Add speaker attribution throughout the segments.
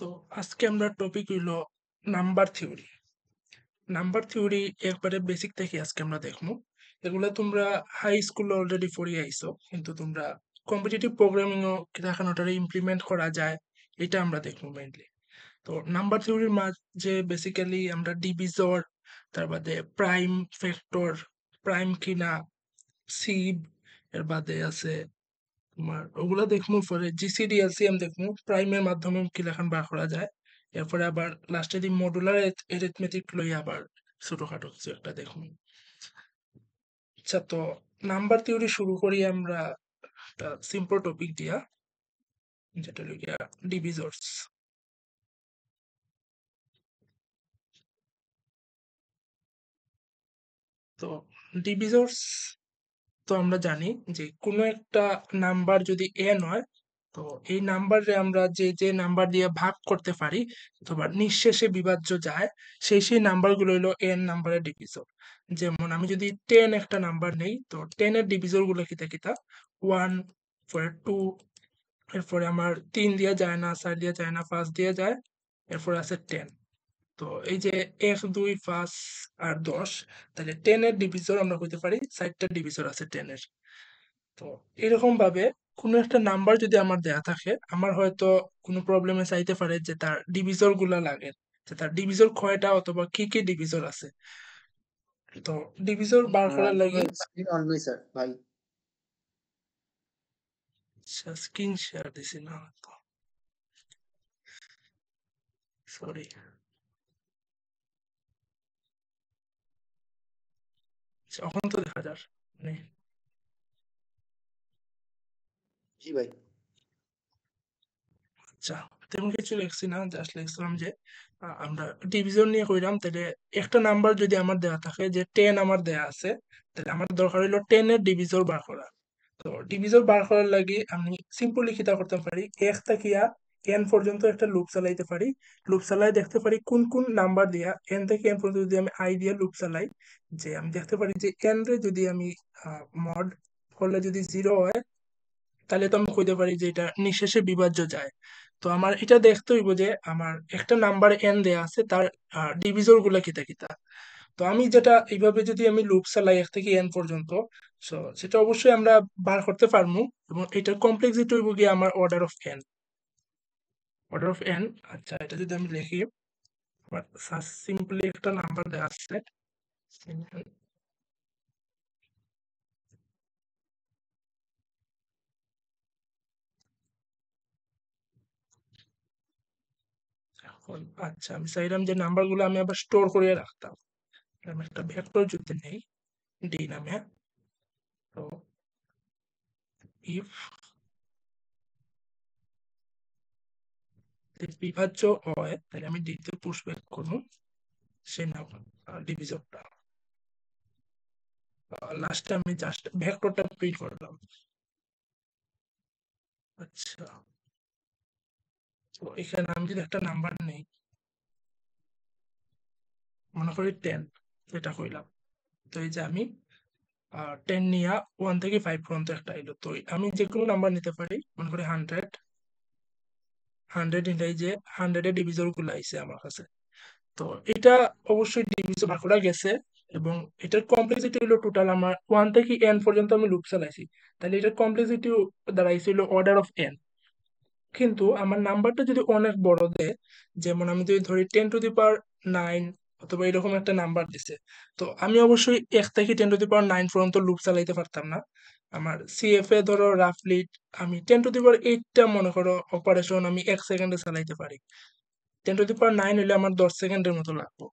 Speaker 1: তো আজকে আমরা টপিক হইলো নাম্বার থিওরি। নাম্বার থিওরি একবারে বেসিক থেকে আজকে আমরা দেখবো। এগুলা তোমরা হাই স্কুলে অলরেডি পড়ে আইছো, কিন্তু তোমরা কম্পিটিটিভ প্রোগ্রামিংও কিরকম ওটারে ইমপ্লিমেন্ট করা যায় এটা আমরা দেখবো মেইনলি। তো নাম্বার থিওরির মাঝে বেসিক্যালি আমরা ডিভিজর, তার বাদে প্রাইম ফ্যাক্টর, প্রাইম কিনা, সিব, এর বাদে আছে তোমার ওগুলা দেখবো। পরে জিসিডি এলসিএম দেখবো, প্রাইমের মাধ্যমে কি লেখান বার করা যায়। এরপরে আবার লাস্টে দি মডুলার এরিথমেটিক লই আবার ছোটখাটো কিছু একটা দেখবো। আচ্ছা, তো নাম্বার থিওরি শুরু করি আমরা একটা সিম্পল টপিক দিয়া, যেটা হলো গিয়া ডিভিজর্স। তো ডিভিজর্স তো আমরা জানি যে কোনো একটা নাম্বার যদি n হয়, তো এই নাম্বারে আমরা যে যে নাম্বার দিয়ে ভাগ করতে পারি অথবা নিঃশেষে বিভাজ্য যায়, সেই নাম্বারগুলো হলো n নাম্বারের ডিভিজর। যেমন আমি যদি 10 একটা নাম্বার নেই, তো 10 এর ডিভিজর গুলো কিতা কিতা 1, পরে 2, এরপরে আমার 3 দিয়া যায় না, 4 দিয়া যায় না, 5 দিয়া যায়, এরপরে আছে 10। তো এই যে 1, 2, 5 আর 10, তাহলে 10 এর ডিভিজর আমরা কইতে পারি 4টা ডিভিজর আছে 10 এর। তো এরকম ভাবে কোনো একটা নাম্বার যদি আমার দেয়া থাকে, আমার হয়তো কোনো প্রবলেমে চাইতে পারে যে তার ডিভিজর গুলা লাগে, যে তার ডিভিজর কয়টা অথবা কি কি ডিভিজর আছে। তো ডিভিজর বার করার লাগি
Speaker 2: স্ক্রিন অন নেই স্যার ভাই।
Speaker 1: স্ক্রিন শেয়ার দিছি না তো, সরি। এখন তো দেখা যার মানে
Speaker 2: জি ভাই।
Speaker 1: আচ্ছা, তেমন কিছু লিখছি না, জাস্ট লিখছিলাম যে আমরা ডিভিজন নিয়ে কইরাম। তাহলে একটা নাম্বার যদি আমার দেয়া থাকে যে 10 আমার দেয়া আছে, তাহলে আমার দরকার হইলো 10 এর ডিভিজর বার করা। তো ডিভিজর বার করার লাগি আমি সিম্পলি কিতা করতে পারি, এক থাকিয়া n পর্যন্ত একটা লুপ চালাইতে পারি। লুপ চালাই দেখতে পারি কোন কোন নাম্বার দিয়া n থেকে n পর্যন্ত যদি আমি i দিয়ে লুপ চালাই, যে আমি দেখতে পারি যে n রে যদি আমি মড করলে যদি 0 হয়, তাহলে তো আমি কইতে পারি যে এটা নিঃশেষে বিভাজ্য যায়। তো আমার এটা দেখতে হইব যে আমার একটা নাম্বার n দেয়া আছে, তার ডিভিজর গুলা কিতা কিতা। তো আমি যেটা এইভাবে যদি আমি লুপ চালাই 1 থেকে n পর্যন্ত, সো সেটা অবশ্যই আমরা বার করতে পারবো। এবং এটার কমপ্লেক্সিটি হইব গিয়ে আমার order of n। Order of n। আচ্ছা, এটা যদি আমি লিখি, সিম্পলি একটা নাম্বার দেওয়া আছে, এখন আচ্ছা আমি চাইলাম যে নাম্বার গুলো আমি আবার স্টোর করে রাখতাম। আমি একটা ভেক্টর যদি নেই ডি নামে, তো ইফ বিভাজ্য হয়, তাহলে আমি ডিতে পুশ ব্যাক করবো সেই নাম্বার ডিভিজনটা। লাস্টে আমি জাস্ট ভেক্টরটা প্রিন্ট করলাম। আচ্ছা, তো এখানে আমি যদি একটা নাম্বার নেই, মনে করি 10, যেটা কইলাম। তো এই যে আমি 10 নিয়া 1 থেকে 5 পর্যন্ত একটা এলো, তো আমি যে কোনো নাম্বার নিতে পারি। মনে করি 100 নিলে এই যে 100 এর ডিভিজর গুলো আইছে আমার কাছে। তো এটা অবশ্যই ডিভিজন বার করা গেছে। এবং এটার কমপ্লেক্সিটি হলো টোটাল আমার 1 থেকে n পর্যন্ত আমি লুপ চালাইছি, তাহলে এটার কমপ্লেক্সিটি দাঁড়াইছিল অর্ডার অফ n। কিন্তু আমার নাম্বারটা যদি অনেক বড় দেয়, যেমন আমি যদি ধরি 10⁹ অথবা এরকম একটা নাম্বার দিছে, তো আমি অবশ্যই 1 থেকে 10⁹ পর্যন্ত লুপ চালাইতে পারতাম না। আমার সিএফ এ ধরো রাফলি আমি 10⁸ মনে করো অপারেশন আমি 1 সেকেন্ডে চালাইতে পারি। 10⁹ হইলে আমার 10 সেকেন্ডের মতো লাগবে।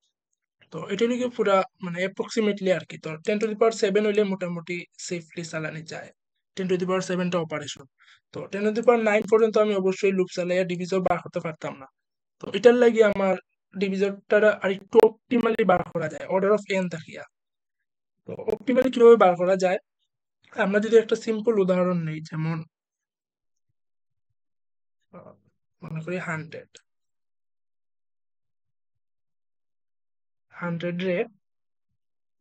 Speaker 1: তো এটা হলো গিয়ে পুরা মানে অ্যাপ্রক্সিমেটলি আর কি। তো 10⁷ হইলে মোটামুটি সেফলি চালানো যায় 10⁷টা অপারেশন। তো 10⁹ পর্যন্ত আমি অবশ্যই লুপ চালাইয়া ডিভিজর বার করতে পারতাম না। তো এটার লাগি আমার ডিভিজরটা আর একটু অপটিমালি বার করা যায় অর্ডার অফ n থাকিয়া। তো অপটিমালি কিভাবে বার করা যায়, আমরা যদি একটা সিম্পল উদাহরণ নেই, যেমন আহ, মনে করি 100 রে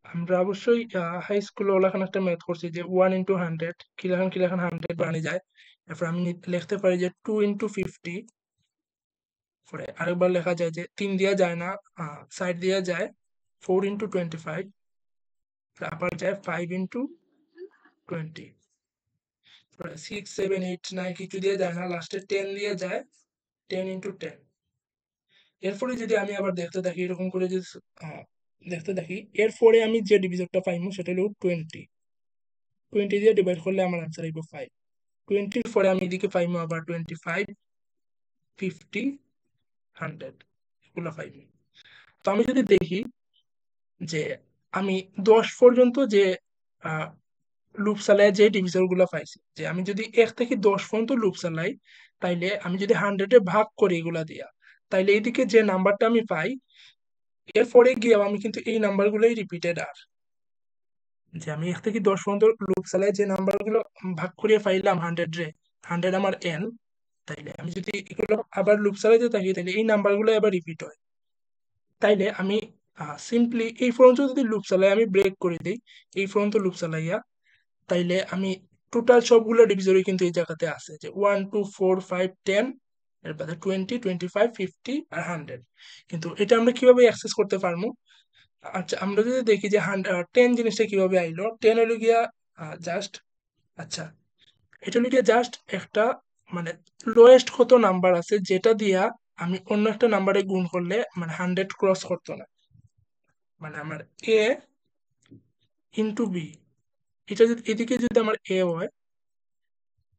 Speaker 1: আমরা অবশ্যই হাই স্কুলে ওলাখান একটা ম্যাথ করছি যে 1 × 100 কিলাখান 100 বানিয়ে যায়। এরপর আমি লিখতে পারি যে 2 × 50 পরে আরেকবার লেখা যায় যে 3 দিয়া যায় না, সাইড দিয়া যায় 4 ইন্টু 25, আবার যায় 5 ইন্টু 20, পরে 6 7 8 9 কিছু দিয়ে যায় না, লাস্টে 10 দিয়ে যায়, 10 ইন্টু 10। এরপরে যদি আমি আবার দেখতে থাকি এরকম করে যদি দেখতে থাকি, এরপরে আমি যে ডিভিজনটা পাইমু সেটা হলো 20। 20 দিয়ে ডিভাইড করলে আমার আনসার হইব 5। 20 পরে আমি এদিকে পাইমু আবার 25, 50, 100 এগুলো পাইমু। তো আমি যদি দেখি যে আমি 10 পর্যন্ত যে লুপ চালায় যে ডিভিজর গুলা পাইছি, যে আমি যদি 1 থেকে 10 পর্যন্ত লুপ চালাই, তাইলে আমি যদি 100 ভাগ করি এগুলা দিয়া, তাইলে এইদিকে যে নাম্বারটা আমি পাই এরপরে গিয়েও আমি কিন্তু এই নাম্বারগুলোই রিপিটেড। আর যে আমি 1 থেকে 10 পর্যন্ত লুপ চালাই যে নাম্বারগুলো ভাগ করিয়ে পাইলাম 100 আমার n, তাইলে আমি যদি এগুলো আবার লুপ চালাইতে থাকি তাইলে এই নাম্বারগুলো আবার রিপিট হয়। তাইলে আমি সিম্পলি এই পর্যন্ত যদি লুপ চালাই আমি ব্রেক করে দিই, এই পর্যন্ত লুপ চালাইয়া, তাইলে আমি টোটাল সবগুলো ডিভিজনই কিন্তু এই জায়গাতে আছে, যে 1 2 4 5 10, এরপরে 20 25 50 আর 100। কিন্তু এটা আমরা কিভাবে অ্যাক্সেস করতে পারবো? আচ্ছা, আমরা যদি দেখি যে 10 জিনিসটা কিভাবে আইলো, 10 হলো গিয়া জাস্ট, আচ্ছা এটা হলো গিয়া জাস্ট একটা, মানে লোয়েস্ট কত নাম্বার আছে যেটা দিয়া আমি অন্য একটা নাম্বারে গুণ করলে মানে 100 ক্রস করতো না, মানে আমার এ ইন্টু বি, এটা যদি এদিকে যদি আমার এ হয়,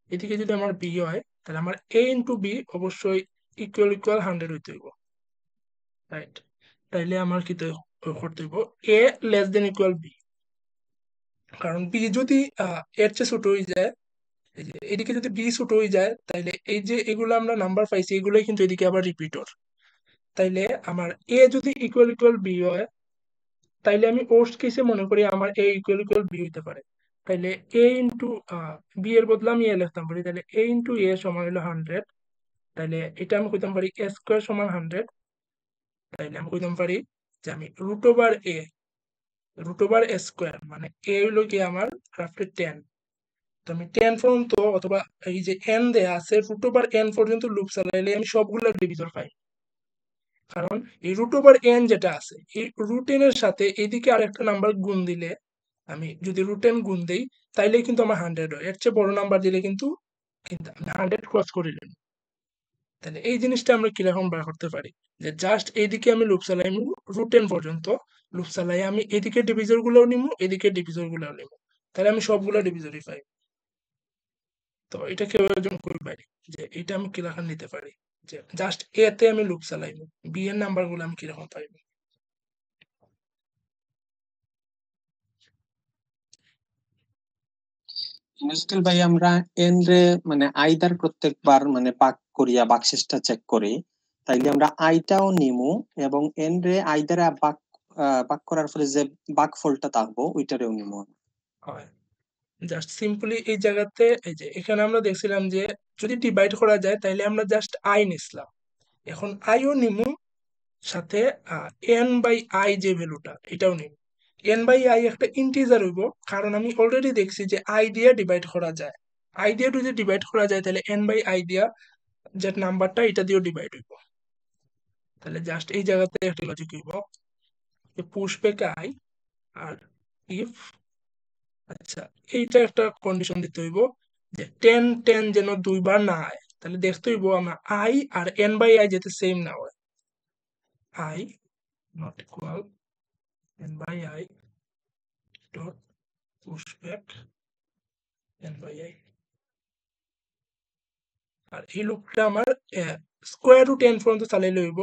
Speaker 1: এদিকে যদি আমার বি হয়, তাহলে আমার এ ইন্টু বি অবশ্যই ইকুয়াল ইকুয়াল 100 হইতে হইব, রাইট? তাইলে আমার কি করতে হইব, এ লেস দেন ইকুয়াল বি, কারণ বি যদি এর চেয়ে ছোট হয়ে যায়, এই যে এদিকে যদি বি ছোট হয়ে যায়, তাইলে এই যে এগুলো আমরা নাম্বার পাইছি এগুলোই কিন্তু এদিকে আবার রিপিটর। তাইলে আমার এ যদি ইকুয়াল ইকুয়াল বি হয়, তাইলে আমি ওর্স্ট কেসে মনে করি আমার এ ইকুয়াল ইকুয়াল বি হইতে পারে। তাইলে এ ইন্টু বি এর বদলে আমি এ লিখতাম পারি, তাহলে এ ইন্টু এ সমান হলো 100। তাইলে এটা আমি কইতাম পারি এ স্কোয়ার সমান 100। তাইলে আমি কইতাম পারি যে আমি রুট ওভার এ স্কোয়ার, মানে এ হইলো কি আমার রাফলি 10। তো আমি 10 পর্যন্ত অথবা এই যে এন দেয়া আছে রুট ওভার এন পর্যন্ত লুপ চালাইলে আমি সবগুলো ডিভিজর পাই। কারণ এই রুট ওভার এন যেটা আছে এই রুট এন এর সাথে এদিকে আরেকটা নাম্বার গুণ দিলে, আমি যদি রুট এন গুণ দেই তাইলে কিন্তু আমার 100 হয়, এর চেয়ে বড় নাম্বার দিলে কিন্তু কিন্তু আমি 100 ক্রস করিলাম। তাহলে এই জিনিসটা আমরা কিরকম বার করতে পারি, যে জাস্ট এইদিকে আমি লুপ চালাই রুট এন পর্যন্ত লুপ চালাই, আমি এদিকে ডিভিজর গুলোও নিবো এদিকে ডিভিজর গুলোও নিবো, তাহলে আমি সবগুলো ডিভিজরই পাই। তো এটা কেউ একজন করতে পারি যে এটা আমি কিরকম নিতে পারি, যে জাস্ট এ তে আমি লুপ চালাইবো, বি এর নাম্বার গুলো আমি কিরকম পাইবো।
Speaker 3: ইনস্টল ভাই আমরা এন রে মানে আইদার প্রত্যেকবার মানে পাক করিয়া বাকশেষটা চেক করি, তাইলে আমরা আইটাও নিমু এবং এন রে আইদারে পাক করার ফলে যে ভাগফলটা থাকবো ওইটারেও নিমু।
Speaker 1: হয় জাস্ট সিম্পলি এই জায়গাতে এই যে এখানে আমরা দেখছিলাম যে যদি ডিভাইড করা যায় তাইলে আমরা জাস্ট আই নিছিলাম, এখন আইও নিমু, সাথে এন বাই আই যে ভ্যালুটা এটাও নিব। এন বাই আই একটা ইন্টিজার হইব, কারণ আমি অলরেডি দেখছি যে আই দিয়ে ডিভাইড করা যায়। আই দিয়ে যদি ডিভাইড করা যায় তাহলে এন বাই আই দিয়া যে নাম্বারটা এটা দিয়েও ডিভাইড হইব। তাহলে জাস্ট এই জায়গাতে একটা লজিক হইব যে পুশ ব্যাক আই আর ইফ, আচ্ছা এইটা একটা কন্ডিশন দিতে হইব যে 10 10 যেন দুইবার না হয়, তাহলে দেখতে হইব আমার আই আর এন বাই আই যাতে সেম না হয়, i not equal n by i dot pushback n by i, আর এই লুপটা আমার স্কোয়ার রুট n পর্যন্ত চালাইলে হইব,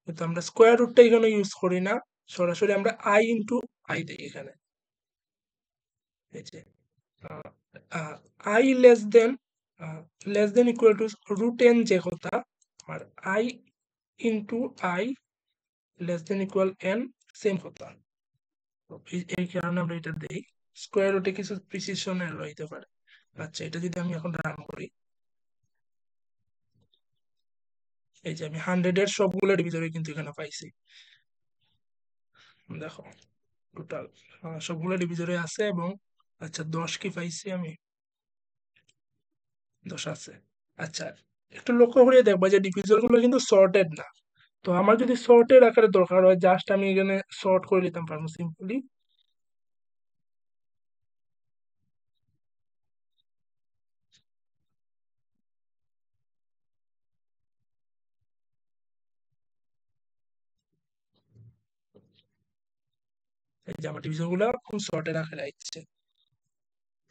Speaker 1: কিন্তু আমরা স্কোয়ার রুটটা এখানে ইউজ করি না, সরাসরি আমরা i ইন্টু আই দিই এখানে। এই যে i less than equal to root n যে কথা, আর i into i less than equal n same কথা। তো এই কারণে আমরা এটা দেই, স্কোয়ার রুটে কিছু প্রিসিশন এরর হইতে পারে। আচ্ছা এটা যদি আমি এখন রান করি, এই যে আমি 100 এর সবগুলো ডিভিজনে কিন্তু এখানে পাইছি, দেখো টোটাল সবগুলো ডিভিজনে আছে। এবং আচ্ছা 10 কি পাইছি আমি, 10 আছে। আচ্ছা একটু লক্ষ্য করে দেখবা যে ডিভিজর গুলো কিন্তু সর্টেড না। তো আমার যদি সর্টেড আকারে দরকার হয়, জাস্ট আমি এখানে সর্ট করে দিতাম পারবো সিম্পলি। এই যে আমার ডিভিজর গুলো খুব সর্টেড আকারে আসছে।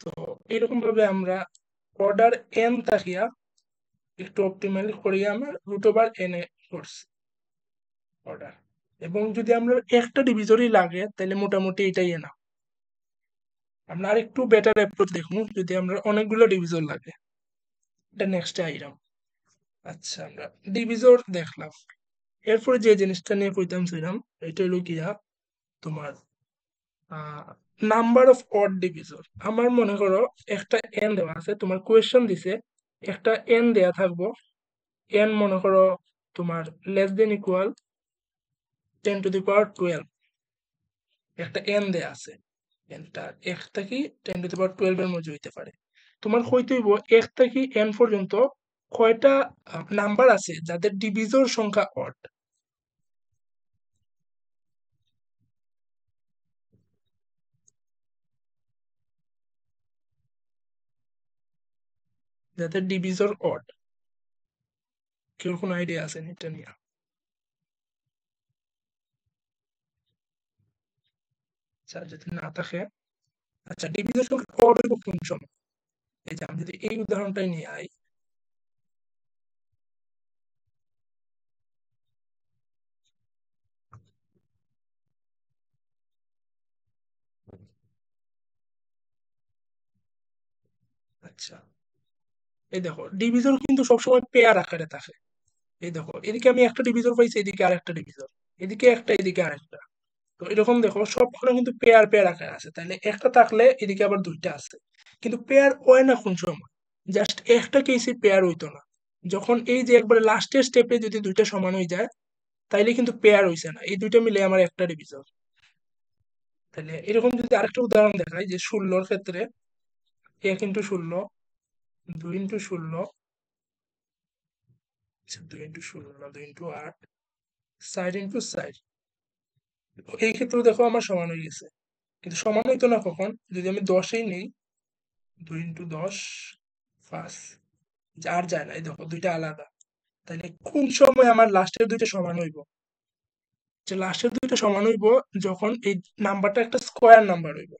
Speaker 1: তো এরকম ভাবে আমরা অর্ডার এন থাকিয়া একটু অপটিমাল করিয়া আমরা রুট ওভার এন এ করছি অর্ডার। এবং যদি আমরা একটা ডিভিজরই লাগে তাহলে মোটামুটি এটাই না। আমরা আরেকটু বেটার অ্যাপ্রোচ দেখবো যদি আমরা অনেকগুলো ডিভিজর লাগে। এটা নেক্সট আইরাম। আচ্ছা, আমরা ডিভিজর দেখলাম। এরপরে যে জিনিসটা নিয়ে কইতাম ছিলাম এটা হলো গিয়া তোমার নাম্বার অফ অড ডিভিজর। আমার মনে করো একটা এন দেওয়া আছে, তোমার কোয়েশ্চন দিছে একটা এন দেয়া থাকবো, এন মনে করো তোমার লেস দেন ইকুয়াল 10^12 একটা এন দেয়া আছে। এনটা এক থেকে 10^12 এর মধ্যে হইতে পারে। তোমার হইতে হইব এক থেকে এন পর্যন্ত কয়টা নাম্বার আছে যাদের ডিভিজর সংখ্যা অড। যাদের ডিভিজর অড। কেউ কোনো আইডিয়া আছে এটা নিয়ে? আচ্ছা, যদি না থাকে, আচ্ছা ডিভিজর সংখ্যা অড হইব কোন সময়? এই যে আমি যদি এই উদাহরণটাই নিয়ে আই, আচ্ছা এই দেখো ডিভিজর কিন্তু সবসময় পেয়ার আকারে থাকে। এই দেখো এদিকে আমি একটা ডিভিজর পাইছি, এদিকে আরেকটা ডিভিজর, এদিকে একটা এদিকে আরেকটা। তো এরকম দেখো সবগুলো কিন্তু পেয়ার পেয়ার আকারে আছে, তাহলে একটা থাকলে এদিকে আবার দুইটা আছে। কিন্তু পেয়ার হয় না কোন সময়? জাস্ট একটা কেসে পেয়ার হইতো না, যখন এই যে একবারে লাস্টের স্টেপে যদি দুইটা সমান হয়ে যায় তাইলে কিন্তু পেয়ার হইছে না, এই দুইটা মিলে আমার একটা ডিভিজর। তাহলে এরকম যদি আরেকটা উদাহরণ দেখাই যে 16 ক্ষেত্রে 1 × 16, 2 × 16, 2 × 16 না 2 × 8, 4 × 4। এই ক্ষেত্রেও দেখো আমার সমান হয়ে গেছে, কিন্তু সমান হইতো না কখন? যদি আমি 10এই নেই, 2 × 10 5, আর যায় না, এই দেখো দুইটা আলাদা। তাহলে কোন সময় আমার লাস্টের দুইটা সমান হইব? যে লাস্টের দুইটা সমান হইব যখন এই নাম্বারটা একটা স্কোয়ার নাম্বার হইব।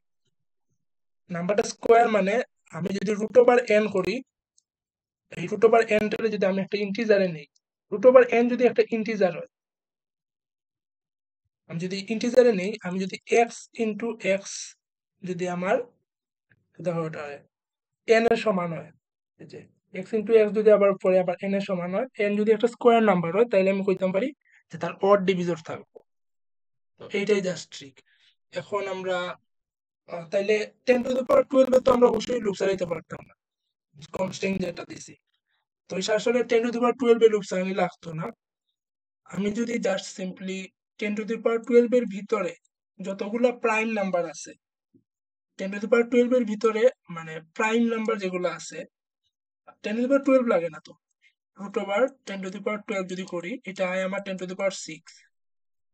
Speaker 1: নাম্বারটা স্কোয়ার মানে আমি যদি রুট ওভার এন করি, এই রুট ওভার এনটারে যদি আমি একটা ইন্টিজারে নেই, রুট ওভার এন যদি একটা ইন্টিজার হয়, আমি যদি ইন্টিজারে নেই, আমি যদি এক্স ইন্টু এক্স যদি আমার দেখো ওটা হয় এন এর সমান হয়, এই যে এক্স ইন্টু এক্স যদি আবার পরে আবার এন এর সমান হয়, এন যদি একটা স্কোয়ার নাম্বার হয় তাহলে আমি কইতাম পারি যে তার অড ডিভিজর থাকবে। তো এইটাই জাস্ট ট্রিক। এখন আমরা তাইলে 10^12 তো আমরা অবশ্যই লুপ চালাইতে পারতাম না, কনস্ট্যান্ট যেটা দিছি। তো আসলে 10^12 এর লুপ চালানি লাগতো না। আমি যদি জাস্ট সিম্পলি 10^12 এর ভিতরে যতগুলা প্রাইম নাম্বার আছে, 10^12 এর ভিতরে মানে প্রাইম নাম্বার যেগুলো আছে, 10^12 লাগে না তো, রুট ওভার 10^12 যদি করি এটা হয় আমার 10^6।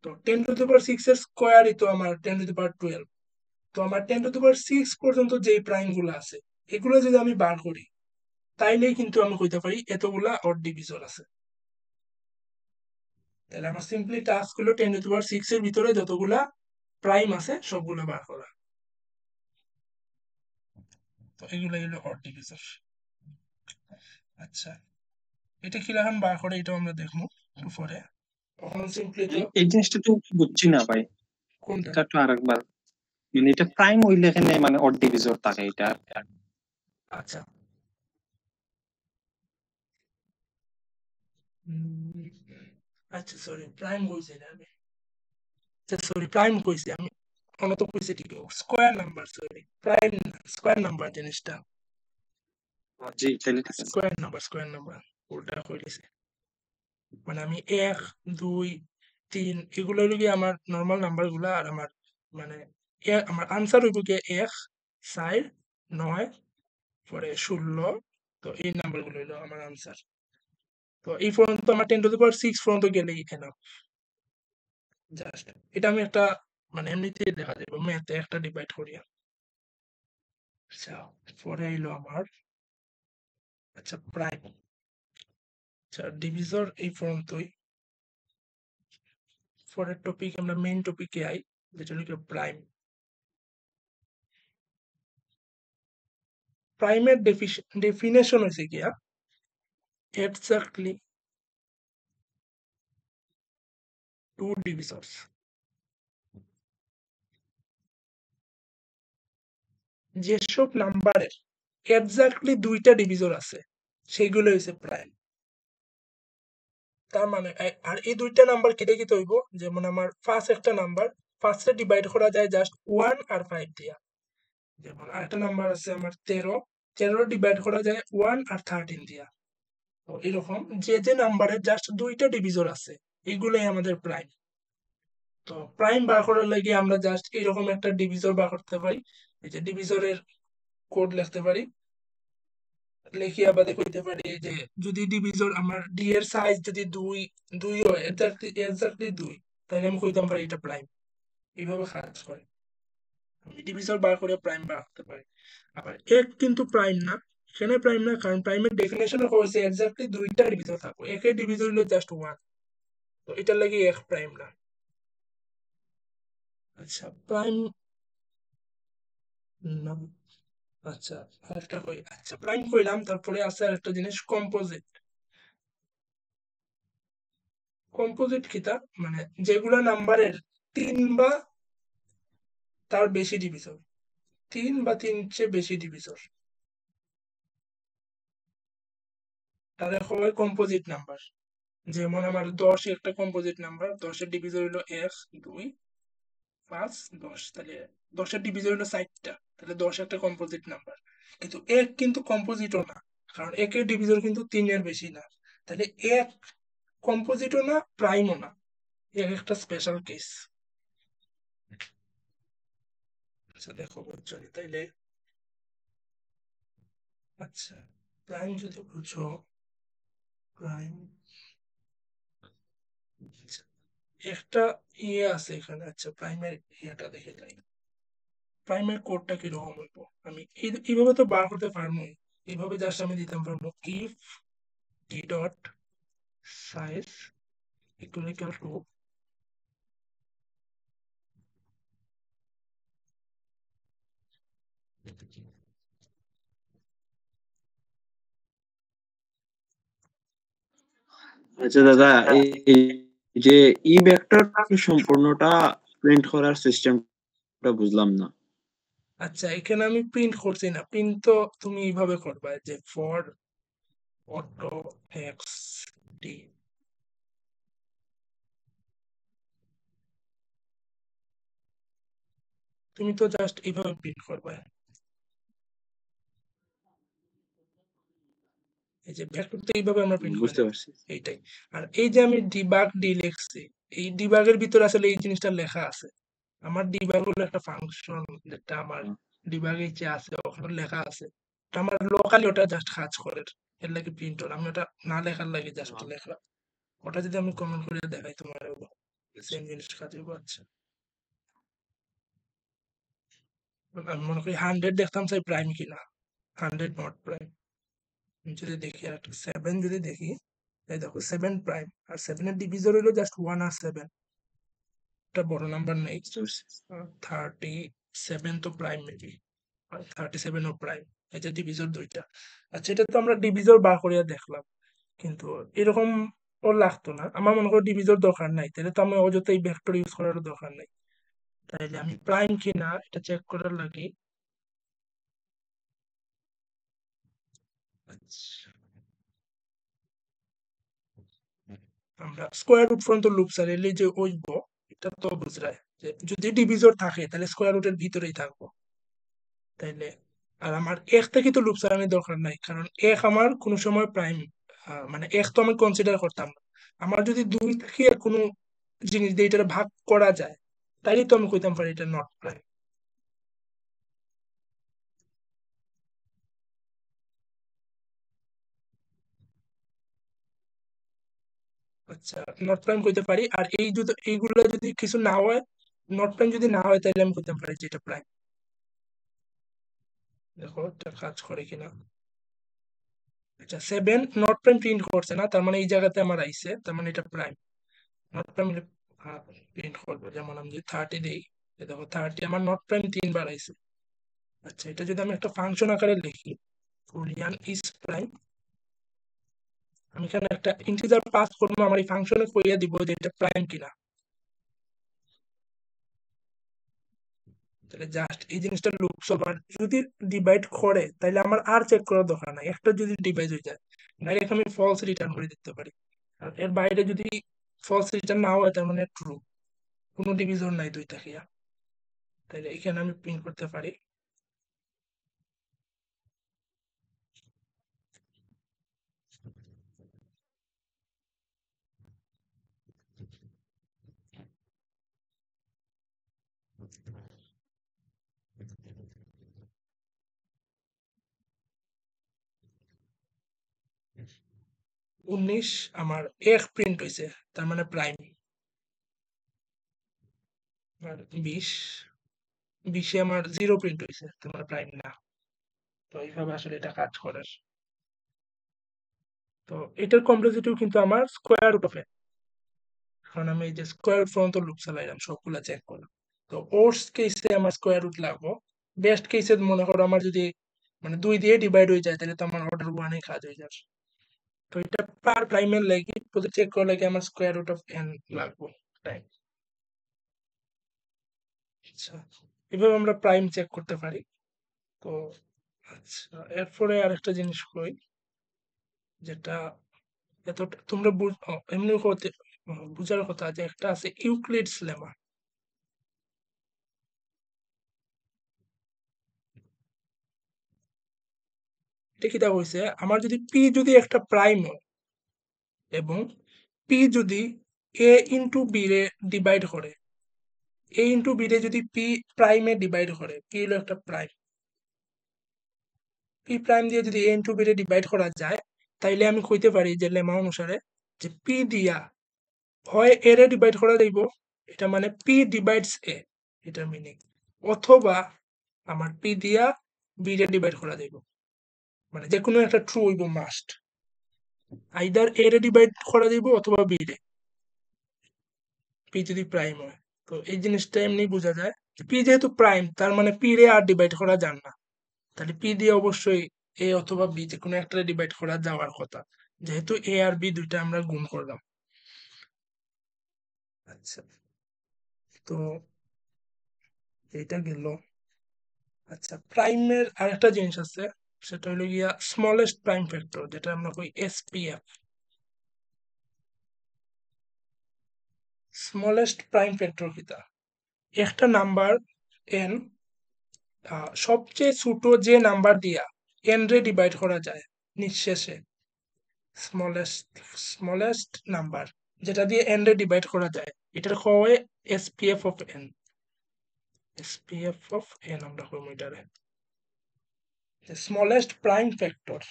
Speaker 1: তো 10^6 এর স্কোয়ারই তো আমার 10^12। তো আমার 10^6 পর্যন্ত যে প্রাইম গুলো আছে এগুলো যদি আমি বার করি তাইলেই কিন্তু আমি কইতে পারি এতগুলা অড ডিভিজর আছে। তাহলে আমার সিম্পলি টাস্ক হলো 10^6 এর ভিতরে যতগুলা প্রাইম আছে সবগুলো বার করা। তো এগুলো হলো অড ডিভিজর। আচ্ছা, এটা কিরকম বার করে এটাও আমরা দেখবো একটু পরে। এখন সিম্পলি তো
Speaker 3: এই জিনিসটা তো বুঝছি না ভাই,
Speaker 1: কোনটা?
Speaker 3: এটা একটু আরেকবার, মানে এটা প্রাইম হইলে এখানে মানে অড ডিভিজর থাকে এটা।
Speaker 1: আচ্ছা উম, আচ্ছা সরি প্রাইম কইছি না আমি, আচ্ছা সরি প্রাইম কইছি আমি, অনত কইছি ঠিক square number, sorry prime square number জিনিসটা,
Speaker 3: জি তাহলে ঠিক আছে।
Speaker 1: স্কোয়ার নাম্বার উল্টা কইছি। মানে আমি 1 2 3 এগুলো হইলো গিয়ে আমার নরমাল নাম্বার গুলা, আর আমার মানে আমার আনসার হইব গিয়ে 1 4 9 পরে 16। তো এই নাম্বার গুলো হইলো আমার আনসার। তো এই পর্যন্ত আমার 10⁶ পর্যন্ত গেলেই এনাফ। জাস্ট এটা আমি একটা মানে এমনিতেই দেখা যাবে ম্যাথে একটা ডিভাইড করিয়া। আচ্ছা পরে এলো আমার আচ্ছা প্রাইম। আচ্ছা ডিভিজর এই পর্যন্তই। পরের টপিক আমরা মেইন টপিকে আই, যেটা হলো প্রাইম। প্রাইমের ডেফিনেশন হয়েছে গিয়া এক্স্যাক্টলি টু ডিভিজর্স। যেসব নাম্বারের এক্স্যাক্টলি দুইটা ডিভিজর আছে সেগুলো হয়েছে প্রাইম। তার মানে আর এই দুইটা নাম্বার কেটে কেটে হইব, যেমন আমার ফার্স্ট একটা নাম্বার ফার্স্টে ডিভাইড করা যায় জাস্ট 1 আর 5 দিয়া। যেমন আরেকটা নাম্বার আছে আমার 13 ডিভাইড করা যায় 1 আর 13 দিয়া। তো এরকম যে যে নাম্বারের জাস্ট দুইটা ডিভিজর আছে এগুলোই আমাদের প্রাইম। তো প্রাইম বার করার লাগে আমরা জাস্ট এরকম একটা ডিভিজর বার করতে পারি। এই যে ডিভিজরের কোড লিখতে পারি, লিখিয়া বাদে কইতে পারি যে যদি ডিভিজর আমার ডি এর সাইজ যদি দুই হয় এক্স্যাক্টলি 2, তাহলে আমি কইতাম পারি এটা প্রাইম। এইভাবে কাজ করে, আমি ডিভিজর বার করে প্রাইম বার করতে পারি। আবার এক কিন্তু প্রাইম না, এখানে প্রাইম না, কারণ প্রাইমের ডেফিনেশনে কইছে এক্স্যাক্টলি দুইটা ডিভিজর থাকবে, একের ডিভিজর হলো জাস্ট 1, তো এটার লাগি এক প্রাইম না। আচ্ছা প্রাইম না, আচ্ছা আরেকটা কই, আচ্ছা প্রাইম কইলাম, তারপরে আছে আরেকটা জিনিস কম্পোজিট। কম্পোজিট কিতা মানে যেগুলা নাম্বারের 3 বা তার বেশি ডিভিজর, 3 বা 3 চেয়ে বেশি ডিভিজর, তাহলে হয় কম্পোজিট নাম্বার। যেমন আমার 10 একটা কম্পোজিট নাম্বার, 10 এর ডিভিজর হলো 1 2 5 10, তাহলে 10 এর ডিভিজর হলো 60টা, তাহলে 10 একটা কম্পোজিট নাম্বার। কিন্তু 1 কিন্তু কম্পোজিটও না, কারণ 1 এর ডিভিজর কিন্তু 3 এর বেশি না, তাহলে 1 কম্পোজিটও না প্রাইমও না, এক একটা স্পেশাল কেস। আচ্ছা দেখো বুঝছো তাইলে, আচ্ছা প্রাইম যদি বুঝো, প্রাইম একটা ইয়ে আছে এখানে। আচ্ছা প্রাইমের ইয়েটা দেখে যাই, প্রাইমের কোডটা কিরকম হইব। আমি এইভাবে তো বার করতে পারবো, এইভাবে জাস্ট আমি দিতাম পারবো if T dot size equal to,
Speaker 4: আচ্ছা দাদা, এই যে ই ভেক্টর সম্পূর্ণটা প্রিন্ট করার সিস্টেমটা বুঝলাম না।
Speaker 1: আচ্ছা এখানে আমি প্রিন্ট করছি না, প্রিন্ট তো তুমি এইভাবে করবা যে ফর অটো এক্স ডি, তুমি তো জাস্ট এইভাবে প্রিন্ট করবা, এই যে ভেক্টর তো এইভাবে আমরা প্রিন্ট করে
Speaker 4: বুঝতে পারছি।
Speaker 1: এইটাই। আর এই যে আমি ডিবাগ ডি লিখছি, এই ডিবাগের ভিতরে আসলে এই জিনিসটা লেখা আছে। আমার ডিবাগ হলো একটা ফাংশন, যেটা আমার ডিবাগে যে আছে ওখানে লেখা আছে, তো আমার লোকালি ওটা জাস্ট কাজ করে, এর লাগে প্রিন্ট হল, আমি ওটা না লেখার লাগে জাস্ট লেখা। ওটা যদি আমি কমেন্ট করে দেখাই তোমার সেম জিনিস কাজ হবে। আচ্ছা আমি মনে করি 100 দেখতাম চাই প্রাইম কিনা, 100 নট প্রাইম। যদি দেখি আর 7 যদি দেখি, এই দেখো 7 প্রাইম, আর 7 এর ডিভিজর হলো জাস্ট 1 আর 7, একটা বড় নাম্বার নেই।
Speaker 4: বুঝতে পারছি।
Speaker 1: 37 তো প্রাইম মেবি, 37 ও প্রাইম, এই যে ডিভিজর দুইটা। আচ্ছা এটা তো আমরা ডিভিজর বার করিয়া দেখলাম, কিন্তু এরকম ওর লাগতো না, আমার মনে করো ডিভিজর দরকার নাই, তাহলে তো আমি অযথা এই ভেক্টর ইউজ করার দরকার নাই। তাইলে আমি প্রাইম কিনা এটা চেক করার লাগে, আচ্ছা আমরা স্কোয়ার রুট পর্যন্ত লুপ চালাইলে যে ওইব, এটা তো বুঝরায় যে যদি ডিভিজর থাকে তাহলে স্কোয়ার রুটের ভিতরেই থাকবো, তাইলে আর আমার এক থেকে তো লুপ চালানোর দরকার নাই, কারণ এক আমার কোনো সময় প্রাইম মানে এক তো আমি কনসিডার করতাম না। আমার যদি দুই থেকে কোনো জিনিস দিয়ে এটা ভাগ করা যায়, তাইলে তো আমি কইতাম পারি এটা নট প্রাইম। আচ্ছা, নট প্রাইম কইতে পারি। আর এইগুলো যদি কিছু না হয়, নট প্রাইম যদি না হয়, তাহলে আমি কইতে পারি যে এটা প্রাইম। দেখো এটা কাজ করে কিনা। আচ্ছা, 7 নট প্রাইম প্রিন্ট করছে না, তার মানে এই জায়গাতে আমার আইছে, তার মানে এটা প্রাইম। নট প্রাইম প্রিন্ট করবো, যেমন আমি যদি 30 দেই, দেখো 30 আমার নট প্রাইম 3 বার আইছে। আচ্ছা, এটা যদি আমি একটা ফাংশন আকারে লিখি, বুলিয়ান ইজ প্রাইম, আমি এখানে একটা ইন্টিজার পাস করবো, আমার এই ফাংশনে কইয়া দিব যে এটা প্রাইম কিনা। তাহলে জাস্ট এই জিনিসটা লুপ সলভার যদি ডিভাইড করে, তাহলে আমার আর চেক করার দরকার নাই। একটা যদি ডিভাইড হয়ে যায়, ডাইরেক্ট আমি ফলস রিটার্ন করে দিতে পারি। আর এর বাইরে যদি ফলস রিটার্ন না হয়, তার মানে ট্রু, কোনো ডিভিশন নাই দুইটা খেয়া। তাহলে এখানে আমি প্রিন্ট করতে পারি। উনিশ আমার এক প্রিন্ট হয়েছে, তার মানে প্রাইম। আর 20 আমার 0 প্রিন্ট হয়েছে, তার মানে প্রাইম না। তো এইভাবে আসলে এটা কাজ করে। তো এটার কমপ্লেক্সিটিও কিন্তু আমার স্কোয়ার রুট অফ এন। এখন আমি এই যে স্কোয়ার রুট পর্যন্ত লুপ চালাইলাম, সবগুলা চেক করলাম। তো ওর্স কেসে আমার স্কোয়ার রুট লাগবো। বেস্ট কেসে মনে করো আমার যদি মানে 2 দিয়ে ডিভাইড হয়ে যায়, তাহলে তো আমার অর্ডার 1 এ কাজ হয়ে যাবে। তো এটা পার প্রাইমের লাগি প্রতি চেক করার লাগে আমার স্কোয়ার রুট অফ এন লাগবো টাইম। আচ্ছা, এভাবে আমরা প্রাইম চেক করতে পারি। তো আচ্ছা, এরপরে আরেকটা জিনিস কই, যেটা এত তোমরা এমনি বুঝার কথা, যে একটা আছে ইউক্লিডস লেমা। এটা কি দেওয়া হয়েছে, আমার যদি পি যদি একটা প্রাইম হয় এবং পি যদি এ ইন্টু বি রে ডিভাইড করে, এ ইন্টু বি রে যদি পি প্রাইমে ডিভাইড করে, পি হলো একটা প্রাইম, পি প্রাইম দিয়ে যদি এ ইন্টু বি রে ডিভাইড করা যায়, তাইলে আমি কইতে পারি যে লেমা অনুসারে যে পি দিয়া হয় এ রে ডিভাইড করা যাইব, এটা মানে পি ডিভাইডস এ, এটার মিনিং, অথবা আমার পি দিয়া বি রে ডিভাইড করা যাইব, মানে যে কোনো একটা ট্রু হইব মাস্ট, আইদার এ রে ডিভাইড করা যাইব অথবা বি রে, পি যদি প্রাইম হয়। তো এই জিনিসটা এমনি বোঝা যায়, পি যেহেতু প্রাইম, তার মানে পি রে আর ডিভাইড করা যান না, তাহলে পি দিয়ে অবশ্যই এ অথবা বি যে কোনো একটা ডিভাইড করা যাওয়ার কথা, যেহেতু এ আর বি দুইটা আমরা গুণ করলাম। আচ্ছা, তো এইটা গেল। আচ্ছা, প্রাইমের আরেকটা জিনিস আছে, সেটা হলো গিয়া স্মলেস্ট প্রাইম ফ্যাক্টর, যেটা আমরা কই এসপিএফ। স্মলেস্ট প্রাইম ফ্যাক্টর কিটা, একটা নাম্বার এন সবচেয়ে ছোট যে নাম্বার দিয়া এন রে ডিভাইড করা যায় নিঃশেষে, স্মলেস্ট নাম্বার যেটা দিয়ে এন রে ডিভাইড করা যায়, এটার হয় SPF of N. SPF of N আমরা কই এটারে স্মলেস্ট প্রাইম ফ্যাক্টর।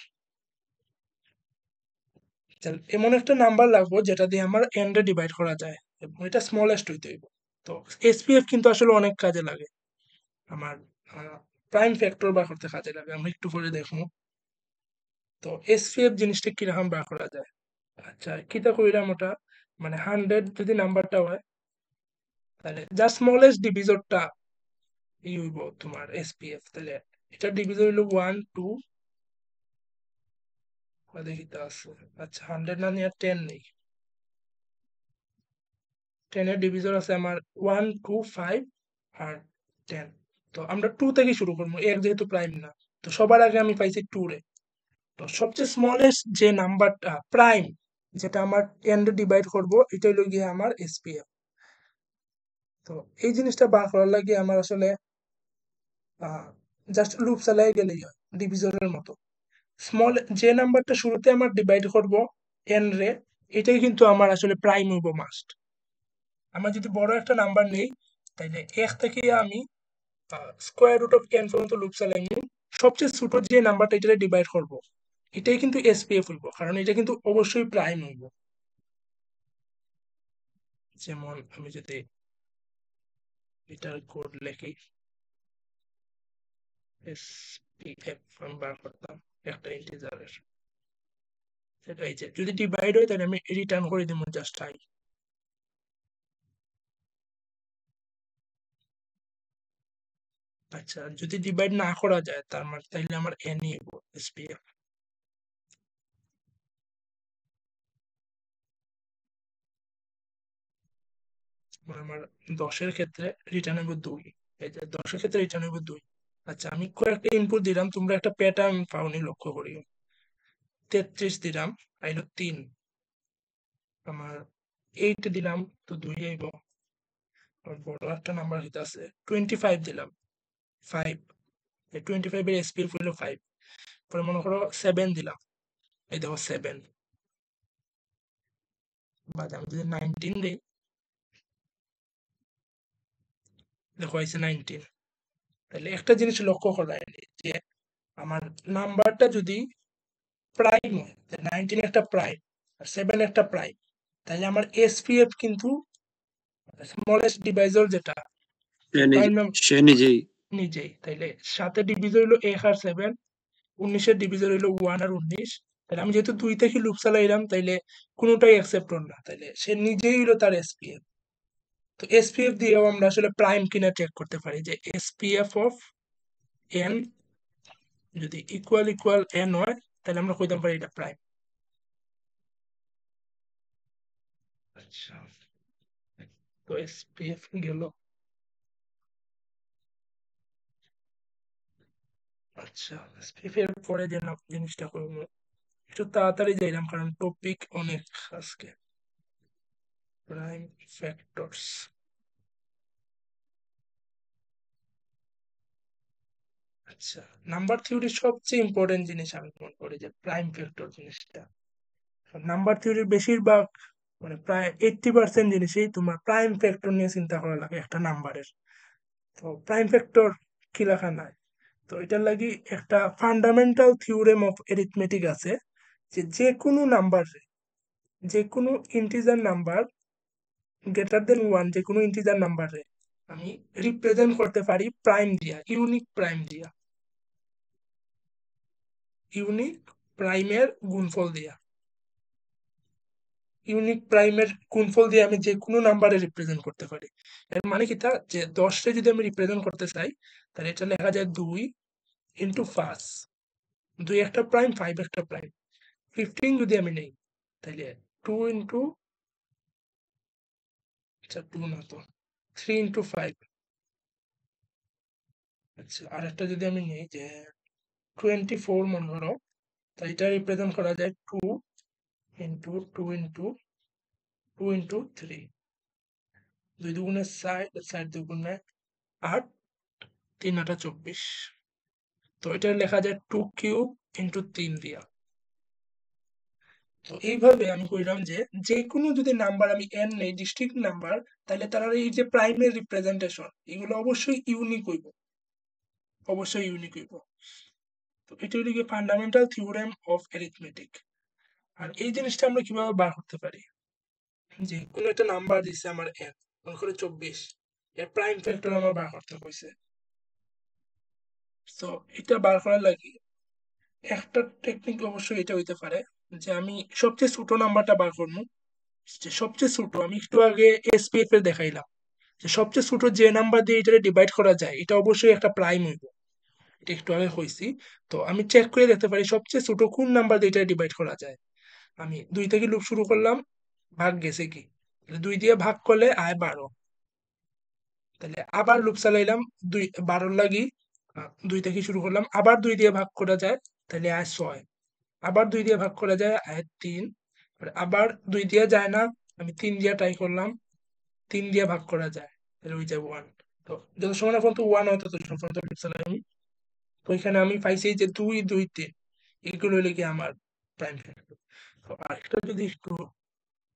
Speaker 1: এমন একটা নাম্বার লাগবো যেটা দিয়ে আমার এন রে ডিভাইড করা যায় এবং এটা স্মলেস্ট হইতে হইব। তো এসপিএফ কিন্তু আসলে অনেক কাজে লাগে, আমার প্রাইম ফ্যাক্টর বার করতে কাজে লাগে, আমি একটু পরে দেখবো। তো এসপিএফ জিনিসটা কিরকম বার করা যায়। আচ্ছা, কিতা কইরাম ওটা, মানে 100 যদি নাম্বারটা হয়, তাহলে যা স্মলেস্ট ডিভিজরটা ই হইব তোমার এসপিএফ, তাহলে এটা ডিভিজর হইলো 1 2 দেখিতে আছে। আচ্ছা, 100 না নিয়ে 10 নেই, 10 এর ডিভিজর আছে আমার 1 2 5 আর 10। তো আমরা 2 থেকে শুরু করবো, এক যেহেতু প্রাইম না, তো সবার আগে আমি পাইছি 2 রে। তো সবচেয়ে স্মলেস্ট যে নাম্বারটা প্রাইম, যেটা আমার এন রে ডিভাইড করব, এটা হইলো গিয়ে আমার এসপিএফ। তো এই জিনিসটা বার করার লাগে আমার আসলে জাস্ট লুপ চালাই গেলেই হয়, ডিভিজনের মতো। স্মল যে নাম্বারটা শুরুতে আমার ডিভাইড করব এন রে, এটাই কিন্তু আমার আসলে প্রাইম হইব মাস্ট। আমার যদি বড় একটা নাম্বার নেই, তাইলে এক থেকে আমি স্কোয়ার রুট অফ এন পর্যন্ত লুপ চালাই, সবচেয়ে ছোট যে নাম্বারটা এটা ডিভাইড করব, এটাই কিন্তু এসপিএফ হইব, কারণ এটা কিন্তু অবশ্যই প্রাইম হইব। যেমন আমি যদি এটার কোড লিখি SPF আমি বার করতাম একটা ইন্টিজারের, সেটা এই যে যদি ডিভাইড হয় তাহলে আমি রিটার্ন করে দিব জাস্ট আই। আচ্ছা, যদি ডিভাইড না করা যায় তার মানে তাইলে আমার এন SPF। আমার 10-এর ক্ষেত্রে রিটার্ন হইব 2, এই যে 10-এর ক্ষেত্রে রিটার্ন হইব 2। আচ্ছা, আমি কয়েকটা ইনপুট দিলাম, তোমরা একটা প্যাটার্ন পাওনি লক্ষ্য করিও। 33 দিলাম, আইলো 3। আমার 8 দিলাম তো 2 আইব। আর বড় একটা নাম্বার হইতে আছে 25 দিলাম 5, এই 25 এর SPF হইলো 5। পরে মনে করো 7 দিলাম, এই দেখো 7। বাদ আমি যদি 19 দিই, দেখো আইছে 19। তাহলে একটা জিনিস লক্ষ্য করা যে আমার নাম্বারটা যদি প্রাইম হয়, 19 একটা প্রাইম আর 7 একটা প্রাইম, তাহলে আমার SPF কিন্তু স্মলেস্ট ডিভাইজার যেটা প্রাইম
Speaker 4: সে নিজেই
Speaker 1: নিজেই, তাইলে 7-এর ডিভিজর হইলো 1 আর 7, 19-এর ডিভিজর হইলো 1 আর 19। তাহলে আমি যেহেতু 2 থেকে লুপ চালাইলাম তাইলে কোনোটাই অ্যাকসেপ্ট হল না, তাইলে সে নিজেই হইলো তার SPF। তো SPF দিয়েও আমরা আসলে প্রাইম কিনা চেক করতে পারি যে SPF অফ n যদি ইকুয়াল n হয় তাহলে আমরা কইতে পারি এটা প্রাইম। আচ্ছা, তো SPF গেল। আচ্ছা, SPF এর পরে যে জিনিসটা করবো একটু তাড়াতাড়ি যাইলাম কারণ টপিক অনেক আজকে। Prime factors. আচ্ছা, নাম্বার থিওরির সবচেয়ে ইম্পর্টেন্ট জিনিস আমি মনে করি যে প্রাইম ফ্যাক্টর জিনিসটা। নাম্বার থিওরির বেশিরভাগ মানে প্রায় 80% জিনিসই তোমার প্রাইম ফ্যাক্টর নিয়ে চিন্তা করা লাগে একটা নাম্বারের। তো প্রাইম ফ্যাক্টর কি লেখা নাই, তো এটার লাগি একটা ফান্ডামেন্টাল থিওরেম অফ এরিথমেটিক আছে যে যে কোনো নাম্বার, যে কোনো ইন্টিজার নাম্বার গ্রেটার দেন 1, যে কোনো ইন্টিজার নাম্বারে আমি রিপ্রেজেন্ট করতে পারি প্রাইম দিয়া, ইউনিক প্রাইম দিয়া, ইউনিক প্রাইমের গুণফল দিয়া। ইউনিক প্রাইমের গুণফল দিয়ে আমি যে কোনো নাম্বারে রিপ্রেজেন্ট করতে পারি। এর মানে কি তা যে 10-রে যদি আমি রিপ্রেজেন্ট করতে চাই তাহলে এটা লেখা যায় 2 ইন্টু 5, 2 একটা প্রাইম 5 একটা প্রাইম। 15 যদি আমি নেই তাহলে 2 ইন্টু, আচ্ছা 2 না তো 3 ইন্টু 5। আচ্ছা, আর একটা যদি আমি নেই যে 24 মনে করো, তাই এটা রিপ্রেজেন্ট করা যায় 2 ইন্টু 2 ইন্টু 2 ইন্টু 3, 2 দুগুণে 60, 60 দুগুণে 8, 3 8 24। তো এটা লেখা যায় 2 কিউব ইন্টু 3 দিয়া। তো এইভাবে আমি কইলাম যে যে কোনো যদি নাম্বার আমি n নেই ডিস্ট্রিক্ট নাম্বার, তাহলে তারা এই যে প্রাইমের রিপ্রেজেন্টেশন এগুলো অবশ্যই ইউনিক হইব, অবশ্যই ইউনিক হইব। তো এটা হলো গিয়ে ফান্ডামেন্টাল থিওরেম অফ অ্যারিথমেটিক। আর এই জিনিসটা আমরা কিভাবে বার করতে পারি, যে কোনো একটা নাম্বার দিছে আমার n, মনে করে 24, এর প্রাইম ফ্যাক্টর আমার বার করতে হইছে। তো এটা বার করার লাগি একটা টেকনিক অবশ্যই এটা হইতে পারে যে আমি সবচেয়ে ছোট নাম্বারটা বার করবো। যে সবচেয়ে ছোট আমি একটু আগে SPF এর দেখাইলাম যে সবচেয়ে ছোট যে নাম্বার দিয়ে এটা ডিভাইড করা যায় এটা অবশ্যই একটা প্রাইম হইব, এটা একটু আগে হইছি। তো আমি চেক করে দেখতে পারি সবচেয়ে ছোট কোন নাম্বার দিয়ে এটা ডিভাইড করা যায়। আমি 2 থেকে লুপ শুরু করলাম, ভাগ গেছে কি, 2 দিয়ে ভাগ করলে আয় 12। তাহলে আবার লুপ চালাইলাম 12 লাগি, 2 থেকে শুরু করলাম, আবার 2 দিয়ে ভাগ করা যায় তাহলে আয় 6, আবার 2 দিয়ে ভাগ করা যায় আয় 3, আবার 2 দিয়ে যায় না, আমি 3 দিয়ে ট্রাই করলাম, 3 দিয়ে ভাগ করা যায় তাহলে ওই যায় 1। তো যত সময় না পর্যন্ত 1 হয় তত সময় পর্যন্ত লুপ চালাই আমি। তো এখানে আমি পাইছি যে 2 2 3 এগুলো হলে কি আমার প্রাইম ফ্যাক্টর। তো আরেকটা যদি একটু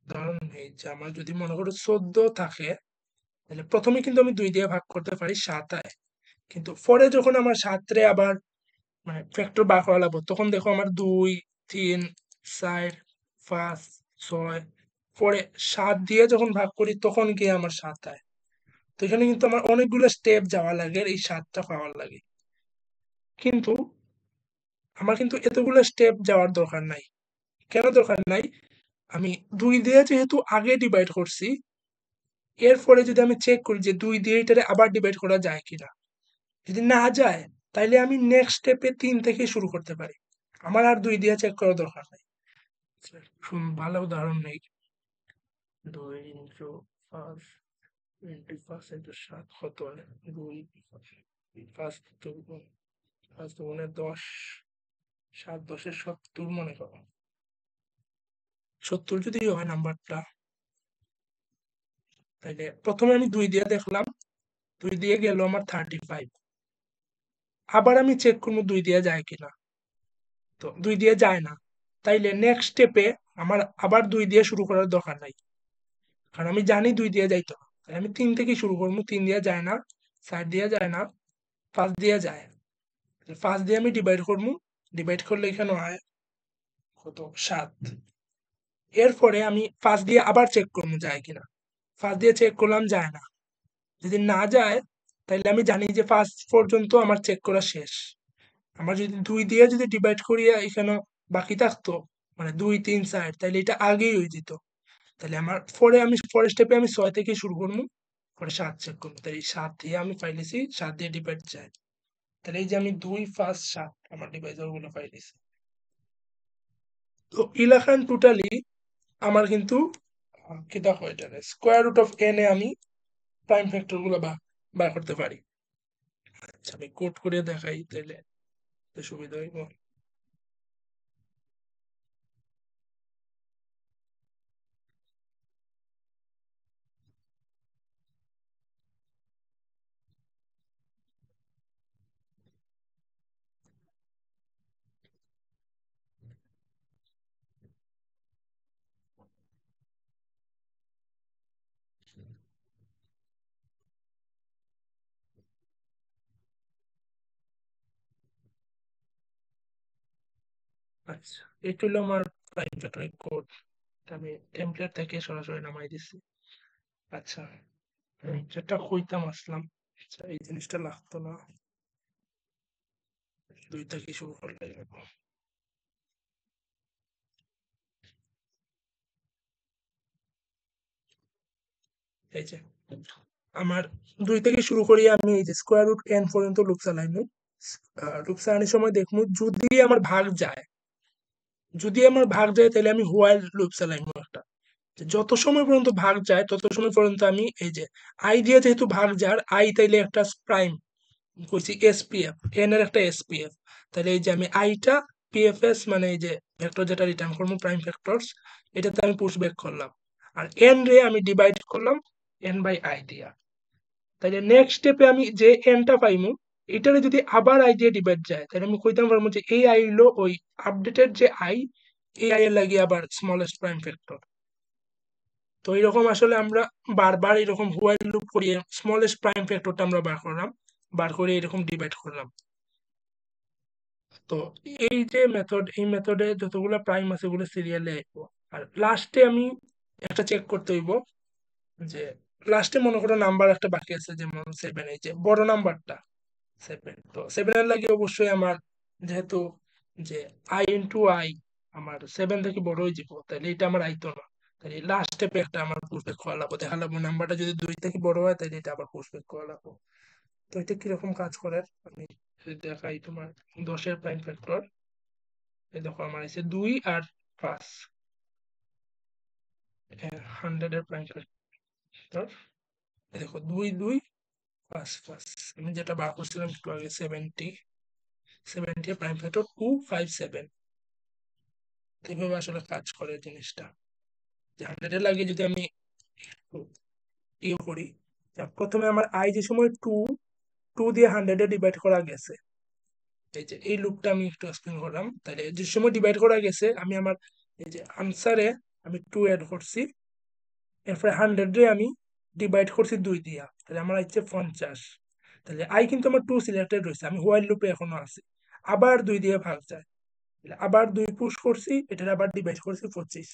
Speaker 1: উদাহরণ নেই যে আমার যদি মনে করো 14 থাকে, তাহলে প্রথমে কিন্তু আমি 2 দিয়ে ভাগ করতে পারি 7 আয়, কিন্তু পরে যখন আমার 7 রে আবার মানে ফ্যাক্টর বার করা লাগবে তখন দেখো আমার 2 3 4 5 6 পরে 7 দিয়ে যখন ভাগ করি তখন গিয়ে আমার 7 হয়। তো এখানে কিন্তু আমার অনেকগুলো স্টেপ যাওয়া লাগে এই 7টা পাওয়ার লাগে। কিন্তু আমার কিন্তু এতগুলো স্টেপ যাওয়ার দরকার নাই। কেন দরকার নাই? আমি 2 দিয়ে যেহেতু আগে ডিভাইড করছি, এরপরে যদি আমি চেক করি যে 2 দিয়ে এটারে আবার ডিভাইড করা যায় কিনা। যদি না যায় তাইলে আমি নেক্সট স্টেপে 3 থেকে শুরু করতে পারি। আমার আর 2 দিয়ে চেক করার দরকার নাই। ভালো উদাহরণ নেই। 2 ইন্টু 5 ইন্টু 5 ইন্টু 7 কত হয়? 2 5 দুগুণে 10, 7 10 70 মনে করো। 70 যদি হয় নাম্বারটা, তাইলে প্রথমে আমি 2 দিয়ে দেখলাম, 2 দিয়ে গেল আমার 35। আবার আমি চেক করবো 2 দিয়ে যায় কিনা। তো 2 দিয়ে যায় না, তাইলে নেক্সট স্টেপে আমার আবার 2 দিয়ে শুরু করার দরকার নাই, কারণ আমি জানি 2 দিয়ে যাইতো না। তাই আমি 3 থেকে শুরু করবো। 3 দিয়ে যায় না, 4 দিয়ে যায় না, 5 দিয়ে যায়। 5 দিয়ে আমি ডিভাইড করবো, ডিভাইড করলে এখানে হয় কত? 7। এরপরে আমি 5 দিয়ে আবার চেক করবো যায় কিনা। 5 দিয়ে চেক করলাম, যায় না। যদি না যায় তাহলে আমি জানি যে 5 পর্যন্ত আমার চেক করা শেষ। আমার যদি 2 দিয়ে যদি ডিভাইড করিয়া এখানে বাকি থাকতো, মানে 2 3 4, তাহলে এটা আগেই হয়ে যেত। তাহলে আমার পরের স্টেপে আমি 6 থেকে শুরু করবো, পরে 7 চেক করবো। তাই 7 দিয়ে আমি পাইলেছি, 7 দিয়ে ডিভাইড যায়। তাহলে এই যে আমি 2 5 7 আমার ডিভাইজার গুলো পাইলেছি। তো ইলাখান টোটালি আমার কিন্তু কি দেখো, এটা স্কোয়ার রুট অফ এন এ আমি প্রাইম ফ্যাক্টর গুলো বার করতে পারি। আচ্ছা, আমি কোড করে দেখাই তাহলে সুবিধা হইব। আচ্ছা, এটা হলো আমার প্রাইম ফ্যাক্টরের কোড। আমি টেমপ্লেট থেকে সরাসরি নামাই দিছি। আচ্ছা, যেটা কইতাম আসলাম, আচ্ছা এই জিনিসটা লাগতো না, 2 থেকে শুরু করলে হবে। এই যে আমার 2 থেকে শুরু করি, আমি এই যে স্কোয়ার রুট এন পর্যন্ত লুপ চালাইমু। লুপ চালানোর সময় দেখমু যদি আমার ভাগ যায়, তাহলে আমি হোয়াইল লুপ চালাইমু একটা। যে যত সময় পর্যন্ত ভাগ যায় তত সময় পর্যন্ত আমি এই যে আই দিয়ে যেহেতু ভাগ যার আই, তাইলে একটা প্রাইম করছি এসপিএফ, এন এর একটা এসপিএফ। তাহলে এই যে আমি আইটা পিএফএস, মানে এই যে ভেক্টর যেটা রিটার্ন করবো প্রাইম ভেক্টরস, এটাতে আমি পুশ ব্যাক করলাম। আর এন রে আমি ডিভাইড করলাম এন বাই আই দিয়া। তাইলে নেক্সট স্টেপে আমি যে এনটা পাইমু, এটারে যদি আবার আই দিয়ে ডিভাইড যায়, তাহলে আমি কইতাম পারবো যে এই আই হলো ওই আপডেটেড যে আই, এই আই এর লাগিয়ে আবার স্মলেস্ট প্রাইম ফ্যাক্টর। তো এরকম আসলে আমরা বারবার এরকম হোয়াইল লুপ করিয়ে স্মলেস্ট প্রাইম ফ্যাক্টরটা আমরা বার করলাম, বার করে এরকম ডিভাইড করলাম। তো এই যে মেথড, এই মেথডে যতগুলো প্রাইম আছে ওগুলো সিরিয়ালে আইবো। আর লাস্টে আমি একটা চেক করতে হইব যে লাস্টে মনে করো নাম্বার একটা বাকি আছে, যেমন 7, এই যে বড় নাম্বারটা 7। তো 7 এর লাগে অবশ্যই আমার, যেহেতু যে আই ইন্টু আই আমার 7 থেকে বড় হয়ে যাব, তাহলে এটা আমার আইতো না। তাহলে লাস্ট স্টেপে একটা আমার পুশব্যাক করা লাগবো, দেখা লাগবো নাম্বারটা যদি 2 থেকে বড় হয় তাহলে এটা আবার পুশব্যাক করা লাগবো। তো এটা কিরকম কাজ করে আমি যদি দেখাই, তোমার 10 এর প্রাইম ফ্যাক্টর, এই দেখো আমার আছে 2 আর 5। 100 এর প্রাইম ফ্যাক্টর, দেখো 2 2 5 5। আমি যেটা বার করছিলাম একটু আগে, 70 এর প্রাইম ফ্যাক্টর 257। এইভাবে আসলে কাজ করে জিনিসটা। যে 100 এর লাগে যদি আমি ইয়ে করি, প্রথমে আমার আই যে সময় 2 দিয়ে 100 এ ডিভাইড করা গেছে, এই যে এই লুপটা আমি একটু এক্সপ্লেন করলাম। তাহলে যে সময় ডিভাইড করা গেছে, আমি আমার এই যে আনসারে আমি 2 অ্যাড করছি, এরপরে 100 রে আমি ডিভাইড করছি 2 দিয়া, তাহলে আমার হচ্ছে 50। তাহলে আই কিন্তু আমার 2 সিলেক্টেড রয়েছে, আমি হোয়াইল লুপে এখনো আছি। আবার 2 দিয়ে ভাগ যায়, তাহলে আবার 2 পুশ করছি, এটা আবার ডিভাইড করছি 25।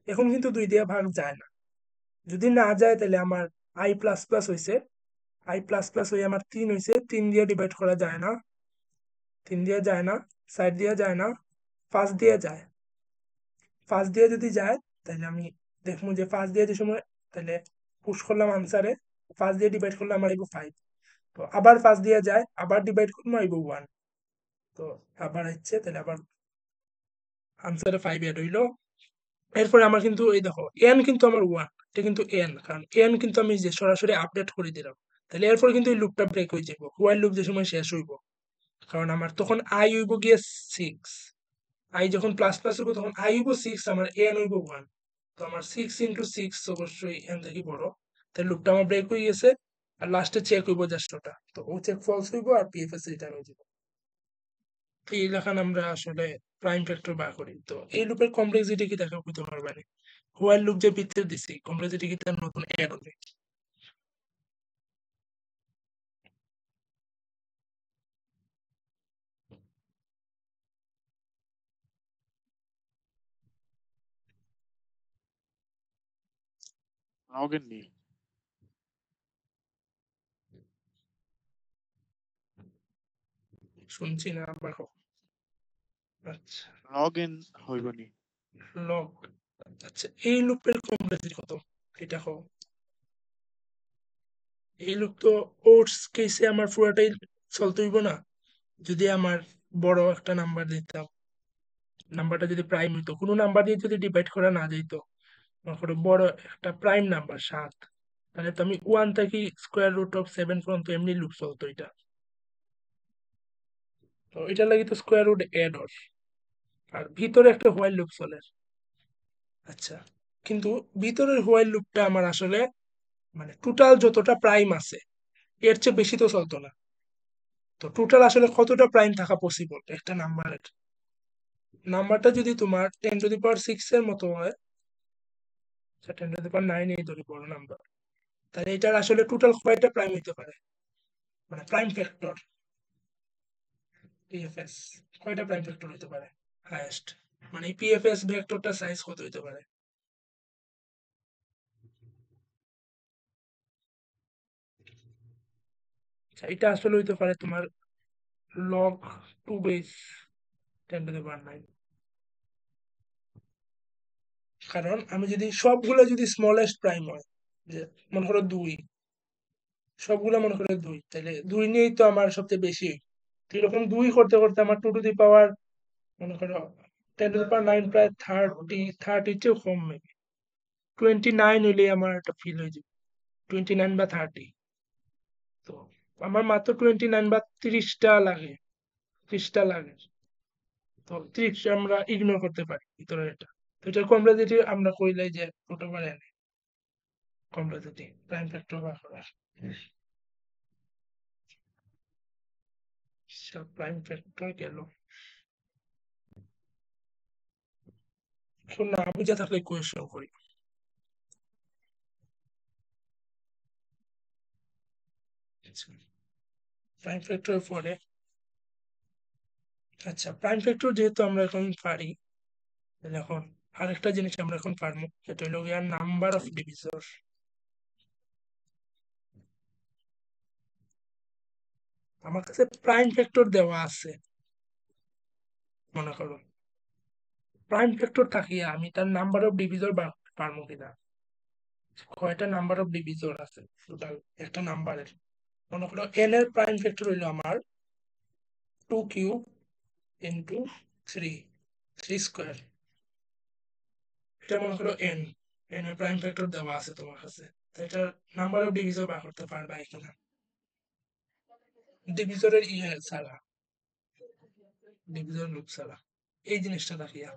Speaker 1: এখন কিন্তু 2 দিয়ে ভাগ যায় না। যদি না যায় তাহলে আমার i প্লাস প্লাস হয়েছে, i প্লাস প্লাস হয়ে আমার 3 হয়েছে, 3 দিয়ে ডিভাইড করা যায় না, 3 দিয়ে যায় না, 4 দিয়ে যায় না, 5 দিয়ে যায়। 5 দিয়ে যদি যায় তাহলে আমি দেখবো যে 5 দিয়ে যে সময় তাহলে পুশ করলাম আনসারে, 5 দিয়ে ডিভাইড করলে আমার আইব 5। তো আবার 5 দিয়ে যায়, আবার ডিভাইড করলে আইব 1। তো আবার হচ্ছে তাহলে আবার আনসারে 5 এড হইলো। এরপরে আমার কিন্তু এই দেখো n কিন্তু আমার 1, এটা কিন্তু n, কারণ n কিন্তু আমি যে সরাসরি আপডেট করে দিলাম। তাহলে এরপর কিন্তু এই লুপটা ব্রেক হয়ে যাবো, হোয়াইল লুপ যে সময় শেষ হইব, কারণ আমার তখন i হইব গিয়ে 6, i যখন প্লাস প্লাস হইব তখন i হইব 6, আমার n হইব 1। তো আমার 6 ইন্টু 6 অবশ্যই n থেকে বড়, তাহলে লুপটা আমার ব্রেক হয়ে গেছে। আর লাস্টে চেক হইব জাস্ট ওটা, তো ও চেক ফলস হইব আর পিএফএস রিটার্ন হয়ে যাবে। এই লেখান আমরা আসলে প্রাইম ফ্যাক্টর বার করি। তো এই লুপের কমপ্লেক্সিটি কি দেখা হইতে পারবে না, হোয়াইল লুপ যে ভিতরে দিছি কমপ্লেক্সিটি কি তার নতুন অ্যাড হবে।
Speaker 5: login নেই।
Speaker 1: শুনছি না আবার হোক। আচ্ছা
Speaker 5: login হইব নি।
Speaker 1: লগ, আচ্ছা এই লুপের কমপ্লেক্সিটি কত এটা হোক। এই লুপ তো ওটস কেসে আমার পুরাটাই চলতে হইব না, যদি আমার বড় একটা নাম্বার দিতাম, নাম্বারটা যদি প্রাইম হইতো, কোনো নাম্বার দিয়ে যদি ডিভাইড করা না যেত, মনে করো বড় একটা প্রাইম নাম্বার 7, তাহলে তো আমি 1 থেকে স্কোয়ার রুট অফ 7 পর্যন্ত এমনি লুপ চলতো এটা। তো এটা লাগে তো স্কোয়ার রুট এড অর, আর ভিতরে একটা হোয়াইল লুপ চলে। আচ্ছা, কিন্তু ভিতরের হোয়াইল লুপটা আমার আসলে মানে টোটাল যতটা প্রাইম আছে এর চেয়ে বেশি তো চলতো না। তো টোটাল আসলে কতটা প্রাইম থাকা পসিবল একটা নাম্বারের, নাম্বারটা যদি তোমার 10⁶ এর মতো হয়, 10⁹ এই ধরি বড় নাম্বার, তাহলে এটার আসলে টোটাল কয়টা প্রাইম হইতে পারে, মানে প্রাইম ফ্যাক্টর পিএফএস কয়টা প্রাইম ফ্যাক্টর হইতে পারে হাইয়েস্ট, মানে পিএফএস ভেক্টরটা সাইজ কত হইতে পারে। আচ্ছা, এটা আসলে হইতে পারে তোমার লগ 2 বেস 10⁹, কারণ আমি যদি সবগুলো যদি স্মলেস্ট প্রাইম হয়, যে মনে করো 2, সবগুলো মনে করো 2, তাহলে 2 নিয়েই তো আমার সবচেয়ে বেশি। তো এরকম 2 করতে করতে আমার 2 টু দি পাওয়ার মনে করো 10⁹ প্রায় 30 চেয়েও কম, মেবি 29 হইলে আমার একটা ফিল হয়ে যাবে, 29 বা 30। তো আমার মাত্র 29 বা 30টা লাগে, 30টা লাগে। তো 30 আমরা ইগনোর করতে পারি ভিতরের এটা। তো এটার কমপ্লেক্সিটি আমরা কইলাই যে প্রোটোকলে এনে কমপ্লেক্সিটি প্রাইম ফ্যাক্টর বার করা, প্রাইম ফ্যাক্টর গেল। এখন না বুঝা থাকলে কোয়েশ্চেন করি। প্রাইম ফ্যাক্টর পরে, আচ্ছা প্রাইম ফ্যাক্টর যেহেতু আমরা এখন পারি, তাহলে এখন আরেকটা জিনিস আমরা এখন পারবো, সেটা হলো গিয়া নাম্বার অফ ডিভিজর। আমার কাছে প্রাইম ফ্যাক্টর দেওয়া আছে, মনে করো প্রাইম ফ্যাক্টর থাকিয়া আমি তার নাম্বার অফ ডিভিজর পারবো কিনা, কয়টা নাম্বার অফ ডিভিজর আছে টোটাল একটা নাম্বারের। মনে করো n এর প্রাইম ফ্যাক্টর হইলো আমার 2 কিউব ইন্টু 3 স্কোয়ার, এটা মনে করো n, n এর প্রাইম ফ্যাক্টর দেওয়া আছে তোমার কাছে, তো এটার নাম্বার অফ ডিভিজর বার করতে পারবা কিনা, ডিভিজরের ইয়ে ছাড়া, ডিভিজর লুপ ছাড়া, এই জিনিসটা দেখিয়া।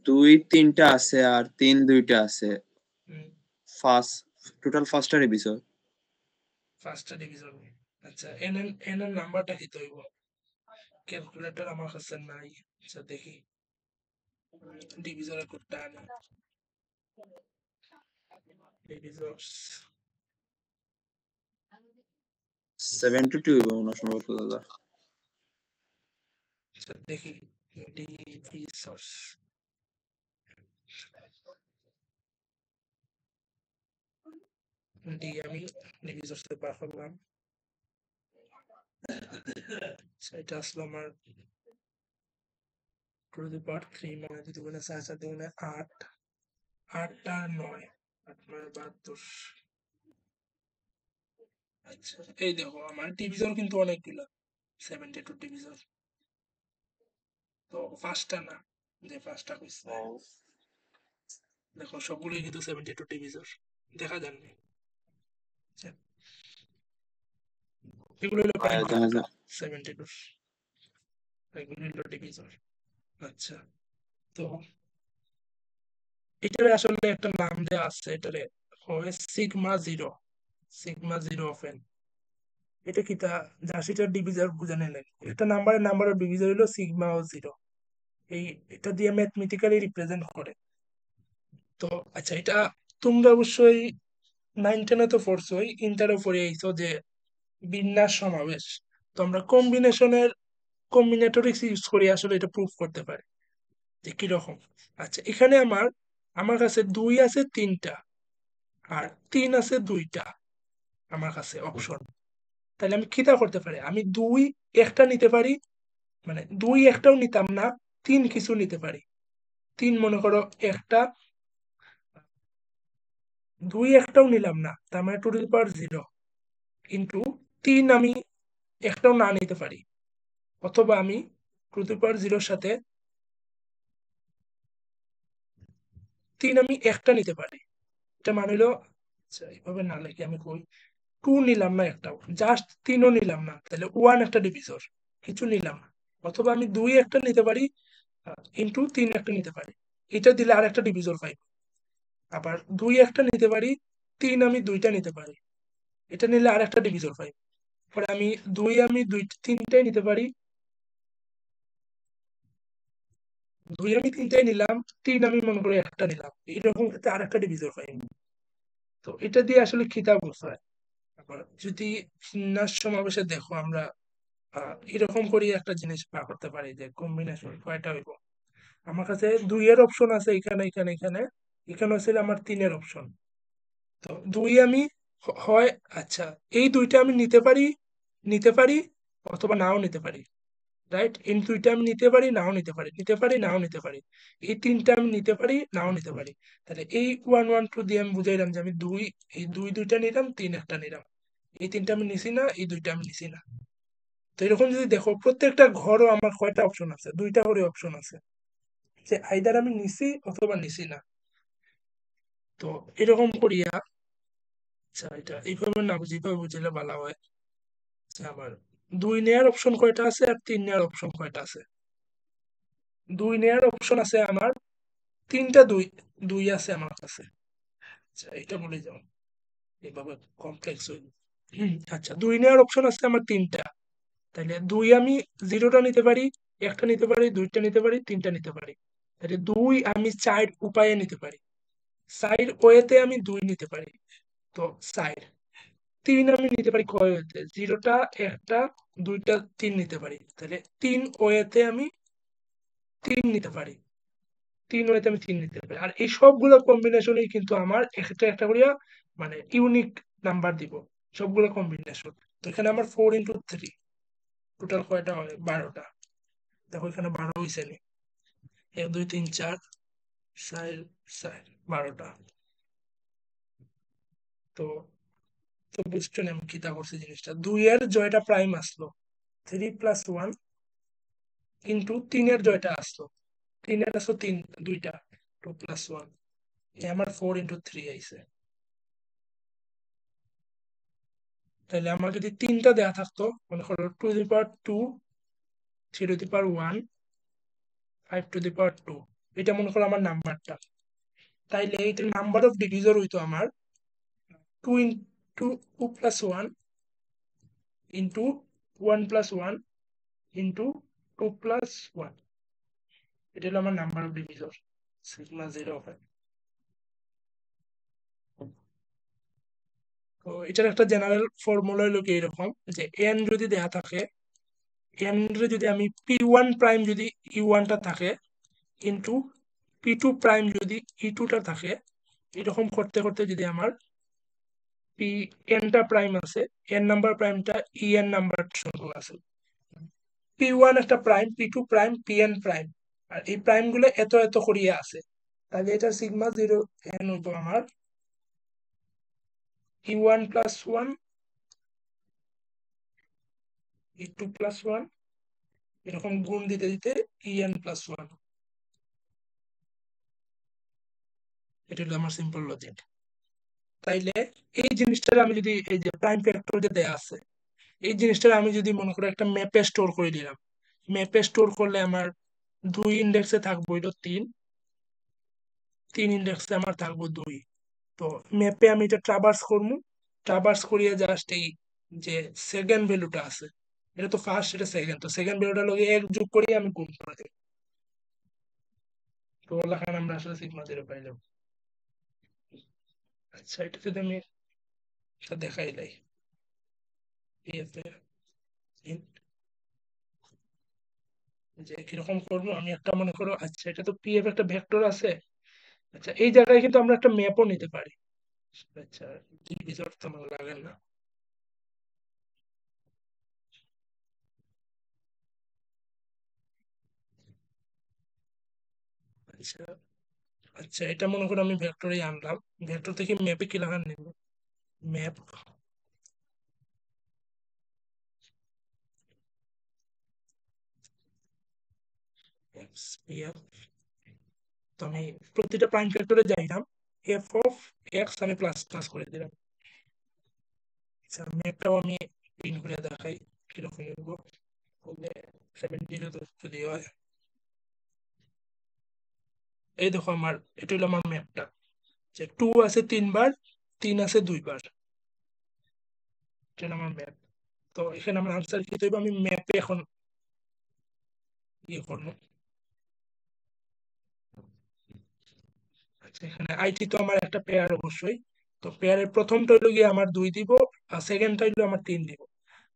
Speaker 4: 2 3টা আছে আর 3 2টা আছে।
Speaker 1: হুম,
Speaker 4: ফার্স্ট টোটাল ফার্স্টটা ডিভিজর।
Speaker 1: ফার্স্টটা ডিভিজর। আচ্ছা n এর নাম্বারটা কি হইব, ক্যালকুলেটর আমার কাছে নাই। আচ্ছা দেখি ডিভিজরের কোডটা আনি, ডিভিজরস
Speaker 4: 72 এবং সম্ভবত দাদা।
Speaker 1: আচ্ছা দেখি ডিভিজরস ডি আমি ডিভিজরসে বার করলাম। আচ্ছা, এটা আসলো আমার টু দি পাওয়ার 3 মানে 2 দুগুণে 4 4 দুগুণে 8 8 আর 9 8 9 72। আচ্ছা, এই দেখো আমার ডিভিজর কিন্তু অনেকগুলো 72 ডিভিজর। তো ফার্স্টটা না, যে ফার্স্টটা কইছে দেখো সবগুলোই কিন্তু 72 ডিভিজর দেখা যাননি। আচ্ছা, এগুলো হলো প্রাইম 72, এগুলো হলো ডিভিজর। আচ্ছা, তো এটার আসলে একটা নাম দেওয়া আছে, এটারে হয় sigma zero, sigma zero of N. এটা কি তা জার্সিটার ডিভিজর বুঝানো লাগে, একটা নাম্বার অফ ডিভিজর হলো সিগমা ও জিরো, এই এটা দিয়ে ম্যাথমেটিক্যালি রিপ্রেজেন্ট করে। তো আচ্ছা, এটা তোমরা অবশ্যই 9-10 তো পড়ছোই, ইন্টারও পড়ে আইছো যে বিন্যাস সমাবেশ। তো আমরা কম্বিনেটরিক্স ইউজ করি আসলে এটা প্রুফ করতে পারি যে কিরকম। আচ্ছা, এখানে আমার কাছে 2 আছে 3টা আর 3 আছে 2টা আমার কাছে অপশন। তাহলে আমি কিটা করতে পারি, আমি 2 একটা নিতে পারি, মানে 2 একটাও নিতাম না, 3 কিছু নিতে পারি। 3 মনে করো একটা, 2 একটাও নিলাম না, তার মানে two to the power 0 into 3 আমি একটাও না নিতে পারি, অথবা আমি টু টু দি পাওয়ার 0 সাথে 3 আমি একটা নিতে পারি। এটা মানে হলো, আচ্ছা এইভাবে না লিখে আমি কই, 2 নিলাম না একটাও, জাস্ট 3ও নিলাম না, তাহলে 1 একটা ডিভিজর, কিছু নিলাম না। অথবা আমি 2 একটা নিতে পারি ইন্টু 3 একটা নিতে পারি, এটা দিলে আর একটা ডিভিজর পাই। আবার 2 একটা নিতে পারি, 3 আমি 2টা নিতে পারি, এটা নিলে আর একটা ডিভিজর পাই। পরে আমি 3টাই নিতে পারি, 2 আমি 3টাই নিলাম, 3 আমি মনে করি একটা নিলাম, এরকম ক্ষেত্রে আর একটা ডিভিজর পাই। তো এটা দিয়ে আসলে খিতাব বোঝায়। আবার যদি বিন্যাস সমাবেশে দেখো আমরা এরকম করে একটা জিনিস বার করতে পারি যে কম্বিনেশন কয়টা হইব। আমার কাছে 2 এর অপশন আছে এখানে এখানে এখানে, এখানে ছিল আমার 3 এর অপশন। তো 2 আমি হয়, আচ্ছা এই 2টা আমি নিতে পারি অথবা নাও নিতে পারি, রাইট? এই 2টা আমি নিতে পারি নাও নিতে পারি, নিতে পারি নাও নিতে পারি। এই 3টা আমি নিতে পারি নাও নিতে পারি। তাহলে এই 1 1 2 দিয়ে আমি বুঝাইলাম যে আমি এই 2টা নিলাম, 3 একটা নিলাম। এই 3টা আমি নিছি না, এই 2টা আমি নিছি না। তো এরকম যদি দেখো প্রত্যেকটা ঘরও আমার কয়টা অপশন আছে, 2টা করে অপশন আছে, যে আইদার আমি নিছি অথবা নিছি না। তো এরকম করিয়া, আচ্ছা এটা এইভাবে না বুঝি, এইভাবে বুঝলে ভালো হয় যে আমার 2 নেয়ার অপশন কয়টা আছে আর 3 নেয়ার অপশন কয়টা আছে। 2 নেয়ার অপশন আছে আমার 3টা, 2 আছে আমার কাছে। আচ্ছা এটা বলে যাও, এইভাবে কমপ্লেক্স হইল। আচ্ছা 2 নেয়ার অপশন আছে আমার 3টা, তাহলে 2 আমি 0টা নিতে পারি, একটা নিতে পারি, 2টা নিতে পারি, 3টা নিতে পারি। তাহলে 2 আমি 4 উপায়ে নিতে পারি, 4 ওয়েতে আমি 2 নিতে পারি। তো 4 3 আমি নিতে পারি কয় ওয়েতে, 0টা, একটা, 2টা, 3 নিতে পারি। তাহলে 3 ওয়েতে আমি 3 নিতে পারি, 3 ওয়েতে আমি 3 নিতে পারি। আর এই সবগুলো কম্বিনেশনই কিন্তু আমার একটা একটা করিয়া মানে ইউনিক নাম্বার দিব, সবগুলো কম্বিনেশন। তো এখানে আমার 4 ইন্টু 3 টোটাল কয়টা হয়, 12টা। দেখো এখানে 12 হয়েছে নি, 1 2 3 4 4 4 12টা। তো তো বুঝছো না আমি কিতা করছি জিনিসটা, 2 এর জয়টা প্রাইম আসলো, 3 + 1 ইন্টু 3 এর জয়টা আসলো, 3 এর আসলো 3, 2টা, 2 + 1, আমার 4 ইন্টু 3 আইছে। তাহলে আমার যদি 3টা দেয়া থাকতো, মনে করো 2 to the power 2, 3 to the power 1, 5 to the power 2, এটা মনে করো আমার নাম্বারটা। তাইলে এটা নাম্বার অফ ডিভিজর হইতো আমার 2 ইন্টু 2 + 1 ইন্টু 1 + 1 ইন্টু 2 + 1, এটা হলো আমার নাম্বার অফ ডিভিজর, সিগমা 0 হয়। তো এটার একটা জেনারেল ফর্মুলা হলো কি এরকম, যে n যদি দেয়া থাকে, n রে যদি আমি p1 প্রাইম যদি e1 টা থাকে ইন্টু p2 প্রাইম যদি e2 টা থাকে, এরকম করতে করতে যদি আমার পি এনটা প্রাইম আছে, এন নাম্বার প্রাইমটা ই এন নাম্বার সংখ্যক আছে। পি1 একটা প্রাইম, পি2 প্রাইম, পিএন প্রাইম, আর এই প্রাইম গুলো এত এত করিয়া আছে। তাহলে এটা সিগমা 0 এন হইব আমার E1 প্লাস 1, E2 প্লাস 1, এরকম গুণ দিতে দিতে En প্লাস 1। এটা হলো আমার সিম্পল লজিক। তাইলে এই জিনিসটা আমি যদি এই যে প্রাইম ফ্যাক্টর যে দেয়া আছে, এই জিনিসটা আমি যদি মনে করো একটা ম্যাপে স্টোর করে দিলাম, ম্যাপে স্টোর করলে আমার 2 ইন্ডেক্সে থাকবো এটা 3 ইন্ডেক্সে আমার থাকবো 2। তো ম্যাপে আমি এটা ট্রাভার্স করবো, ট্রাভার্স করিয়ে জাস্ট এই যে সেকেন্ড ভ্যালুটা আছে, এটা তো ফার্স্ট, এটা সেকেন্ড, তো সেকেন্ড ভ্যালুটা লগে 1 যোগ করিয়ে আমি গুণ করে দেব। তো লাখান আমরা আসলে সিগমা 0 পাইলাম। আচ্ছা, এটা যদি আমি এটা দেখাই দেই PF এর যে কিরকম করবো, আমি একটা মনে করো, আচ্ছা এটা তো PF একটা ভেক্টর আছে। আচ্ছা, এই জায়গায় কিন্তু আমরা একটা ম্যাপও নিতে পারি। আচ্ছা, ডিভিজর তো আমার লাগে না। আচ্ছা আচ্ছা, এটা মনে করো আমি ভেক্টরে আনলাম, ভেক্টর থেকে ম্যাপে কি লাগান নিব, ম্যাপ PF। তো আমি প্রতিটা প্রাইম ফ্যাক্টরে যাইলাম, এফ অফ এক্স আমি প্লাস প্লাস করে দিলাম। আচ্ছা, ম্যাপটাও আমি প্রিন্ট করে দেখাই কিরকম লিখব, 70 যদি হয়। এই দেখো আমার, এটা হলো আমার ম্যাপটা, যে 2 আছে 3 বার, 3 আছে 2 বার, এটা হলো আমার ম্যাপ। তো এখানে আমার আনসার কি হইব, আমি ম্যাপে এখন ইয়ে করবো। আচ্ছা, এখানে আইটি তো আমার একটা পেয়ার অবশ্যই, তো পেয়ারের প্রথমটা হইলো গিয়ে আমার 2 দিব, আর সেকেন্ডটা হইলো আমার 3 দিব।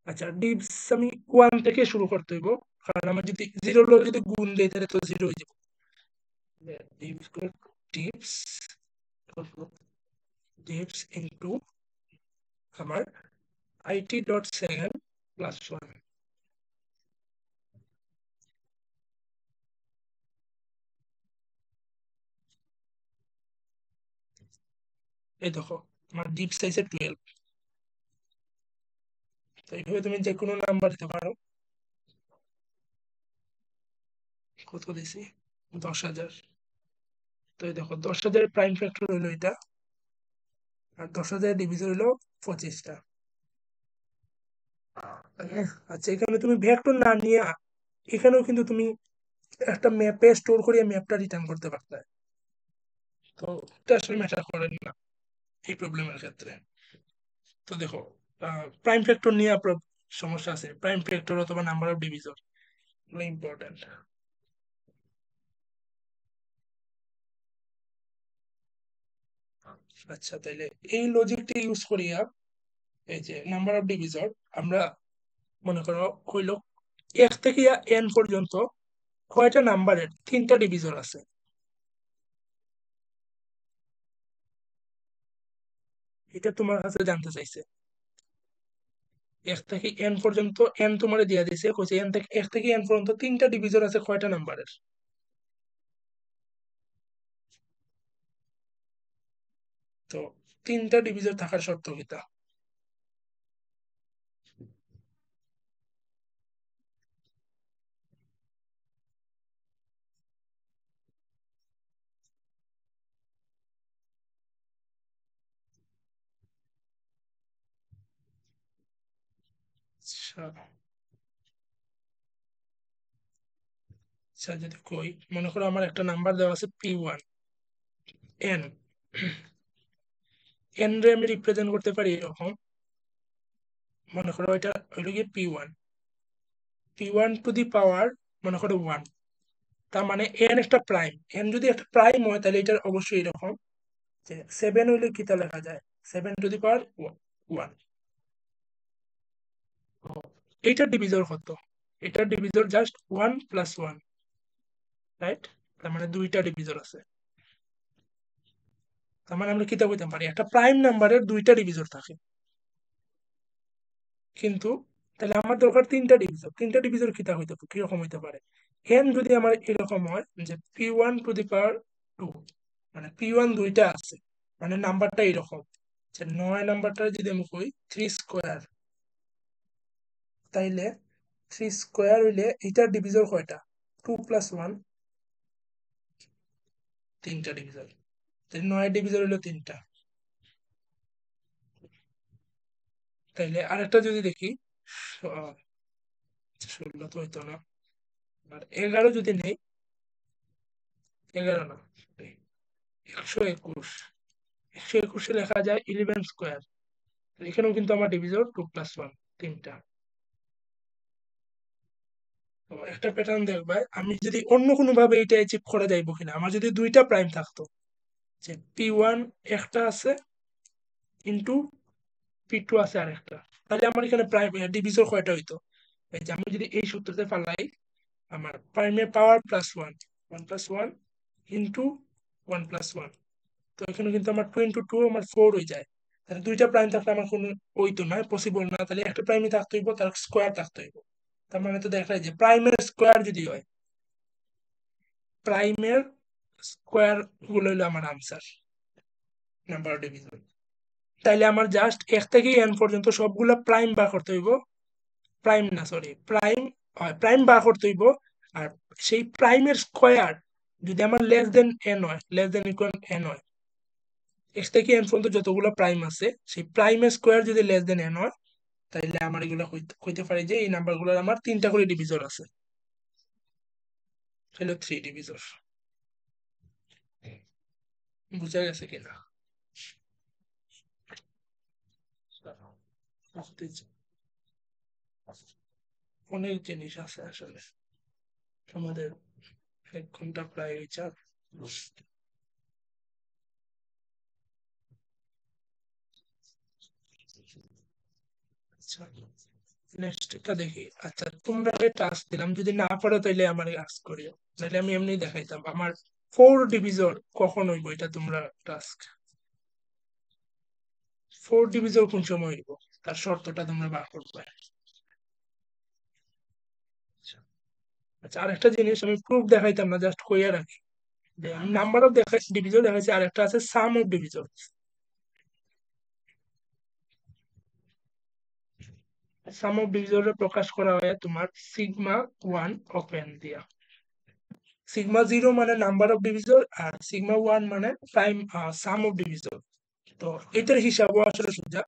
Speaker 1: আচ্ছা, ডিপস আমি 1 থেকে শুরু করতে হইব, কারণ আমার যদি 0 লোক যদি গুণ দেয় তাহলে তো 0 হয়ে যাবে। ডিপস ডিপস ইনটু আমার আইটি ডট সেকেন্ড প্লাস 1। এই দেখো আমার ডিপ সাইজ 12। তো এইভাবে তুমি যে কোনো নাম্বার দিতে পারো। কত দিছি, 10,000। তো এই দেখো 10,000 প্রাইম ফ্যাক্টর হইলো এটা, আর 10,000 ডিভিজর হইলো 25টা। আচ্ছা, এখানে তুমি ভেক্টর না নিয়ে এখানেও কিন্তু তুমি একটা ম্যাপে স্টোর করে ম্যাপটা রিটার্ন করতে পারতে। তো এটা আসলে ম্যাটার করে না এই প্রবলেমের ক্ষেত্রে। তো দেখো, প্রাইম ফ্যাক্টর নিয়ে আপনার সমস্যা আছে, প্রাইম ফ্যাক্টর অথবা নাম্বার অফ ডিভিজর, এগুলো ইম্পর্টেন্ট। আচ্ছা, তাইলে এই লজিকটা ইউজ করিয়া এই যে নাম্বার অফ ডিভিজর, আমরা মনে করো হইল 1 থেকে n পর্যন্ত কয়টা নাম্বারের 3টা ডিভিজর আছে, এটা তোমার কাছে জানতে চাইছে। 1 থেকে n পর্যন্ত, n তোমারে দিয়া দিছে, কইছে 1 থেকে n পর্যন্ত 3টা ডিভিজর আছে কয়টা নাম্বারের। তো 3টা ডিভিজর থাকার শর্ত কিতা। আচ্ছা আচ্ছা, যদি কই মনে করো আমার একটা নাম্বার দেওয়া আছে P1, n n রে আমি রিপ্রেজেন্ট করতে পারি এরকম, মনে করো এটা হইল গিয়ে P1 টু দি পাওয়ার মনে করো 1, তার মানে n একটা প্রাইম, n যদি একটা প্রাইম হয় তাহলে এটা অবশ্যই এরকম যে 7 হইলে কিতা লেখা যায়, 7 টু দি পাওয়ার 1। এইটার ডিভিজর কত, এটার ডিভিজর জাস্ট 1 প্লাস 1, রাইট? তার মানে 2টা ডিভিজর আছে। তার মানে আমরা কিতা কইতে পারি একটা প্রাইম নাম্বারের দুইটা ডিভিজর থাকে কিন্তু তাহলে আমার দরকার তিনটা ডিভিজর কিরকম হইতে পারে n যদি আমার এরকম হয় যে p1 টু দি পাওয়ার 2 মানে p1 দুইটা আছে মানে নাম্বারটা এরকম যে 9 নাম্বারটা যদি আমি কই 3 স্কয়ার তাইলে 3 স্কয়ার হইলে এটার ডিভিজর কয়টা 2 প্লাস 1 তিনটা ডিভিজর তাহলে 9 ডিভিজর হইলো তিনটা তাইলে আরেকটা যদি দেখি 16 তো হইতো না আর 11 যদি নেই 11 না 121 121 লেখা যায় 11 স্কয়ার এখানেও কিন্তু আমার ডিভিজর 2 প্লাস 1 তিনটা তো একটা প্যাটার্ন দেখবে আমি যদি অন্য কোনো ভাবে এটা অ্যাচিভ করা যাইব কিনা আমার যদি দুইটা প্রাইম থাকতো যে p1 একটা আছে ইনটু p2 আছে আরেকটা তাহলে আমার এখানে প্রাইম ডিভিজর কয়টা হইতো এই যে আমি যদি এই সূত্রতে ফালাই আমার প্রাইমের power plus 1 1 plus 1 into 1 plus 1 তো এখানে কিন্তু আমার 2 ইনটু 2 আমার 4 হয়ে যায় তাহলে দুইটা প্রাইম থাকলে আমার কোনো হইতো না পসিবল না তাহলে একটা প্রাইমই থাকতে হইব তার স্কয়ার থাকতে হইব তার মানে তো দেখা যায় যে প্রাইমের স্কয়ার যদি হয় প্রাইমের স্কয়ার গুলো হলো আমার আনসার নাম্বার অফ ডিভিশন তাইলে আমার জাস্ট 1 থেকে n পর্যন্ত সবগুলা প্রাইম বার করতে হইব প্রাইম না সরি প্রাইম বার করতে হইব আর সেই প্রাইমের স্কয়ার যদি আমার লেস দেন n হয় লেস দেন ইকুয়াল n হয় x থেকে n পর্যন্ত যতগুলো প্রাইম আছে সেই প্রাইমের স্কয়ার যদি লেস দেন n হয় তাইলে আমার এগুলো কইতে পারি যে এই নাম্বারগুলোর আমার তিনটা করে ডিভিজর আছে হলো 3 ডিভিজর বুঝা গেছে কিনা অনেক জিনিস আছে আসলে আমাদের 1 ঘন্টা প্রায় হয়েছে আচ্ছা নেক্সট এটা দেখি আচ্ছা তোমরা টাস্ক দিলাম যদি না পারো তাইলে আমার আস্ক করিও তাহলে আমি এমনি দেখাইতাম আমার 4 ডিভিজর কখন হইব এটা তোমরা টাস্ক 4 ডিভিজর কোন সময় হইব তার শর্তটা তোমরা বার করবে আচ্ছা আরেকটা জিনিস আমি প্রুফ দেখাইতাম না জাস্ট কইয়া রাখি যে আমি নাম্বার অফ ডিভিজর দেখাইছি আরেকটা আছে সাম অফ ডিভিজর সাম অফ ডিভিজরে প্রকাশ করা হয় তোমার সিগমা 1 ওপেন দিয়া সিগমা 0 মানে নাম্বার অফ ডিভিজর আর সিগমা 1 মানে প্রাইম সাম অফ ডিভিজর তো এটার হিসাবও আসলে সোজা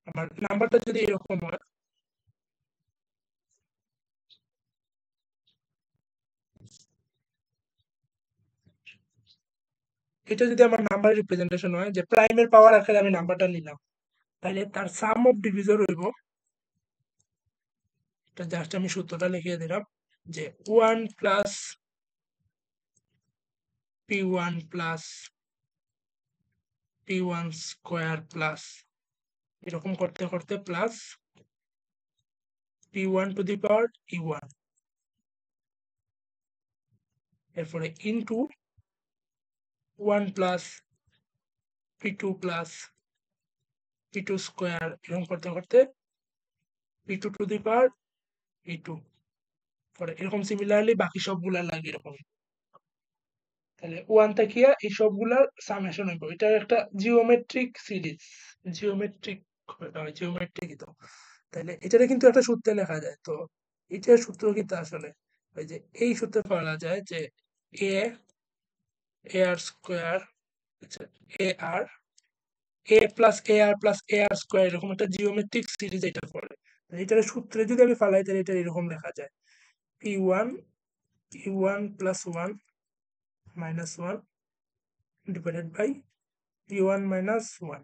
Speaker 1: আমার নাম্বারটা যদি এরকম হয় এটা যদি আমার নাম্বার রিপ্রেজেন্টেশন হয় যে প্রাইমের পাওয়ার আকারে আমি নাম্বারটা নিলাম তাহলে তার সাম অফ ডিভিজর হইব এটা জাস্ট আমি সূত্রটা লিখে দিলাম যে 1 plus p1 plus p1 square plus এরকম করতে করতে plus p1 two the power e1 এরপরে into 1 plus p2 plus p2 square এরকম করতে করতে p2 two the power e2 পরে এরকম সিমিলারলি বাকি সবগুলা লাগে এরকম তাহলে 1 থেকে এই সবগুলার সামেশন হইব এটা একটা জিওমেট্রিক সিরিজ জিওমেট্রিক তো তাহলে এটা কিন্তু একটা সূত্রে লেখা যায় তো এটার সূত্র কিন্তু আসলে ওই যে এই সূত্রে পাওয়া যায় যে a আর স্কয়ার আচ্ছা a প্লাস আর স্কয়ার এরকম একটা জিওমেট্রিক সিরিজ এটা পড়ে এটার সূত্রে যদি আমি ফালাই তাহলে এটা এরকম লেখা যায় p1 plus 1 minus 1 divided by p1 minus 1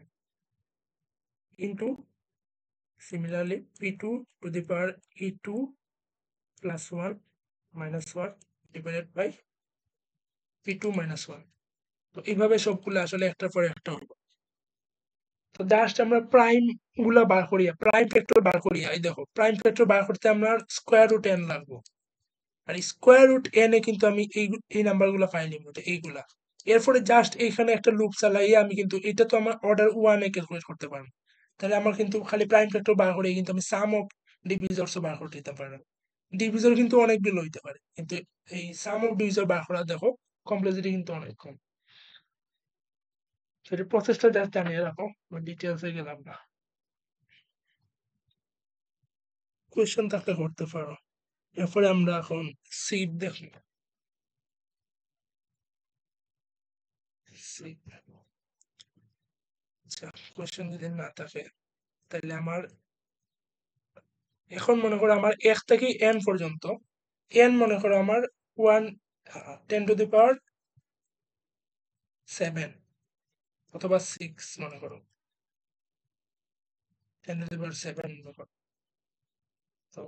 Speaker 1: into similarly p2 to the power e2 plus 1 minus 1 divided by p2 minus 1 তো এইভাবে সবগুলো আসলে একটার পর একটা হবে তো জাস্ট আমরা প্রাইম গুলা বার করিয়া প্রাইম ফ্যাক্টর বার করিয়া এই দেখো প্রাইম ফ্যাক্টর বার করতে আমরা স্কয়ার রুট n লাগবে আর স্কয়ার রুট n এ কিন্তু আমি এই নাম্বারগুলো পাইনি এইগুলা এরপরে জাস্ট এইখানে একটা লুপ চালাইয়ে আমি কিন্তু এটা তো আমার অর্ডার 1 এ ক্যালকুলেট করতে পারবো। তাহলে আমার কিন্তু খালি প্রাইম ফ্যাক্টর বার করে কিন্তু আমি সাম অফ ডিভিজরস বার করতে দিতে পারবো। ডিভিজর কিন্তু অনেকগুলো হইতে পারে, কিন্তু এই সাম অফ ডিভিজর বার করা দেখো কমপ্লেক্সিটি কিন্তু অনেক কম। সেটা প্রসেসটা জাস্ট জানিয়ে রাখো, ডিটেলসে গেলাম না। কোয়েশ্চেন থাকলে করতে পারো। এরপরে আমরা এখন সিট দেখব। সিট আচ্ছা, কোয়েশ্চেন যদি না থাকে তাহলে আমার এখন মনে করো আমার 1 থেকে n পর্যন্ত, n মনে করো আমার 1 10 টু দি পাওয়ার 7 অথবা 6 মনে করো, 10 টু দি পাওয়ার 7 মনে করো। তো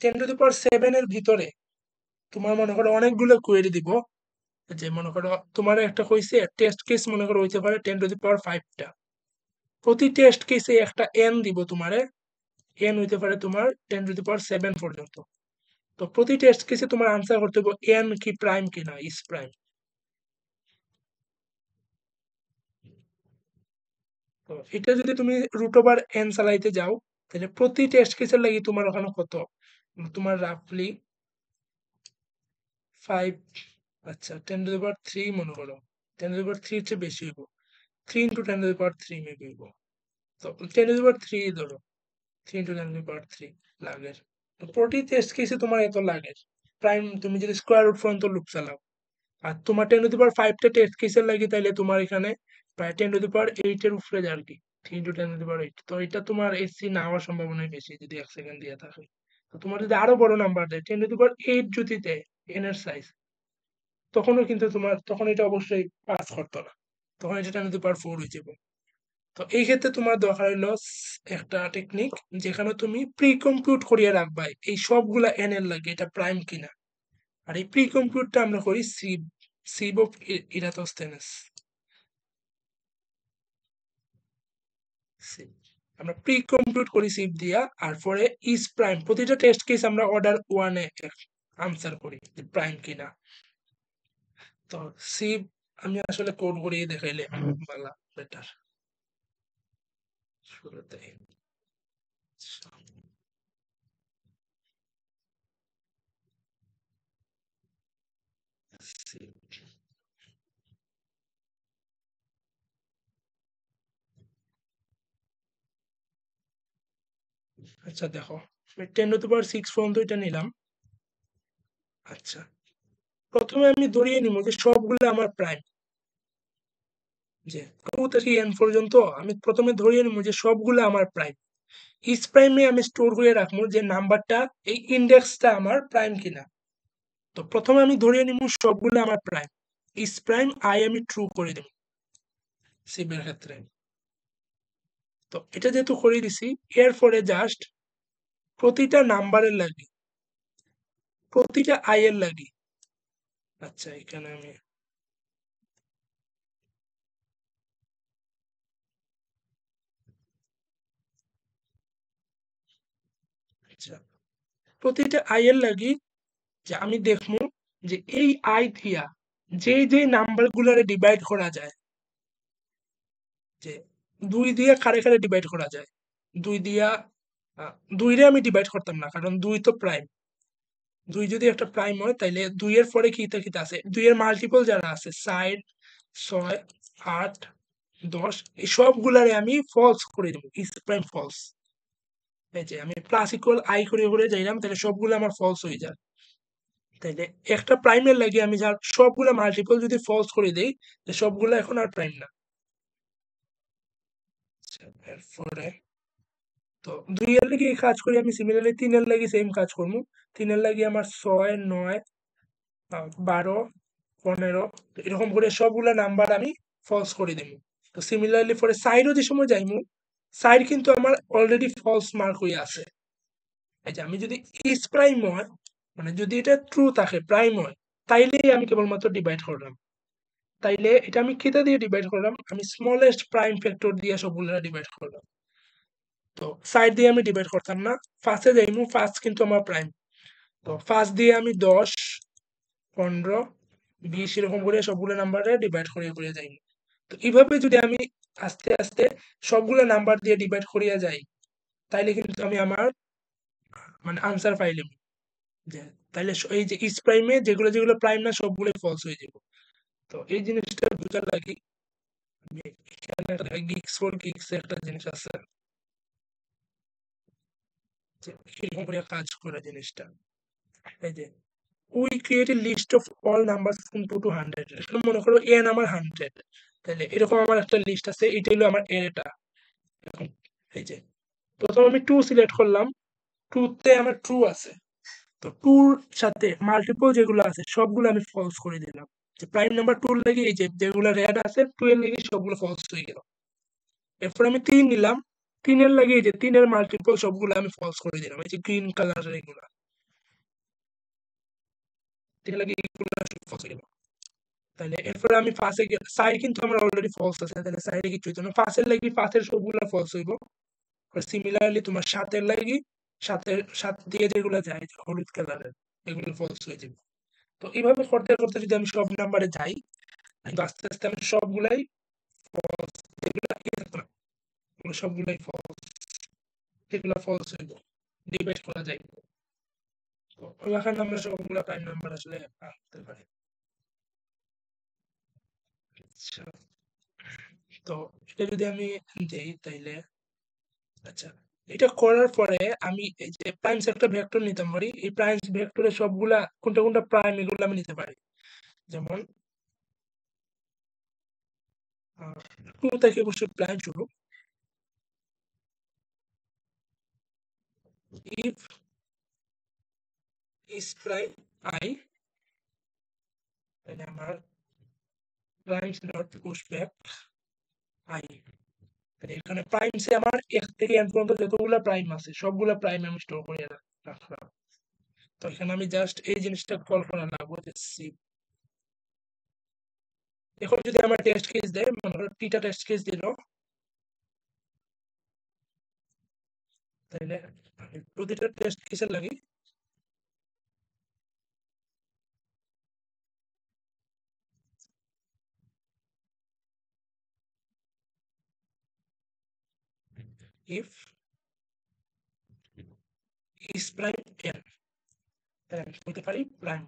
Speaker 1: 10 টু দি পাওয়ার 7 এর ভিতরে তোমার মনে করো অনেকগুলো কোয়েরি দিব। যে মনে করো তোমার একটা কইছে টেস্ট কেস মনে করো হইতে পারে 10 টু দি পাওয়ার 5 টা। প্রতি টেস্ট কেসে একটা n দিব তোমারে, n হইতে পারে তোমার 10 টু দি পাওয়ার 7 পর্যন্ত। তো প্রতি টেস্ট কেসে তোমার আনসার করতে হবে n কি প্রাইম কিনা, ইজ প্রাইম। তো এটা যদি তুমি রুট ওভার n চালাইতে যাও তাহলে প্রতি টেস্ট কেসের লাগি তোমার ওখানে কত, তোমার রাফলি 5, আচ্ছা 10 টু দি পাওয়ার 3 মনে করো, 10 টু দি পাওয়ার 3 এর চেয়ে বেশি হইব, 3 into 10 two the power 3 maybe হইব। তো 10 টু দি পাওয়ার 3 ধরো, 3 ইন্টু 10 টু দি পাওয়ার 3 লাগের। তো প্রতি টেস্ট কেসে তোমার এত লাগের প্রাইম, তুমি যদি স্কোয়ার রুট পর্যন্ত লুপ চালাও। আর তোমার 10 টু দি পাওয়ার 5 টা টেস্ট কেসের লাগি তাইলে তোমার এখানে প্রায় 10 টু দি পাওয়ার 8 এর উপরে যায় আর কি, 3 ইন্টু 10 টু দি পাওয়ার 8। তো এটা তোমার এসসি না হওয়ার সম্ভাবনাই বেশি যদি 1 সেকেন্ড দিয়ে থাকে। তো তোমার যদি আরো বড় নাম্বার দেয় 10 টু দি পাওয়ার 8 যদি দেয় n এর সাইজ, তখনও কিন্তু তোমার তখন এটা অবশ্যই পাস করতো না, তখন এটা 10 টু দি পাওয়ার 4 হয়ে যাবে। তো এই ক্ষেত্রে তোমার দরকার হলো একটা টেকনিক, যেখানে তুমি প্রি কম্পিউট করিয়ে রাখবা এই সবগুলা n এর লাগে এটা প্রাইম কিনা। আর এই প্রি কম্পিউটটা আমরা করি সিভ অফ ইরাটোস্থেনেস। আমরা প্রি কম্পিউট করি সিভ দিয়া, আর পরে ইজ প্রাইম প্রতিটা টেস্ট কেস আমরা অর্ডার 1 এ আনসার করি প্রাইম কিনা। তো সিভ আমি আসলে কোড করিয়ে দেখাইলে ভালো বেটার শুরুতে। আচ্ছা দেখো 10 টু দি পাওয়ার 6 পর্যন্ত এটা নিলাম। আচ্ছা প্রথমে আমি ধরিয়ে নিব যে সবগুলো আমার প্রাইম, যে 2 থেকে n পর্যন্ত আমি প্রথমে ধরিয়ে নিব যে সবগুলো আমার প্রাইম। ইজ প্রাইমে আমি স্টোর করে রাখবো যে নাম্বারটা এই ইন্ডেক্সটা আমার প্রাইম কিনা। তো প্রথমে আমি ধরিয়ে নিব সবগুলো আমার প্রাইম, ইজ প্রাইম আই আমি ট্রু করে দেব সিবের ক্ষেত্রে। তো এটা যেহেতু করে দিছি, এরপরে জাস্ট প্রতিটা নাম্বারের লাগি, প্রতিটা আই এর লাগি, আচ্ছা এখানে আমি আচ্ছা প্রতিটা আই এর লাগি যে আমি দেখবো যে এই আই দিয়া যে নাম্বার গুলারে ডিভাইড করা যায়, যে 2 দিয়া কারে কারে ডিভাইড করা যায়, 2 দিয়া 2 রে আমি ডিভাইড করতাম না কারণ 2 তো প্রাইম। 2 যদি একটা প্রাইম হয় তাইলে 2 এর পরে কিতা কিতা আছে, 2 এর মাল্টিপল যারা আছে 4, 6, 8, 10 এই সবগুলারে আমি ফলস করে দেব, ইজ প্রাইম ফলস। এই যে আমি প্লাস ইকুয়াল আই করে যাইলাম তাহলে সবগুলো আমার ফলস হয়ে যায়। তাইলে একটা প্রাইমের লাগে আমি যার সবগুলা মাল্টিপল যদি ফলস করে দেই সবগুলো এখন আর প্রাইম না। এরপরে তো 2 এর লাগি কাজ করি আমি সিমিলারলি 3 এর লাগি সেম কাজ করবো। 3 এর লাগি আমার 6, 9, 12, 15 এরকম করে সবগুলা নাম্বার আমি ফলস করে দেব। তো সিমিলারলি পরে সাইডও যে সময় যাইমু, সাইড কিন্তু আমার অলরেডি ফলস মার্ক হয়ে আছে। এই যে আমি যদি ইজ প্রাইম হয়, মানে যদি এটা ট্রু থাকে প্রাইম হয়, তাইলেই আমি কেবলমাত্র ডিভাইড করলাম। তাইলে এটা আমি কেটা দিয়ে ডিভাইড করলাম, আমি স্মলেস্ট প্রাইম ফ্যাক্টর দিয়ে সবগুলো ডিভাইড করলাম। তো সাইড দিয়ে আমি ডিভাইড করতাম না, ফার্স্টে যাইমু, ফার্স্ট কিন্তু আমার প্রাইম। তো ফার্স্ট দিয়ে আমি 10, 15, 20 এরকম করে সবগুলো নাম্বারে ডিভাইড করে করে যাই। তো এইভাবে যদি আমি আস্তে আস্তে সবগুলো নাম্বার দিয়ে ডিভাইড করিয়া যাই, তাইলে কিন্তু আমি আমার মানে আনসার পাইলাম। যে তাইলে এই যে ইস প্রাইমে যেগুলো যেগুলো প্রাইম না সবগুলোই ফলস হয়ে যাব। তো এই জিনিসটা বুঝার লাগি আমি এখানে একটা গিগস ফর গিগস একটা জিনিস আছে, যে কিরকম করে কাজ করে জিনিসটা। এই যে we create a list of all numbers from 2 to 100, এখন মনে করো n আমার 100, তাহলে এরকম আমার একটা লিস্ট আছে, এটা হলো আমার এটা। এখন এই যে প্রথম আমি 2 সিলেক্ট করলাম, 2 তে আমার ট্রু আছে, তো 2 এর সাথে মাল্টিপল যেগুলো আছে সবগুলো আমি ফলস করে দিলাম। যে প্রাইম নাম্বার 2 এর লাগি এই যে যেগুলো রেড আছে 2 এর লাগি সবগুলো ফলস হয়ে গেল। এরপর আমি 3 নিলাম, 3 এর লাগি এই যে 3 এর মাল্টিপল সবগুলো আমি ফলস করে দিলাম, এই যে গ্রিন কালারের এগুলা 3 এর লাগি এগুলো সব ফলস হয়ে গেল। তাহলে এরপরে আমি ফার্স্টে সাইড কিন্তু আমার অলরেডি ফলস আছে, তাহলে সাইডে কিছু হইতো না, ফার্স্টের লাগি ফার্স্টের সবগুলা ফলস হইব। আর সিমিলারলি তোমার সাতের লাগি সাতের সাত দিয়ে যেগুলো যায় যে হলুদ কালারের এগুলো ফলস হয়ে যাবে। তো এইভাবে করতে করতে যদি আমি সব নাম্বারে যাই, কিন্তু আস্তে আস্তে আমি সবগুলাই ফলস, যেগুলো কি থাকতো না ওগুলো সবগুলাই ফলস, যেগুলো ফলস হইব ডিভাইড করা যায়। তো ওখানে আমরা সবগুলা প্রাইম নাম্বার আসলে আনতে পারি। আচ্ছা, তো এটা যদি আমি দেই তাইলে আচ্ছা, এটা করার পরে আমি এই যে প্রাইমস একটা ভেক্টর নিতে পারি, এই প্রাইমস ভেক্টরের সবগুলা কোনটা কোনটা প্রাইম এগুলো আমি নিতে পারি। যেমন 2 থেকে অবশ্যই প্রাইম শুরু, if is prime I, তাহলে আমার প্রাইমস ডট পুশব্যাক I, তাহলে এখানে প্রাইমসে আমার 1 থেকে n পর্যন্ত যতগুলা প্রাইম আছে সবগুলা প্রাইম আমি স্টোর করে রাখলাম। তো এখানে আমি জাস্ট এই জিনিসটা কল করা লাগবো যে সি। এখন যদি আমার টেস্ট কেস দেয়, মনে করো টিটা টেস্ট কেস দিল, তাহলে আমি প্রতিটা টেস্ট কেসের লাগি if is prime n, তাহলে আমি বলতে পারি প্রাইম।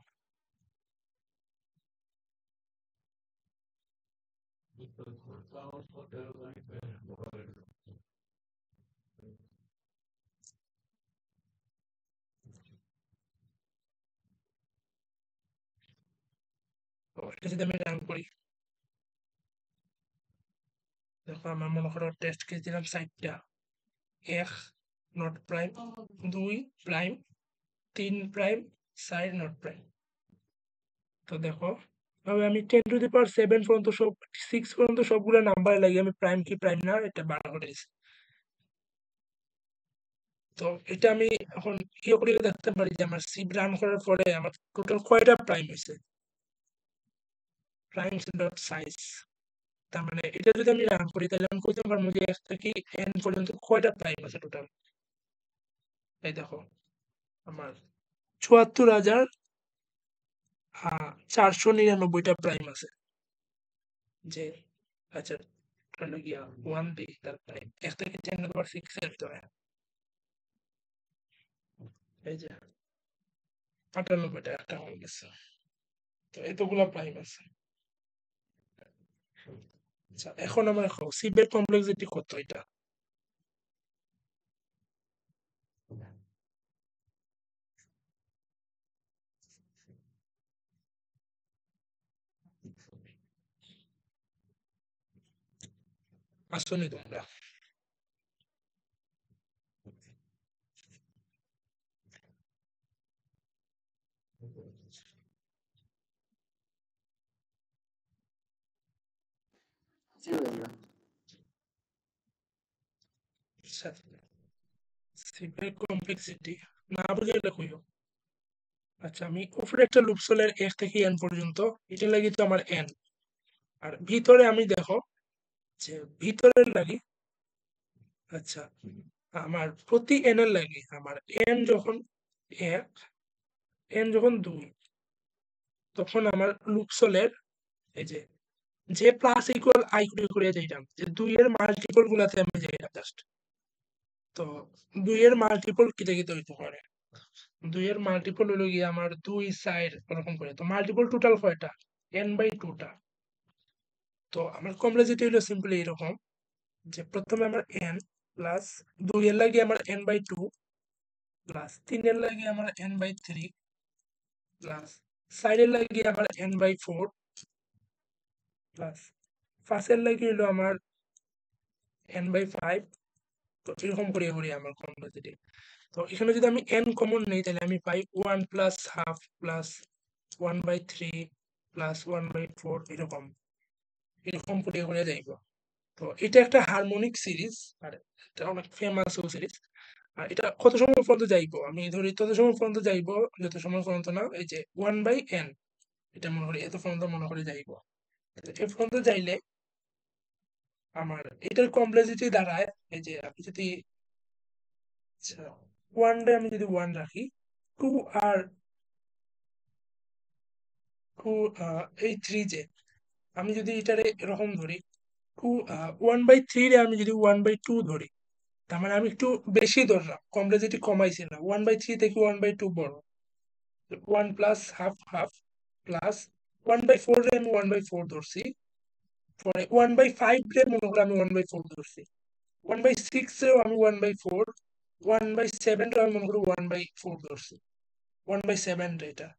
Speaker 1: তো এটা যদি আমি রান করি, দেখো আমার মনে করো টেস্ট কেস দিলাম 4টা, 1 not prime, 2 prime, 3 prime, 4 not prime. তো দেখো তবে আমি 10 টু দি পাওয়ার 7 পর্যন্ত সব 6 পর্যন্ত সবগুলো নাম্বার লাগে আমি প্রাইম কি প্রাইম না এটা বার করে দিয়েছি। তো এটা আমি এখন কি করে দেখতে পারি যে আমার সি রান করার পরে আমার টোটাল কয়টা প্রাইম হয়েছে, প্রাইমস ডট সাইজ। তার মানে এটা যদি আমি রান করি তাহলে আমি কইতে পারবো যে 1 থেকে n পর্যন্ত কয়টা প্রাইম আছে টোটাল। এই দেখো আমার ৭৪,৪৯৯টা প্রাইম আছে। যে আচ্ছা তাহলে গিয়া 1 দিই তার প্রাইম 1 থেকে 10 এর পাওয়ার 6 এর ভিতরে এই যে ৯৮টা একটা হয়ে গেছে। তো এতগুলা প্রাইম আছে। আচ্ছা এখন আমরা দেখো সিবের কমপ্লেক্সিটি কত এটা। আসনি তোমরা।
Speaker 2: জি ভাই আমরা।
Speaker 1: আচ্ছা সিবের কমপ্লেক্সিটি না বুঝলে কইও। আচ্ছা আমি উপরে একটা লুপ সোলের 1 থেকে n পর্যন্ত, এটা লাগি তো আমার n, আর ভিতরে আমি দেখো যে ভিতরের লাগি আচ্ছা আমার প্রতি n এর লাগি আমার n যখন 1, n যখন 2, তখন আমার লুপসলের এই যে প্লাস ইকুয়াল আই করে যাইতাম যে 2 এর মাল্টিপল গুলাতে আমি যাইতাম জাস্ট। তো 2 এর মাল্টিপল কিতে হইতে পারে? 2 এর মাল্টিপল হইলো গিয়ে আমার 2 সাইড ওরকম করে। তো মাল্টিপল টোটাল কয়টা? n/2 টা। তো আমার কমপ্লেক্সিটি হইলো সিম্পলি এরকম যে প্রথমে আমার n প্লাস 2 এর লাগি আমার n/2 প্লাস 3 এর লাগি আমার n/3 প্লাস 4 এর লাগি আমার n/4 প্লাস 5 এর লাগি হইলো আমার n/5। তো এরকম করে আমার কমপ্লেক্সিটি। তো এখানে যদি আমি n কমন নেই তাহলে আমি পাই 1 প্লাস হাফ প্লাস 1/3 প্লাস 1/4 এরকম করে যাইব। তো এটা একটা হারমোনিক সিরিজ আর এটা অনেক ফেমাস সিরিজ। আর এটা কত সময় পর্যন্ত যাইবো? আমি ধরি তত সময় পর্যন্ত যাইবো যত সময় পর্যন্ত না এই যে 1/n এটা মনে করি এত পর্যন্ত মনে করি যাইবো। এ পর্যন্ত যাইলে আমার এটার কমপ্লেক্সিটি দাঁড়ায় এই যে আমি যদি আচ্ছা 1 ডে আমি যদি 1 রাখি 2 আর 2 এই 3 যে আমি যদি এটারে এরকম ধরি 2 1/3 রে আমি যদি 1/2 ধরি তার মানে আমি একটু বেশি ধরলাম কমপ্লেক্সিটি কমাইছি না 1/3 থেকে 1/2 বড় 1 প্লাস হাফ হাফ প্লাস 1/4 রে আমি 1/4 ধরছি পরে 1/5 রে মনে করো আমি 1/4 ধরছি 1/6 রেও আমি 1/4 1/7 রে আমি মনে করি 1/4 ধরছি 1/7 রে এটা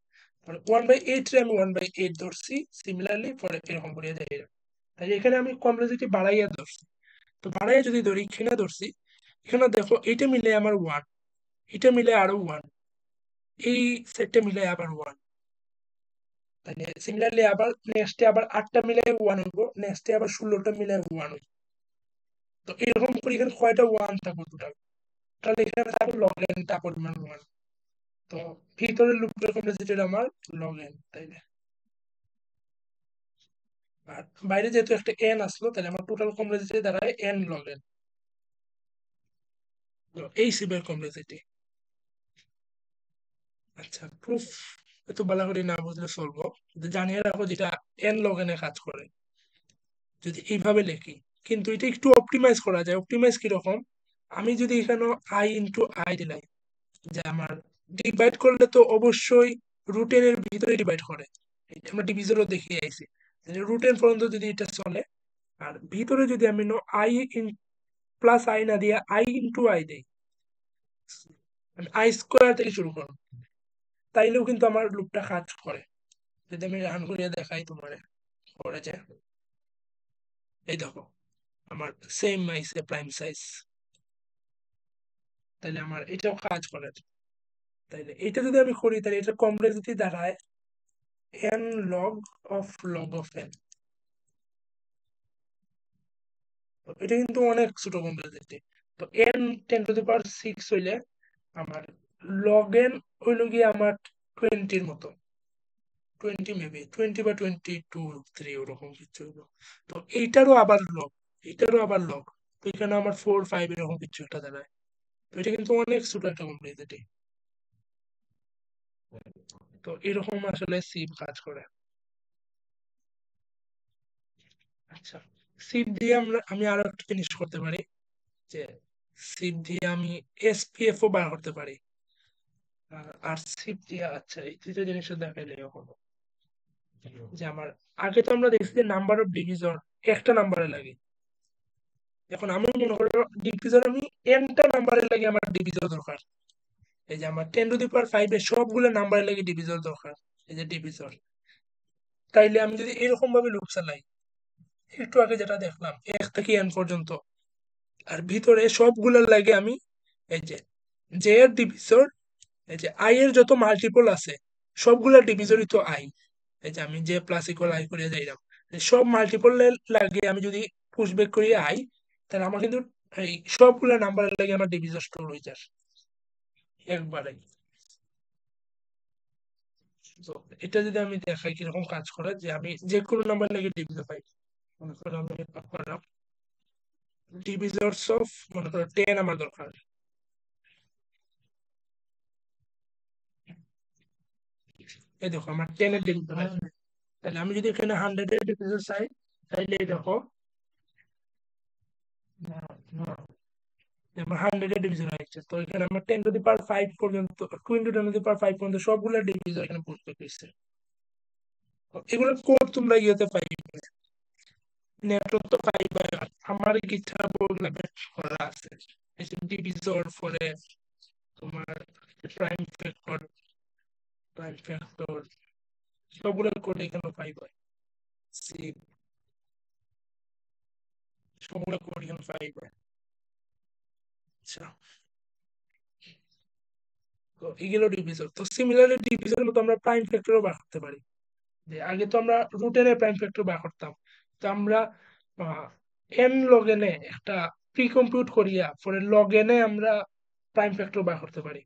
Speaker 1: পরে 1/8 রে আমি 1/8 ধরছি সিমিলারলি পরে এরকম করে যাই তাই এখানে আমি কমপ্লেক্সিটি বাড়াইয়া ধরছি তো বাড়াইয়া যদি ধরি এখানে ধরছি এখানে দেখো এটা মিলে আমার 1 এটা মিলে আরো 1 এই সেটটা মিলে আবার 1 তাহলে সিমিলারলি আবার নেক্সটে আবার 8টা মিলে 1 হইব নেক্সটে আবার 16টা মিলে 1 হইব তো এরকম করে এখানে কয়টা 1 থাকবে টোটাল তাহলে এখানে থাকবে log n টা পরিমাণ 1 তো ভিতরের লুপটার কমপ্লেক্সিটি আমার log n তাই না আর বাইরে যেহেতু একটা n আসলো তাহলে আমার টোটাল কমপ্লেক্সিটি দাঁড়ায় n log n তো এই সিবের কমপ্লেক্সিটি আচ্ছা প্রুফ এত ভালো করে না বুঝলে চলবো কিন্তু জানিয়ে রাখো যেটা n log n এ কাজ করে যদি এইভাবে লিখি কিন্তু এটা একটু অপটিমাইজ করা যায় অপটিমাইজ কিরকম আমি যদি এখানে i দিলাই যে আমার ডিভাইড করলে তো অবশ্যই রুটেন এর ভিতরে ডিভাইড করে এটা আমরা ডিভিজনও দেখে আইছি রুটেন পর্যন্ত যদি এটা চলে আর ভিতরে যদি আমি আই প্লাস আই না দিয়ে i দেই আমি i² থেকে শুরু করব তাইলেও কিন্তু আমার লুপটা কাজ করে যদি আমি রান করিয়া দেখাই তোমার করে যে এই দেখো আমার সেম আইসে প্রাইম সাইজ তাইলে আমার এটাও কাজ করে তাইলে এটা যদি আমি করি তাহলে এটা কমপ্লেক্সিটি দাঁড়ায় n log of n তো এটা কিন্তু অনেক ছোট কমপ্লেক্সিটি তো n 10⁶ হইলে আমার log n হইল গিয়ে আমার 20 এর মতো 20 মেবি 20 বা 22 3 ওরকম কিছু হইলো তো এইটারও আবার লগ তো এখানে আমার 4 5 এরকম কিছু একটা দাঁড়ায় তো এটা কিন্তু অনেক ছোট একটা কমপ্লেক্সিটি তো এরকম আসলে সিপ কাজ করে আচ্ছা সিপ দিয়ে আমি আরো একটা জিনিস করতে পারি যে সিপ দিয়ে আমি এসপিএফ ও বার করতে পারি আর সিপ দিয়ে আচ্ছা এই তৃতীয় জিনিসটা দেখাইলে হলো যে আমার আগে তো আমরা দেখছি যে নাম্বার অফ ডিভিজন একটা নাম্বারে লাগে এখন আমি মনে করি ডিভিজন আমি এনটা নাম্বারে লাগে আমার ডিভিজন দরকার এই যে আমার 10⁵ এর সবগুলো নাম্বারে লাগে ডিভিজন দরকার এই যে ডিভিজন তাইলে আমি যদি এরকম ভাবে লুপ চালাই একটু আগে যেটা দেখলাম 1 থেকে n পর্যন্ত আর ভিতরে সবগুলোর লাগে আমি এই যে জে এর ডিভিজর এই যে আই এর যত মাল্টিপল আছে সবগুলা ডিভিজরই তো আই এই যে আমি জে প্লাস ইকুয়াল আই করে যাইলাম সব মাল্টিপল লাগে আমি যদি পুশ ব্যাক করি আই তাহলে আমার কিন্তু এই সবগুলা নাম্বারের লাগে আমার ডিভিজর স্টোর হয়ে যায় একবারে তো এটা যদি আমি দেখাই কিরকম কাজ করে যে আমি যে কোনো নাম্বার লাগে ডিভিজর পাই মনে করো আমি করলাম ডিভিজরস অফ মনে করো 10 আমার দরকার এই দেখো আমার 10 এর ডিভিশন আছে। তাহলে আমি যদি এখানে 100 এর ডিভিশন চাই, তাহলে এই দেখো আমার 100 এর ডিভিশন হয়েছে। তো এখানে আমার 10 টু দি পাওয়ার 5 পর্যন্ত, 20 10 টু দি পাওয়ার 5 পর্যন্ত সবগুলো ডিভিশন এখানে পড়তে পেরেছে। এগুলো কোড তোমরা ইয়েতে পাইবে, নেটওয়ার্ক তো পাইবে। আমার গিটহাব ওগুলা করা আছে, এই যে ডিভিজর ফরে তোমার প্রাইম ফ্যাক্টর সবগুলো কোড এখানে পাইবে। সি সবগুলো কোড এখানে পাইবে। আচ্ছা, তো এগুলো ডিভিজর। তো সিমিলারলি ডিভিজনের মতো আমরা প্রাইম ফ্যাক্টরও বার করতে পারি। যে আগে তো আমরা রুট এর প্রাইম ফ্যাক্টর বার করতাম, তো আমরা এন লগ এন এ একটা প্রি কম্পিউট করিয়া পরে লগ এন এ আমরা প্রাইম ফ্যাক্টর বার করতে পারি।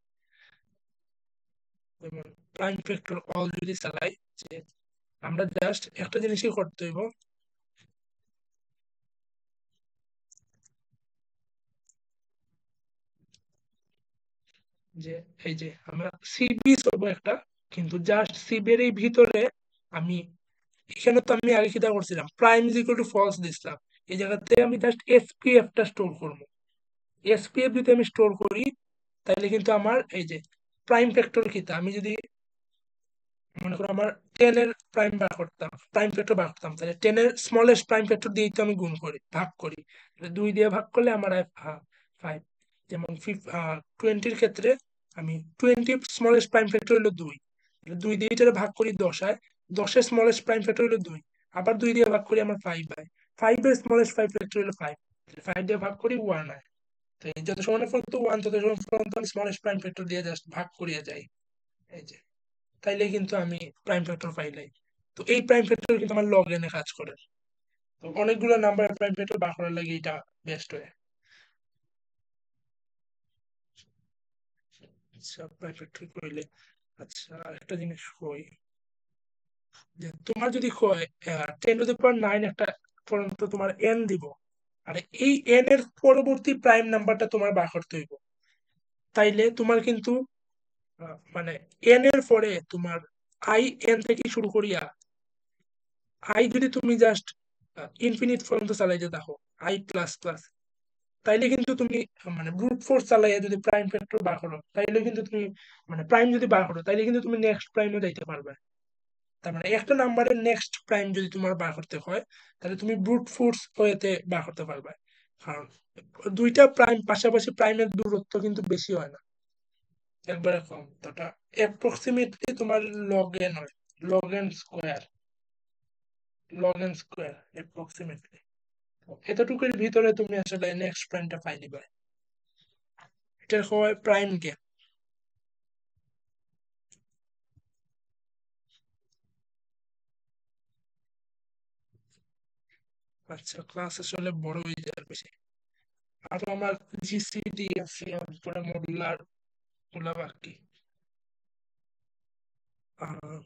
Speaker 1: যেমন প্রাইম ফ্যাক্টর অল যদি চালাই, যে আমরা জাস্ট একটা জিনিসই করতে হইব, যে এই যে আমরা সিবি করবো একটা, কিন্তু জাস্ট সিবি এর এই ভিতরে আমি, এখানে তো আমি আগে কিটা করছিলাম, prime is equal to false দিছিলাম। এই জায়গাতে আমি জাস্ট এসপিএফ টা স্টোর করবো। এসপিএফ যদি আমি স্টোর করি, তাহলে কিন্তু আমার এই যে প্রাইম ফ্যাক্টর কিতা, আমি যদি মনে করো আমার 10 এর প্রাইম বার করতাম, প্রাইম ফ্যাক্টর বার করতাম, তাহলে 10 এর স্মলেস্ট প্রাইম ফ্যাক্টর দিয়ে তো আমি গুণ করি, ভাগ করি। তাহলে 2 দিয়ে ভাগ করলে আমার 5। যেমন 20 এর ক্ষেত্রে আমি 20 স্মলেস্ট প্রাইম ফ্যাক্টর হলো 2, 2 দিয়ে এটারে ভাগ করি 10 হয়, 10 এর স্মলেস্ট প্রাইম ফ্যাক্টর হলো 2, আবার 2 দিয়ে ভাগ করি আমার 5 হয়, 5 এর স্মলেস্ট প্রাইম ফ্যাক্টর হলো 5, 5 দিয়ে ভাগ করি 1 হয়। তো এই যত সময় পর্যন্ত 1 তত সময় পর্যন্ত আমি স্মলেস্ট প্রাইম ফ্যাক্টর দিয়ে জাস্ট ভাগ করিয়া যাই, এই যে। তাইলে কিন্তু আমি প্রাইম ফ্যাক্টর পাইলাই। তো এই প্রাইম ফ্যাক্টর কিন্তু আমার লগ এনে কাজ করে। তো অনেকগুলো নাম্বার প্রাইম ফ্যাক্টর বার করার লাগে এটা বেস্ট হয়। আচ্ছা, প্রাইম ফ্যাক্টর কইলে, আচ্ছা একটা জিনিস কই, যে তোমার যদি কয় 10 টু দি পাওয়ার 9 একটা পর্যন্ত তোমার এন দিব, আর এই এন এর পরবর্তী প্রাইম নাম্বারটা তোমার বার করতে হইব, তাইলে তোমার কিন্তু মানে এন এর পরে তোমার আই এন থেকে শুরু করিয়া আই যদি তুমি জাস্ট ইনফিনিট পর্যন্ত চালাইতে থাকো, আই প্লাস প্লাস, তাইলে কিন্তু তুমি মানে ব্রুট ফোর্স চালাইয়া যদি প্রাইম ফ্যাক্টর বার করো, তাইলে কিন্তু তুমি মানে প্রাইম যদি বার করো, তাইলে কিন্তু তুমি নেক্সট প্রাইমে যাইতে পারবে। তার মানে একটা নাম্বারের নেক্সট প্রাইম যদি তোমার বার করতে হয়, তাহলে তুমি ব্রুট ফোর্স ওয়েতে বার করতে পারবে। কারণ দুইটা প্রাইম পাশাপাশি প্রাইমের দূরত্ব কিন্তু বেশি হয় না, একবারে কম। তো ওটা অ্যাপ্রক্সিমেটলি তোমার লগ এন হয়, log N square, log N square approximately. এতটুকুর ভিতরে তুমি আসলে নেক্সট প্রাইমটা পাই দিবে। এটা হয় প্রাইম গ্যাপ। আচ্ছা, ক্লাস আসলে বড় হয়ে যায় বেশি। আরো আমার জিসিডি আছে, পরে মডুলার গুলা বাকি, আহ,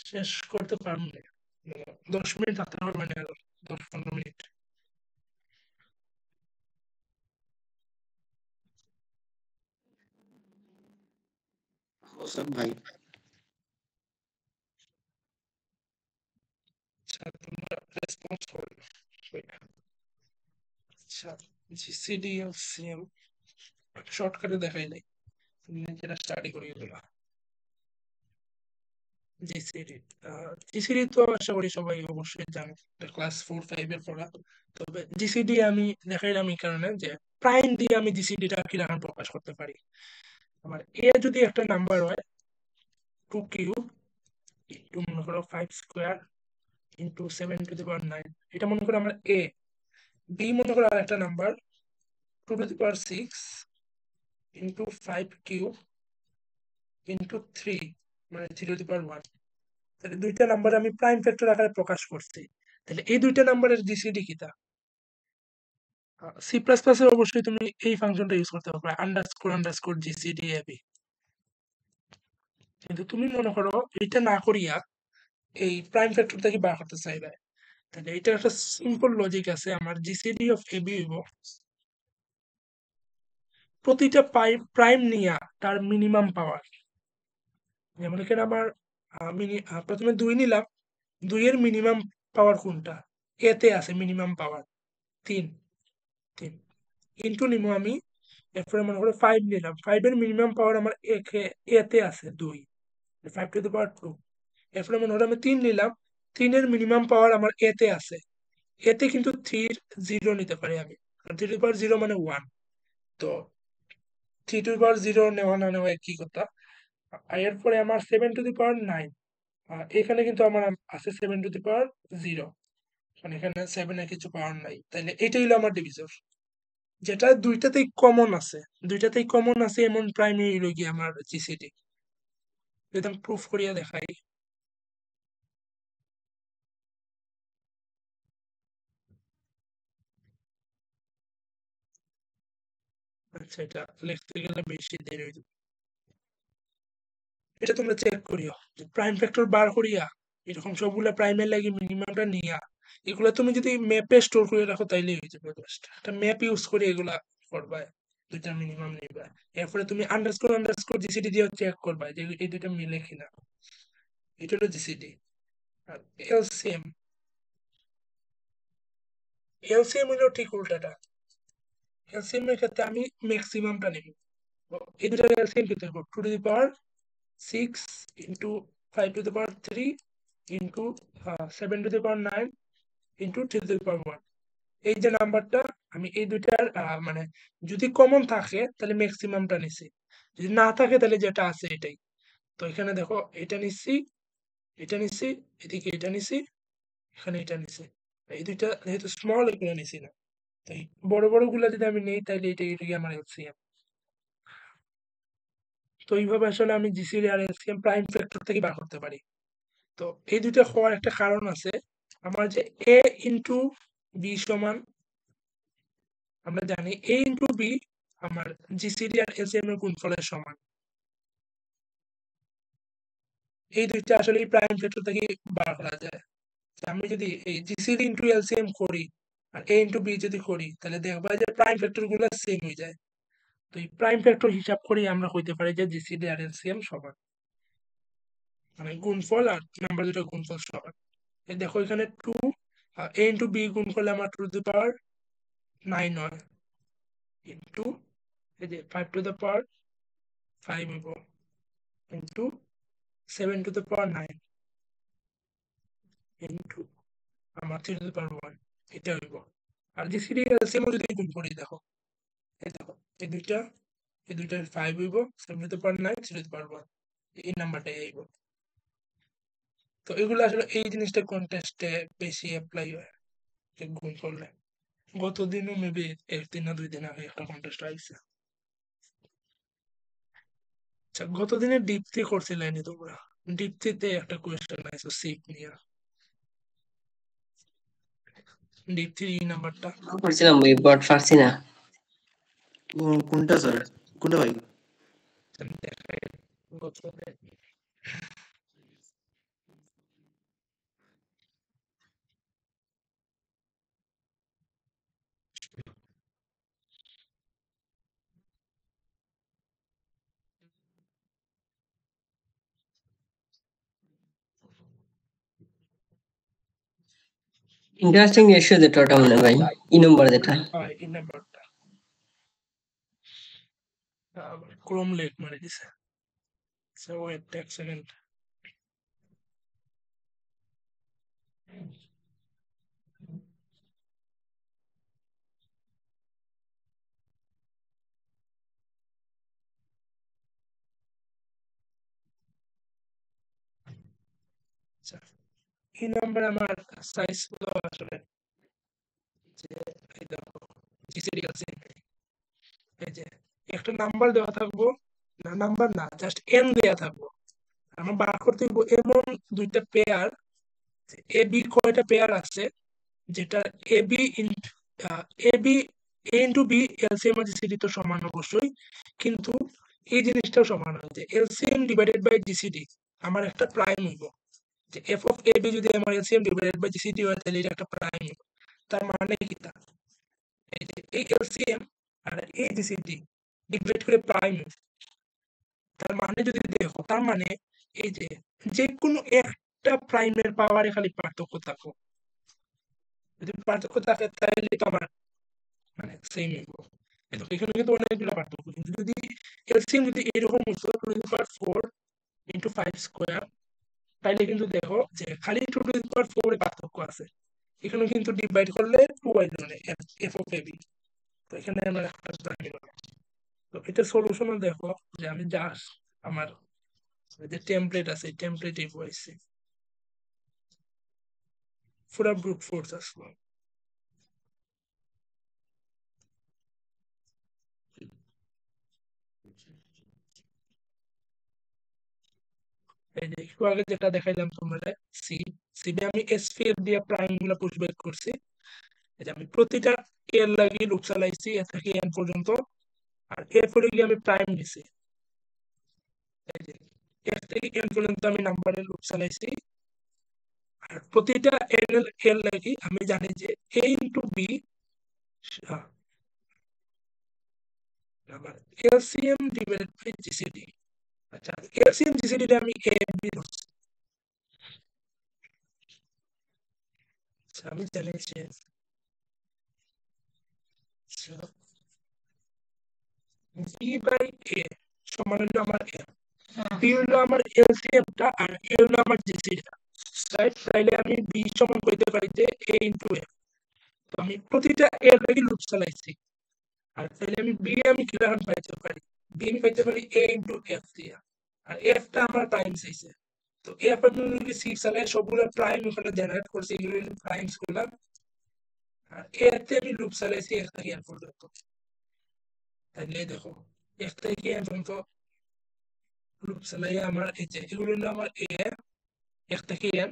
Speaker 1: শেষ করতে পারবো না। 10 মিনিট হাতে পারবে না, আরো 10 15 মিনিট।
Speaker 4: হোসেন ভাই,
Speaker 1: আচ্ছা, তোমরা রেসপন্স করবে। আচ্ছা, জিসিডি এলসিএম শর্টকাটে দেখাই নাই, তুমি নিজেরা স্টাডি করিয়ে দিলা। জিসিডি, জিসিডি তো আশা করি সবাই অবশ্যই জানো, ক্লাস 4 5 এর পড়া। তবে জিসিডি আমি দেখাইলাম এই কারণে যে প্রাইম দিয়ে আমি জিসিডিটা কি রকম প্রকাশ করতে পারি। আমার এ যদি একটা নাম্বার হয় 2 কিউব ইন্টু মনে করো 5 square into 7 to the power 9, এটা মনে করো আমার এ। বি মনে করো আর একটা number 2 to the power 6 into 5 cube into 3, মানে 3 টু দি পাওয়ার 1। তাহলে দুইটা নাম্বার আমি প্রাইম ফ্যাক্টর আকারে প্রকাশ করছি। তাহলে এই দুইটা নাম্বারের জিসিডি কিটা? সি প্লাস প্লাস এ অবশ্যই তুমি এই ফাংশনটা ইউজ করতে পারবে, আন্ডারস্কোর আন্ডারস্কোর জিসিডি এবি। কিন্তু তুমি মনে করো এটা না করিয়া এই প্রাইম ফ্যাক্টর থেকে বার করতে চাইবে, তাহলে এটা একটা সিম্পল লজিক আছে, আমার জিসিডি অফ এবি হইব প্রতিটা প্রাইম নিয়া তার মিনিমাম পাওয়ার। যেমন এখানে আমার প্রথমে 2 নিলাম, 2 এর মিনিমাম পাওয়ার কোনটা? এ তে আছে মিনিমাম পাওয়ার 3 ইনটু নিবো আমি, এরপরে মনে করো 5 নিলাম, 5 এর মিনিমাম পাওয়ার আমার এ তে আছে 2, 5 টু দি পাওয়ার 2। এরপরে মনে করো আমি 3 নিলাম, 3 এর মিনিমাম পাওয়ার আমার এ তে আছে, এতে কিন্তু 3 এর 0 নিতে পারি আমি, কারণ 3 টু দি পাওয়ার 0 মানে 1। তো 3 টু দি পাওয়ার 0 নেওয়া না নেওয়া একই কথা। আর এরপরে আমার 7 টু দি পাওয়ার 9, এখানে কিন্তু আমার আছে 7 টু দি পাওয়ার 0, মানে এখানে 7 এর কিছু পাওয়ার নাই, তাইলে এটাই হলো আমার ডিভিজর, যেটা দুইটাতেই কমন আছে এমন প্রাইমই হইলো গিয়ে আমার জিসিডি। যদি আমি প্রুফ করিয়া দেখাই, আচ্ছা এটা লিখতে গেলে বেশি দেরি হয়ে যাবে, এটা তোমরা চেক করিও যে প্রাইম ফ্যাক্টর বার করিয়া এরকম সবগুলা প্রাইমের লাগে মিনিমামটা নিয়া এগুলা তুমি যদি ম্যাপে স্টোর করে রাখো তাইলে হয়ে যাবে দশটা। একটা ম্যাপ ইউজ করে এগুলা করবা, দুইটা মিনিমাম নিবা, এরপরে তুমি আন্ডারস্কোর জিসিডি দিয়ে চেক করবা যে এই দুইটা মিলে কিনা। এটা হলো জিসিডি। আর এলসিএম হলো ঠিক উল্টাটা, এলসিএম এর ক্ষেত্রে আমি ম্যাক্সিমামটা নিব। এই দুটার এলসিএম কত হবে? 2 to the power 6 into 5 to the power 3 into 7 to the power 9 into 3 to the power 1। এই যে নাম্বারটা, আমি এই দুইটার মানে যদি কমন থাকে তাহলে ম্যাক্সিমামটা নিছি, যদি না থাকে তাহলে যেটা আছে এটাই। তো এখানে দেখো এটা নিচ্ছি, এদিকে এটা নিছি, এখানে এটা নিছি। এই দুইটা যেহেতু স্মল এগুলো নিছি না, তাই বড় বড় গুলা যদি আমি নেই তাহলে এটাই আমার এলসিএম। তো এইভাবে আসলে আমি জিসিডি আর এলসিএম প্রাইম ফ্যাক্টর থেকে বার করতে পারি। তো এই দুইটা হওয়ার একটা কারণ আছে, আমার যে এ ইন্টু বি সমান, আমরা জানি এ ইন্টু বি আমার জিসিডি আর এলসিএম এর গুণফলের সমান। এই দুইটা আসলে প্রাইম ফ্যাক্টর থেকে বার করা যায়। আমি যদি এই জিসিডি ইন্টু এলসিএম করি আর এ ইন্টু বি যদি করি তাহলে দেখবা যে প্রাইম ফ্যাক্টর গুলো সেম হয়ে যায়। তো এই প্রাইম ফ্যাক্টর হিসাব করে আমরা কইতে পারি যে জিসিডি আর এলসিএম সমান, মানে গুণফল আর নাম্বার দুটো গুণফল সমান। এই দেখো এখানে 2 এ ইন্টু বি গুণ করলে আমার 2 টু দি পাওয়ার 9 হয়, ইন্টু এই যে 5 টু দি পাওয়ার 5 হইব, into 7 to the power 9 into আমার 3 টু দি পাওয়ার 1, এটা হইব। আর জিসিডি এলসিএম যদি গুণ করি দেখো, এই দেখো এই দুইটা 5 হইব, 7 to the power 9 3 to the power 1, এই নাম্বারটাই আইব। তো এগুলো আসলে এই জিনিসটা কন্টেস্টে বেশি অ্যাপ্লাই হয় যে গুণ করলে। গতদিনও মেবি 1 দিন না 2 দিন আগে একটা কন্টেস্ট আইছে। আচ্ছা গতদিনে দীপ্তি করছিলেন তোমরা, দীপ্তিতে একটা কোয়েশ্চেন আইছে সিক নিয়ে, দীপ্তির এই নাম্বারটা
Speaker 6: করছিলাম ভাই, বাট পারছি না।
Speaker 2: কোনটা স্যার? কোনটা ভাই?
Speaker 1: দেখায় গতদিনে।
Speaker 6: ইন্টারেস্টিং রেশিও যেটা, ওটা মনে হয় ভাই, ই নম্বর যেটা।
Speaker 1: এই নাম্বারটা ক্রোম লেক মারি দিছে। সো ওয়েট এক সেকেন্ড। আচ্ছা এই নাম্বার আমার সাইজ হলো আসলে যে এই দেখো জিসিডি আছে, এই যে একটা নাম্বার দেওয়া থাকবো, না নাম্বার না জাস্ট এন দেওয়া থাকবো, আমার বার করতে হইব এমন দুইটা পেয়ার, এ বি কয়টা পেয়ার আছে, যেটা A B A B A into B LCM R GCD তো সমান অবশ্যই, কিন্তু এই জিনিসটাও সমান হয় যে এলসিএম ডিভাইডেড বাই জিসিডি আমার একটা প্রাইম হইব, যে এফ অফ এ বি যদি আমার এলসিএম ডিভাইডেড বাই জিসিডি হয় তাহলে এটা একটা প্রাইম হইব। তার মানে কি, এই যে এই এলসিএম আর এই জিসিডি ডিভাইড করে প্রাইম, তার মানে যদি দেখো, তার মানে এই যে যে কোনো একটা প্রাইমের পাওয়ারে খালি পার্থক্য থাকো, যদি পার্থক্য থাকে তাহলে তো আমার মানে সেম হইব। এখানে কিন্তু অনেকগুলো পার্থক্য, কিন্তু যদি এলসিএম যদি এরকম হতো 2^4 into 5 স্কোয়ার, তাইলে কিন্তু দেখো যে খালি 2^4 এ পার্থক্য আছে, এখানে কিন্তু ডিভাইড করলে 2 হইল মানে এফ অফ এ বি। তো এখানে আমরা একটা জানি না। তো এটা সলিউশনও দেখো যে আমি জাস্ট আমার যে টেমপ্লেট আছে টেমপ্লেটে বসাইছি, পুরো ব্রুট ফোর্স আসলো। এই যে একটু আগে যেটা দেখাইলাম তোমরা সি সিবি আমি এসপিএফ দিয়ে প্রাইম গুলা পুশ ব্যাক করছি। এই যে আমি প্রতিটা এর লাগি লুপ চালাইছি এ থেকে এন পর্যন্ত, আর এরপরে গিয়ে আমি প্রাইম দিছি। এই যে এর থেকে এন পর্যন্ত আমি নাম্বারের লুপ চালাইছি, আর প্রতিটা এন এর লাগি আমি জানি যে এ ইন্টু বি আবার এলসিএম ডিভাইডেড বাই জিসিডি। আচ্ছা এলসিএম জিসিডি আমি এ বি ধরছি। আচ্ছা আমি জানি যে বি বাই এ সমান হলো আমার এ, বি হলো আমার এলসিএমটা আর এ হলো আমার জিসিডিটা, রাইট? তাইলে আমি বি সমান করতে পারি যে এ ইন্টু এ। তো আমি প্রতিটা এর লাগি লুপ চালাইছি, আর তাইলে আমি বি আমি কিরকম পাইতে পারি, বি আমি পাইতে পারি এ ইন্টু এফ দিয়া, আর এফটা আমার প্রাইম চাইছে। তো এফ আমি যদি সি চালাই সবগুলো প্রাইম ওখানে জেনারেট করছি, এগুলো প্রাইমস গুলা, আর এতে আমি লুপ চালাইছি এর থেকে এন পর্যন্ত। তাইলে দেখো এর থেকে এন পর্যন্ত লুপ চালাই আমার এই যে এগুলো হলো আমার এ, এর থেকে এন,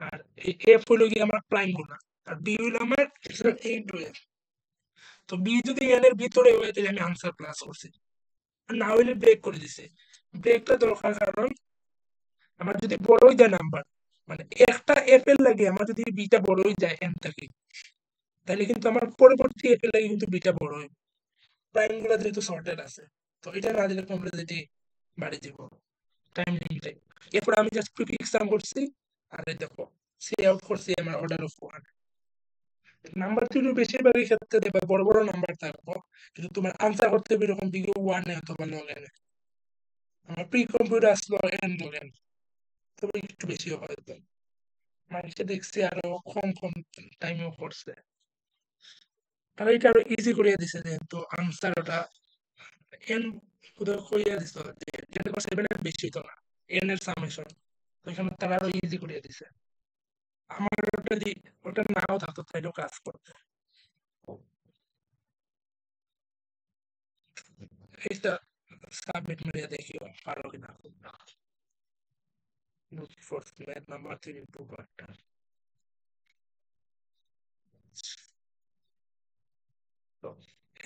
Speaker 1: আর এই এফ হলো গিয়ে আমার প্রাইম গুলা, আর বি হলো আমার এ ইন্টু এফ। তো বি যদি এন এর ভিতরে হয় তাহলে আমি আনসার প্লাস করছি, আর না হইলে ব্রেক করে দিছে। ব্রেকটা দরকার কারণ আমার যদি বড়ই যায় নাম্বার, মানে একটা এফ এর লাগে আমার যদি বিটা বড়ই যায় এন থেকে, তাহলে কিন্তু আমার পরবর্তী এফ এর লাগে কিন্তু বিটা বড় হয়, প্রাইম গুলা যেহেতু সর্টেড আছে। তো এটা না দিলে কমপ্লেক্সিটি বাড়ি দিব টাইম লিমিটে। এরপর আমি জাস্ট প্রিফিক্স সাম করছি, আর এই দেখো সি আউট করছি আমার অর্ডার অফ 1। নাম্বার থিওরি বেশিরভাগই ক্ষেত্রে দেখবে বড় বড় নাম্বার থাকবো, কিন্তু তোমার আনসার করতে হবে এরকম বিগে 1 অথবা লগ এন। আমার প্রি কম্পিউটার আসলো এন লগ এন, তবে একটু বেশি হয়তো মানুষে দেখছি আরো কম কম টাইমেও করছে। তারা এটা আরো ইজি করিয়া দিছে, যেহেতু আনসার ওটা এন কোথাও করিয়া দিছে যে 10^7 এর বেশি হতো না এন এর সামেশন, তো এখানে তারা আরো ইজি করিয়া দিছে। আমার ওটা যদি ওটা নাও থাকতো তাইলেও কাজ করতো। এটা সাবমিট মেরে দেখিও পারো কিনা। ফোর্থ ম্যাথ নাম্বার 3 টু পার্টটা। তো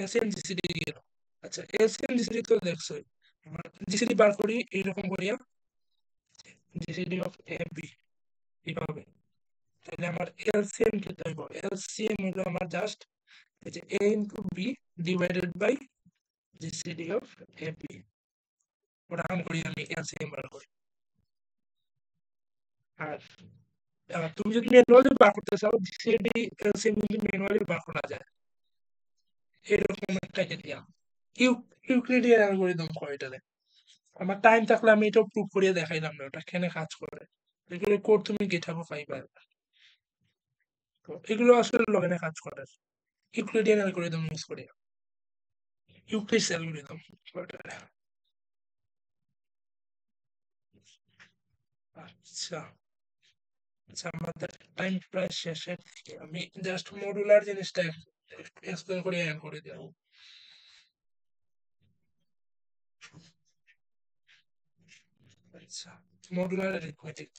Speaker 1: এসএম জিসিডি গেল। আচ্ছা এসএম জিসিডি তো দেখছোই, আমার জিসিডি বার করি এইরকম করিয়া জিসিডি অফ এ বি এইভাবে। তাহলে আমার এলসিএম কি হইব, এলসিএম হলো আমার জাস্ট এই যে A into B divided by GCD of A B. ওটা আমি করি, আমি এলসিএম বার করি। আর তুমি যদি ম্যানুয়ালি বার করতে চাও জিসিডি এলসিএম কিন্তু ম্যানুয়ালি বার করা যায়, এরকম একটা এরিয়া ইউক্লিডিয়ান অ্যালগরিদম কয় এটারে। আমার টাইম থাকলে আমি এটাও প্রুভ করিয়ে দেখাইলাম না ওটা কেন কাজ করে। এগুলো কোড তুমি গিটহাবে পাইবা। তো এগুলো আসলে লগইনে কাজ করে ইউক্লিডিয়ান অ্যালগরিদম ইউজ করে, ইউক্লিডস অ্যালগরিদম। আচ্ছা আচ্ছা আমাদের টাইম প্রায় শেষের দিকে, আমি জাস্ট মডুলার জিনিসটা এক্সপ্লেন করে অ্যাড করে দেব। আচ্ছা মডুলার অ্যারিথমেটিক,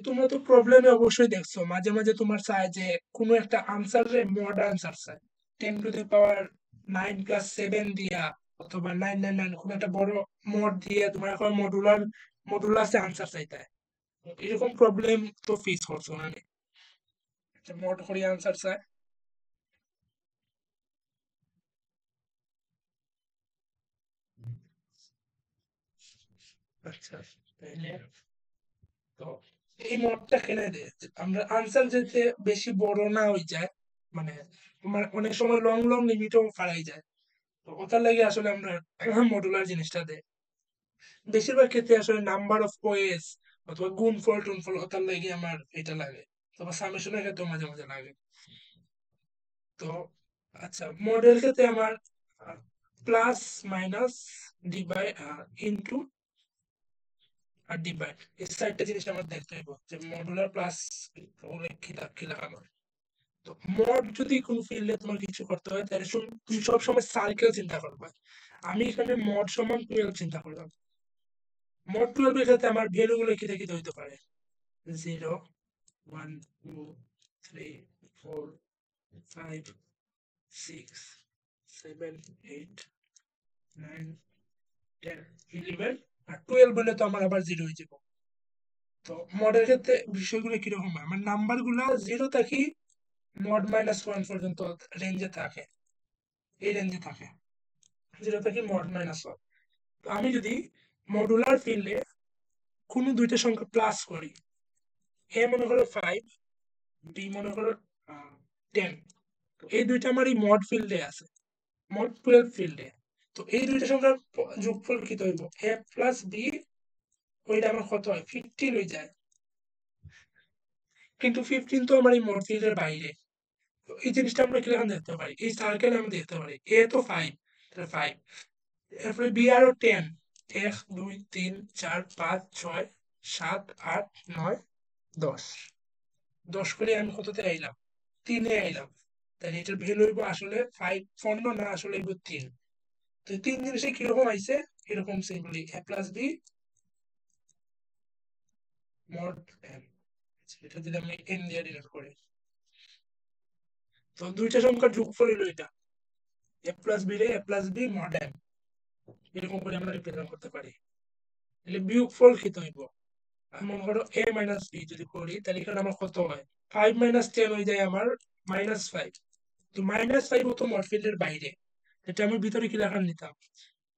Speaker 1: তোমরা তো প্রবলেমে অবশ্যই দেখছো মাঝে মাঝে তোমার চায় যে কোনো একটা আনসার রে মড আনসার চায় 10^9+7 দিয়া অথবা 999 কোনো একটা বড় মড দিয়ে তোমার এখন মডুলার সে আনসার চাইতে হয়। এরকম প্রবলেম তো ফেস করছো না, মড করে আনসার চায় আচ্ছা, তাইলে তো এই মডটা কেনে দে আমরা আনসার যেতে বেশি বড় না হয়ে যায়, মানে অনেক সময় লং লং লিমিটও হারাই যায়। তো ওটার লাগে আসলে আমরা মডুলার জিনিসটা দেই। বেশিরভাগ ক্ষেত্রে আসলে নাম্বার অফ ওয়েস অথবা গুণফল টুনফল ওটার লাগে আমার এটা লাগে, অথবা সামেশনের ক্ষেত্রেও মাঝে মাঝে লাগে। তো আচ্ছা, মডেল ক্ষেত্রে আমার প্লাস মাইনাস ডিভাইড ইনটু আর ডিভাইড এই চারটা জিনিস আমার দেখতে হইব যে মডুলার প্লাস কি লাগানো। তো মড যদি কোনো ফিল্ডে তোমার কিছু করতে হয় তাহলে তুমি সবসময় সার্কেল চিন্তা করবা। আমি এখানে মড সমান 12 চিন্তা করলাম। মড 12 এর ক্ষেত্রে আমার ভ্যালু গুলো কি থেকে হইতে পারে 0 1 2 3 4 5 6 7 8 9 10 11 আর 12 বলে তো আমার আবার 0 হয়ে যাবে। তো মডের ক্ষেত্রে বিষয়গুলো কিরকম হয়, আমার নাম্বার গুলা 0 থেকে মড -1 পর্যন্ত রেঞ্জে থাকে, এই রেঞ্জে থাকে 0 থেকে মড -1। তো আমি যদি মডুলার ফিল্ডে কোনো দুইটা সংখ্যা প্লাস করি, এ মনে করো 5, বি মনে করো 10, তো এই দুইটা আমার এই মড ফিল্ডে আছে, মড 12 ফিল্ডে। তো এই দুইটা সংখ্যার যোগফল কি হইব, এ প্লাস বি, ওইটা আমার কত হয় 15 হয়ে যায়। কিন্তু 15 তো আমার এই মড ফিল্ডের বাইরে। তো এই জিনিসটা আমরা কিরকম দেখতে পারি, এই সার্কেল আমরা দেখতে পারি এ তো 5, তাহলে 5, এরপরে বি আরো 10, 1 2 3 4 5 6 7 8 9 10, 10 করে আমি কততে আইলাম 3 এ আইলাম। তাহলে এটার ভ্যালু হইব আসলে 5 15 না, আসলে হইব 3। তো 3 জিনিসে কিরকম আইছে, এরকম সিম্পলি এ প্লাস বি মড এম, এটা যদি আমি এন দিয়ে ডিনোট করি, তো দুইটা সংখ্যার যোগফল হইল এটা, এ প্লাস বি রে এ প্লাস বি মড এম, এরকম করে আমরা রিপ্রেজেন্ট করতে পারি। তাহলে বিয়োগফল কি হইব, মনে করো এ মাইনাস বি যদি করি তাহলে এখানে আমার কত হয় 5 - 10 হয়ে যায় আমার -5। তো -5 তো মডফিল্ডের বাইরে, এটা আমি ভিতরে কি লেখা নিতাম,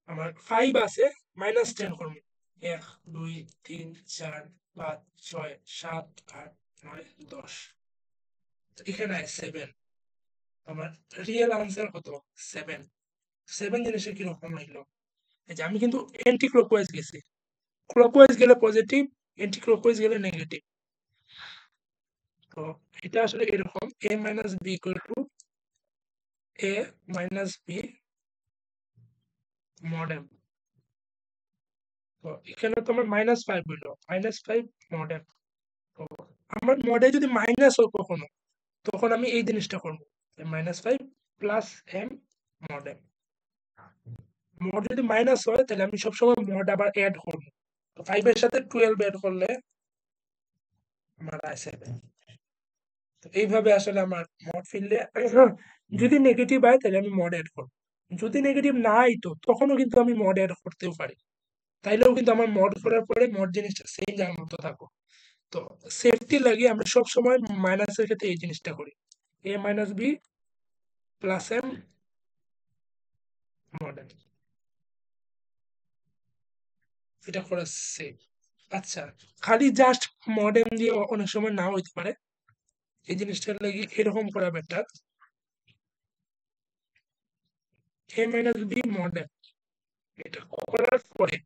Speaker 1: আমার 5 আছে -10 করবো 1 2 3 4 5 6 7 8 9 10, এখানে 7, আমার রিয়েল আনসার কত 7। 7 জিনিসের কিরকম হইলো, এই যে আমি কিন্তু এন্টি ক্লকওয়াইজ গেছি, ক্লকওয়াইজ গেলে পজিটিভ, এন্টি ক্লকওয়াইজ গেলে নেগেটিভ। তো এটা আসলে এরকম a minus b equal to a minus b mod m. তো এখানে তো আমার -5 হইলো, -5 মড এম। তো আমার মডে যদি মাইনাস হয় কখনো, তখন আমি এই জিনিসটা করবো -5 plus m mod m. Mod যদি মাইনাস হয় তাহলে আমি সবসময় মড আবার অ্যাড করবো, তো 5 এর সাথে 12 অ্যাড করলে আমার হয় 7। তো এইভাবে আসলে আমার মড ফিল্ডে যদি নেগেটিভ হয় তাহলে আমি মড অ্যাড করবো, যদি নেগেটিভ না আইতো তখনও কিন্তু আমি মড অ্যাড করতেও পারি, তাইলেও কিন্তু আমার মড করার পরে মড জিনিসটা সেম জায়গার মতো থাকো। তো সেফটি লাগে আমরা সব সময় মাইনাসের ক্ষেত্রে এই জিনিসটা করি, a minus b plus m mod m, এটা করা সেফ। আচ্ছা, খালি জাস্ট মডেম দিয়ে অনেক সময় নাও হইতে পারে, এই জিনিসটার লাগে এরকম করা better, a minus b mod m, এটা করার পরে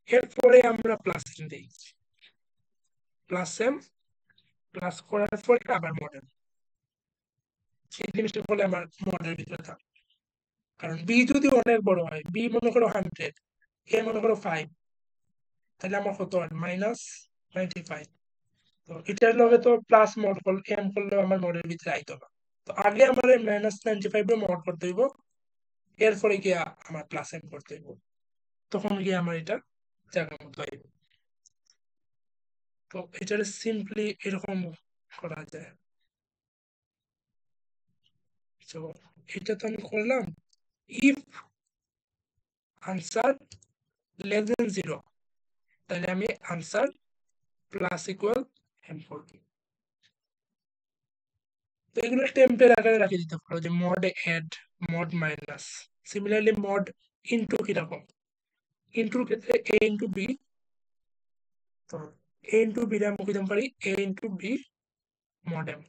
Speaker 1: এরপরে আমরা প্লাস এম দিই, প্লাস এম প্লাস করার পরে আবার মডেল, সেই জিনিসটা বলে আমার মডেলের ভিতরে থাকে। কারণ বি যদি অনেক বড় হয়, বি মনে করো 100, এ মনে করো 5, তাহলে আমার কত হয় -95। তো এটার লগে তো প্লাস মড করলে এম করলে আমার মডের ভিতরে আইতো না। তো আগে আমার -95 এ মড করতে হইব, এরপরে গিয়া আমার প্লাস এম করতে হইব, তখন গিয়ে আমার এটা জায়গার মতো আইব। তো এটার সিম্পলি এরকম করা যায়। তো এটা তো আমি করলাম, ইফ আনসার লেস দেন 0, তাহলে আমি আনসার প্লাস ইকুয়াল এম করব। তো এগুলো টেম্পের আকারে রাখে দিতে পারো, যে mod add, mod minus. Similarly mod into কিরকম, ইনটুর ক্ষেত্রে এ ইনটু বি তো এ ইন্টু বি আমরা কইতে পারি এ ইন্টু বি mod m।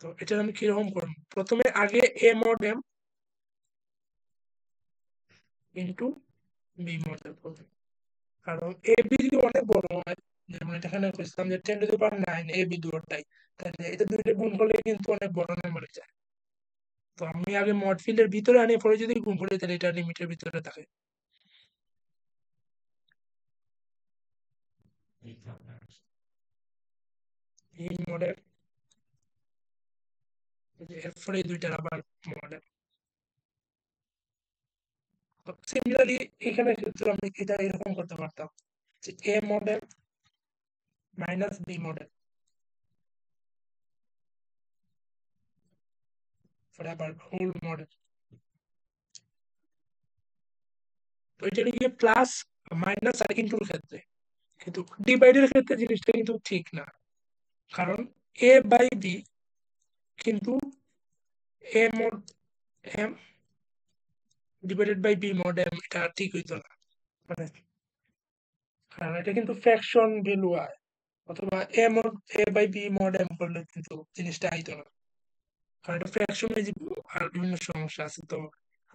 Speaker 1: তো এটা আমি কিরকম করব, প্রথমে আগে a mod m into b mod m করব, কারণ এ বি যদি অনেক বড় হয়, যেমন এখানে কইছিলাম যে 10⁹ এ বি দুটোটাই, তাহলে এটা দুইটা গুণ করলে কিন্তু অনেক বড় নাম্বার হয়ে যায়। তো আমি আগে মড ফিল্ডের ভিতরে আনি, পরে যদি গুণ করি তাহলে এটা লিমিটের ভিতরে থাকে। এই মডেল এরপরে এই দুইটার আবার মডেল। তো সিমিলারলি এখানে ক্ষেত্রে আমি এটা এরকম করতে পারতাম যে এ মডেল মাইনাস বি মডেল, পরে আবার হোল মডেল। তো এটা লিখে প্লাস মাইনাস আর ইন্টুর ক্ষেত্রে, কিন্তু ডিভাইডের ক্ষেত্রে জিনিসটা কিন্তু ঠিক না, কারণ এ বাই বি কিন্তু a mod m divided by b mod m এটা ঠিক হইতো না, মানে কারণ এটা কিন্তু ফ্র্যাকশন ভ্যালু হয়, অথবা এ বাই বি mod m করলে কিন্তু জিনিসটা আইতো না, কারণ এটা ফ্র্যাকশন আর বিভিন্ন সমস্যা আছে। তো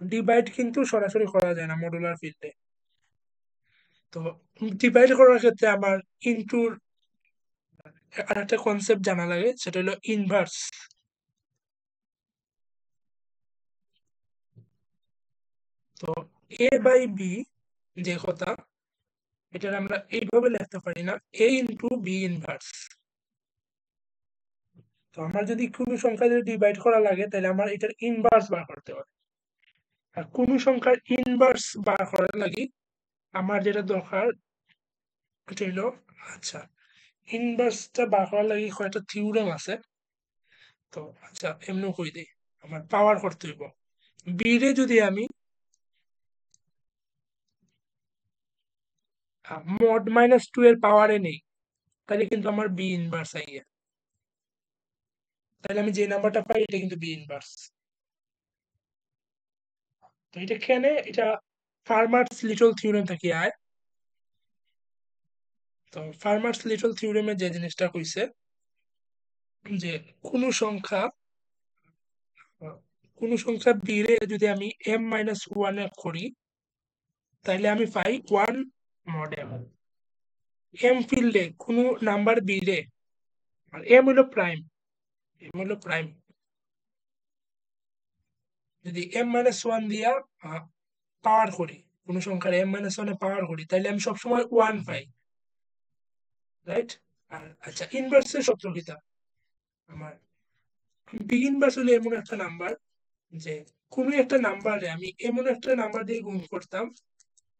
Speaker 1: ডিভাইড কিন্তু সরাসরি করা যায় না মডুলার ফিল্ডে। তো ডিভাইড করার ক্ষেত্রে আমার ইনটুর আর একটা কনসেপ্ট জানা লাগে, সেটা হলো ইনভার্স। তো এ বাই বি যে কথা, এটা আমরা এইভাবে লিখতে পারি না, এ ইন্টু বি ইনভার্স। তো আমার যদি কোনো সংখ্যা যদি ডিভাইড করা লাগে, তাহলে আমার এটার ইনভার্স বার করতে হবে। আর কোনো সংখ্যার ইনভার্স বার করার লাগে আমার যেটা দরকার এটা হলো, আচ্ছা, ইনভার্সটা বার করার লাগে কয়েকটা থিওরেম আছে। তো আচ্ছা এমনি কই দিই, আমার পাওয়ার করতে হইব বি রে যদি আমি মড মাইনাস 2 এর পাওয়ারে নেই, তাহলে কিন্তু আমার বি ইনভার্স আইয়া, তাহলে আমি যে নাম্বারটা পাই এটা কিন্তু বি ইনভার্স। তো এটা কেন, এটা ফার্মার্স লিটল থিওরেম থেকে আয়। তো ফার্মার্স লিটল থিওরেমে যে জিনিসটা কইছে যে কোনো সংখ্যা কোনো সংখ্যা বি রে যদি আমি m মাইনাস 1 এ করি, তাহলে আমি পাই 1 mod m। এম ফিল্ডে কোনো নাম্বার বি রে, আর এম হলো প্রাইম, এম হলো প্রাইম, যদি m মাইনাস 1 দিয়া পাওয়ার করি, কোনো সংখ্যার m মাইনাস 1 এ পাওয়ার করি, তাহলে আমি সবসময় 1 পাই, রাইট। আর আচ্ছা ইনভার্সের সূত্র কিটা, আমার বি ইনভার্স হলো এমন একটা নাম্বার যে কোনো একটা নাম্বারে আমি এমন একটা নাম্বার দিয়ে গুণ করতাম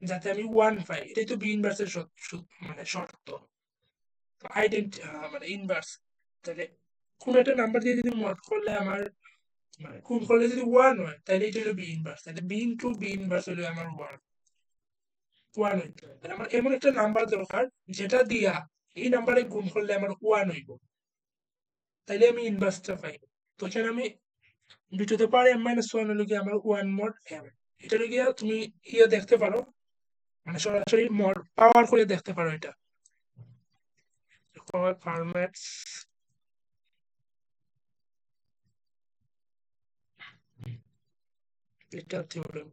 Speaker 1: যাতে আমি 1 পাই, এটাই তো বি ইনভার্সের মানে শর্ত, আইডেন্টি মানে ইনভার্স। তাহলে কোন একটা নাম্বার দিয়ে যদি মড করলে আমার মানে গুণ করলে যদি 1 হয়, তাহলে এটা হলো বি ইনভার্স, তাহলে বি ইনটু বি ইনভার্স হলো আমার 1 হইতে হবে। তাহলে আমার এমন একটা নাম্বার দরকার যেটা দিয়া এই নাম্বারে গুণ করলে আমার 1 হইব, তাইলে আমি ইনভার্সটা পাই। তো এখানে আমি b to the power m minus 1 হলো কি আমার 1 mod m। এটা হলো গিয়া তুমি দেখতে পারো, মানে সরাসরি মড পাওয়ার করে দেখতে পারো এটা, পাওয়ার ফরম্যাটস এটা থিওরেম।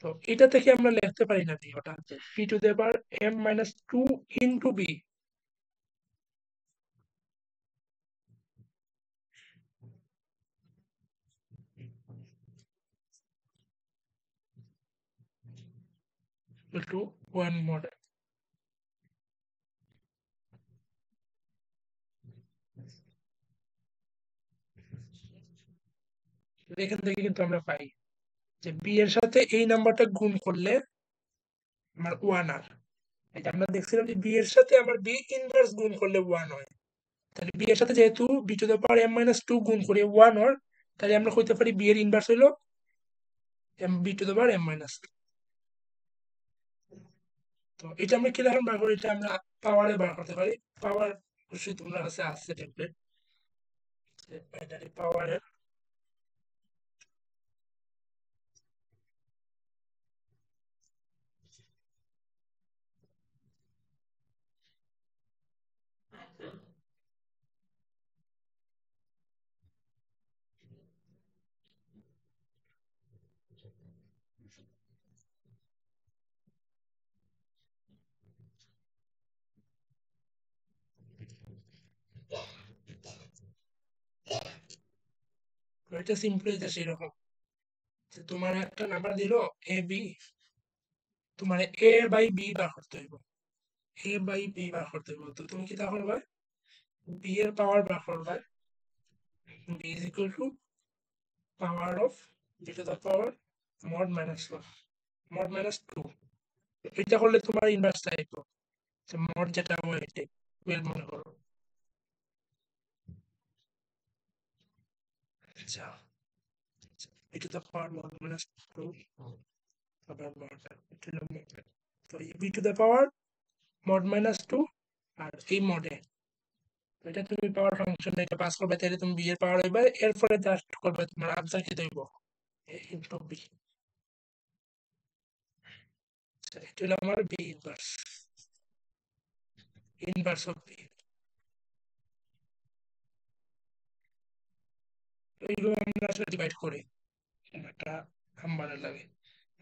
Speaker 1: তো এটা থেকে আমরা লিখতে পারি না বি, ওটা b to the power m minus 2 into B, to 1 mod। এখান থেকে কিন্তু আমরা পাই যে বি এর সাথে এই নাম্বারটা গুণ করলে আমার 1 আর, এটা আমরা দেখছিলাম যে বি এর সাথে আমার বি ইনভার্স গুণ করলে 1 হয়, তাহলে বি এর সাথে যেহেতু b to the power m minus 2 গুণ করে 1 হয়, তাহলে আমরা কইতে পারি বি এর ইনভার্স হলো b to the power m minus 2। তো এটা আমরা কিরকম বার করি, এটা আমরা পাওয়ারে বার করতে পারি। পাওয়ার অবশ্যই তোমার কাছে আছে টেমপ্লেট, বাইনারি পাওয়ারের তো এটা সিম্পলি যে সেরকম যে তোমার একটা নাম্বার দিল এ বি, তোমার এ বাই বি বার করতে হইব, এ বাই বি বার করতে হইব। তো তুমি কি তা করবে, বি এর পাওয়ার বার করবে, b is equal to power of b to the power mod minus one, mod minus two. এটা করলে তোমার ইনভার্স টাইপ মড যেটা হয় এটাই 12 মনে করো। আচ্ছা, B to the power mod minus two আবার মড, এটা হলো mod। তো এই B to the power mod minus two আর এই মডে, এটা তুমি পাওয়ার ফাংশন এটা পাস করবে, তাহলে তুমি বি এর পাওয়ার হইবে, এরপরে জাস্ট করবে তোমার আনসার কি হইব এ ইনটু বি। এটা হলো আমার b inverse, inverse of b. এইগুলো আমরা আসলে ডিভাইড করি একটা নাম্বারে লাগে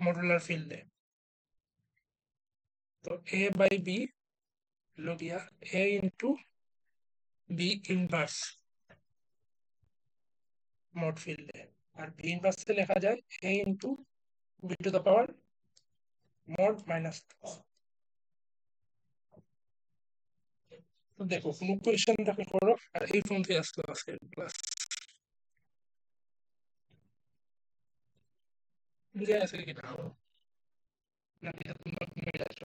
Speaker 1: মডুলার ফিল্ডে। তো এ বাই বি হলো গিয়া A into B inverse mod ফিল্ডে, আর বি ইনভার্সে লেখা যায় A into B to the power mod minus. তো দেখো কোনো কোয়েশ্চেন থাকলে করো, আর এই ফোন থেকে আসলো আজকের ক্লাস। বুঝে আছে কিনা নাকি তোমরা ঘুমিয়ে যাচ্ছ?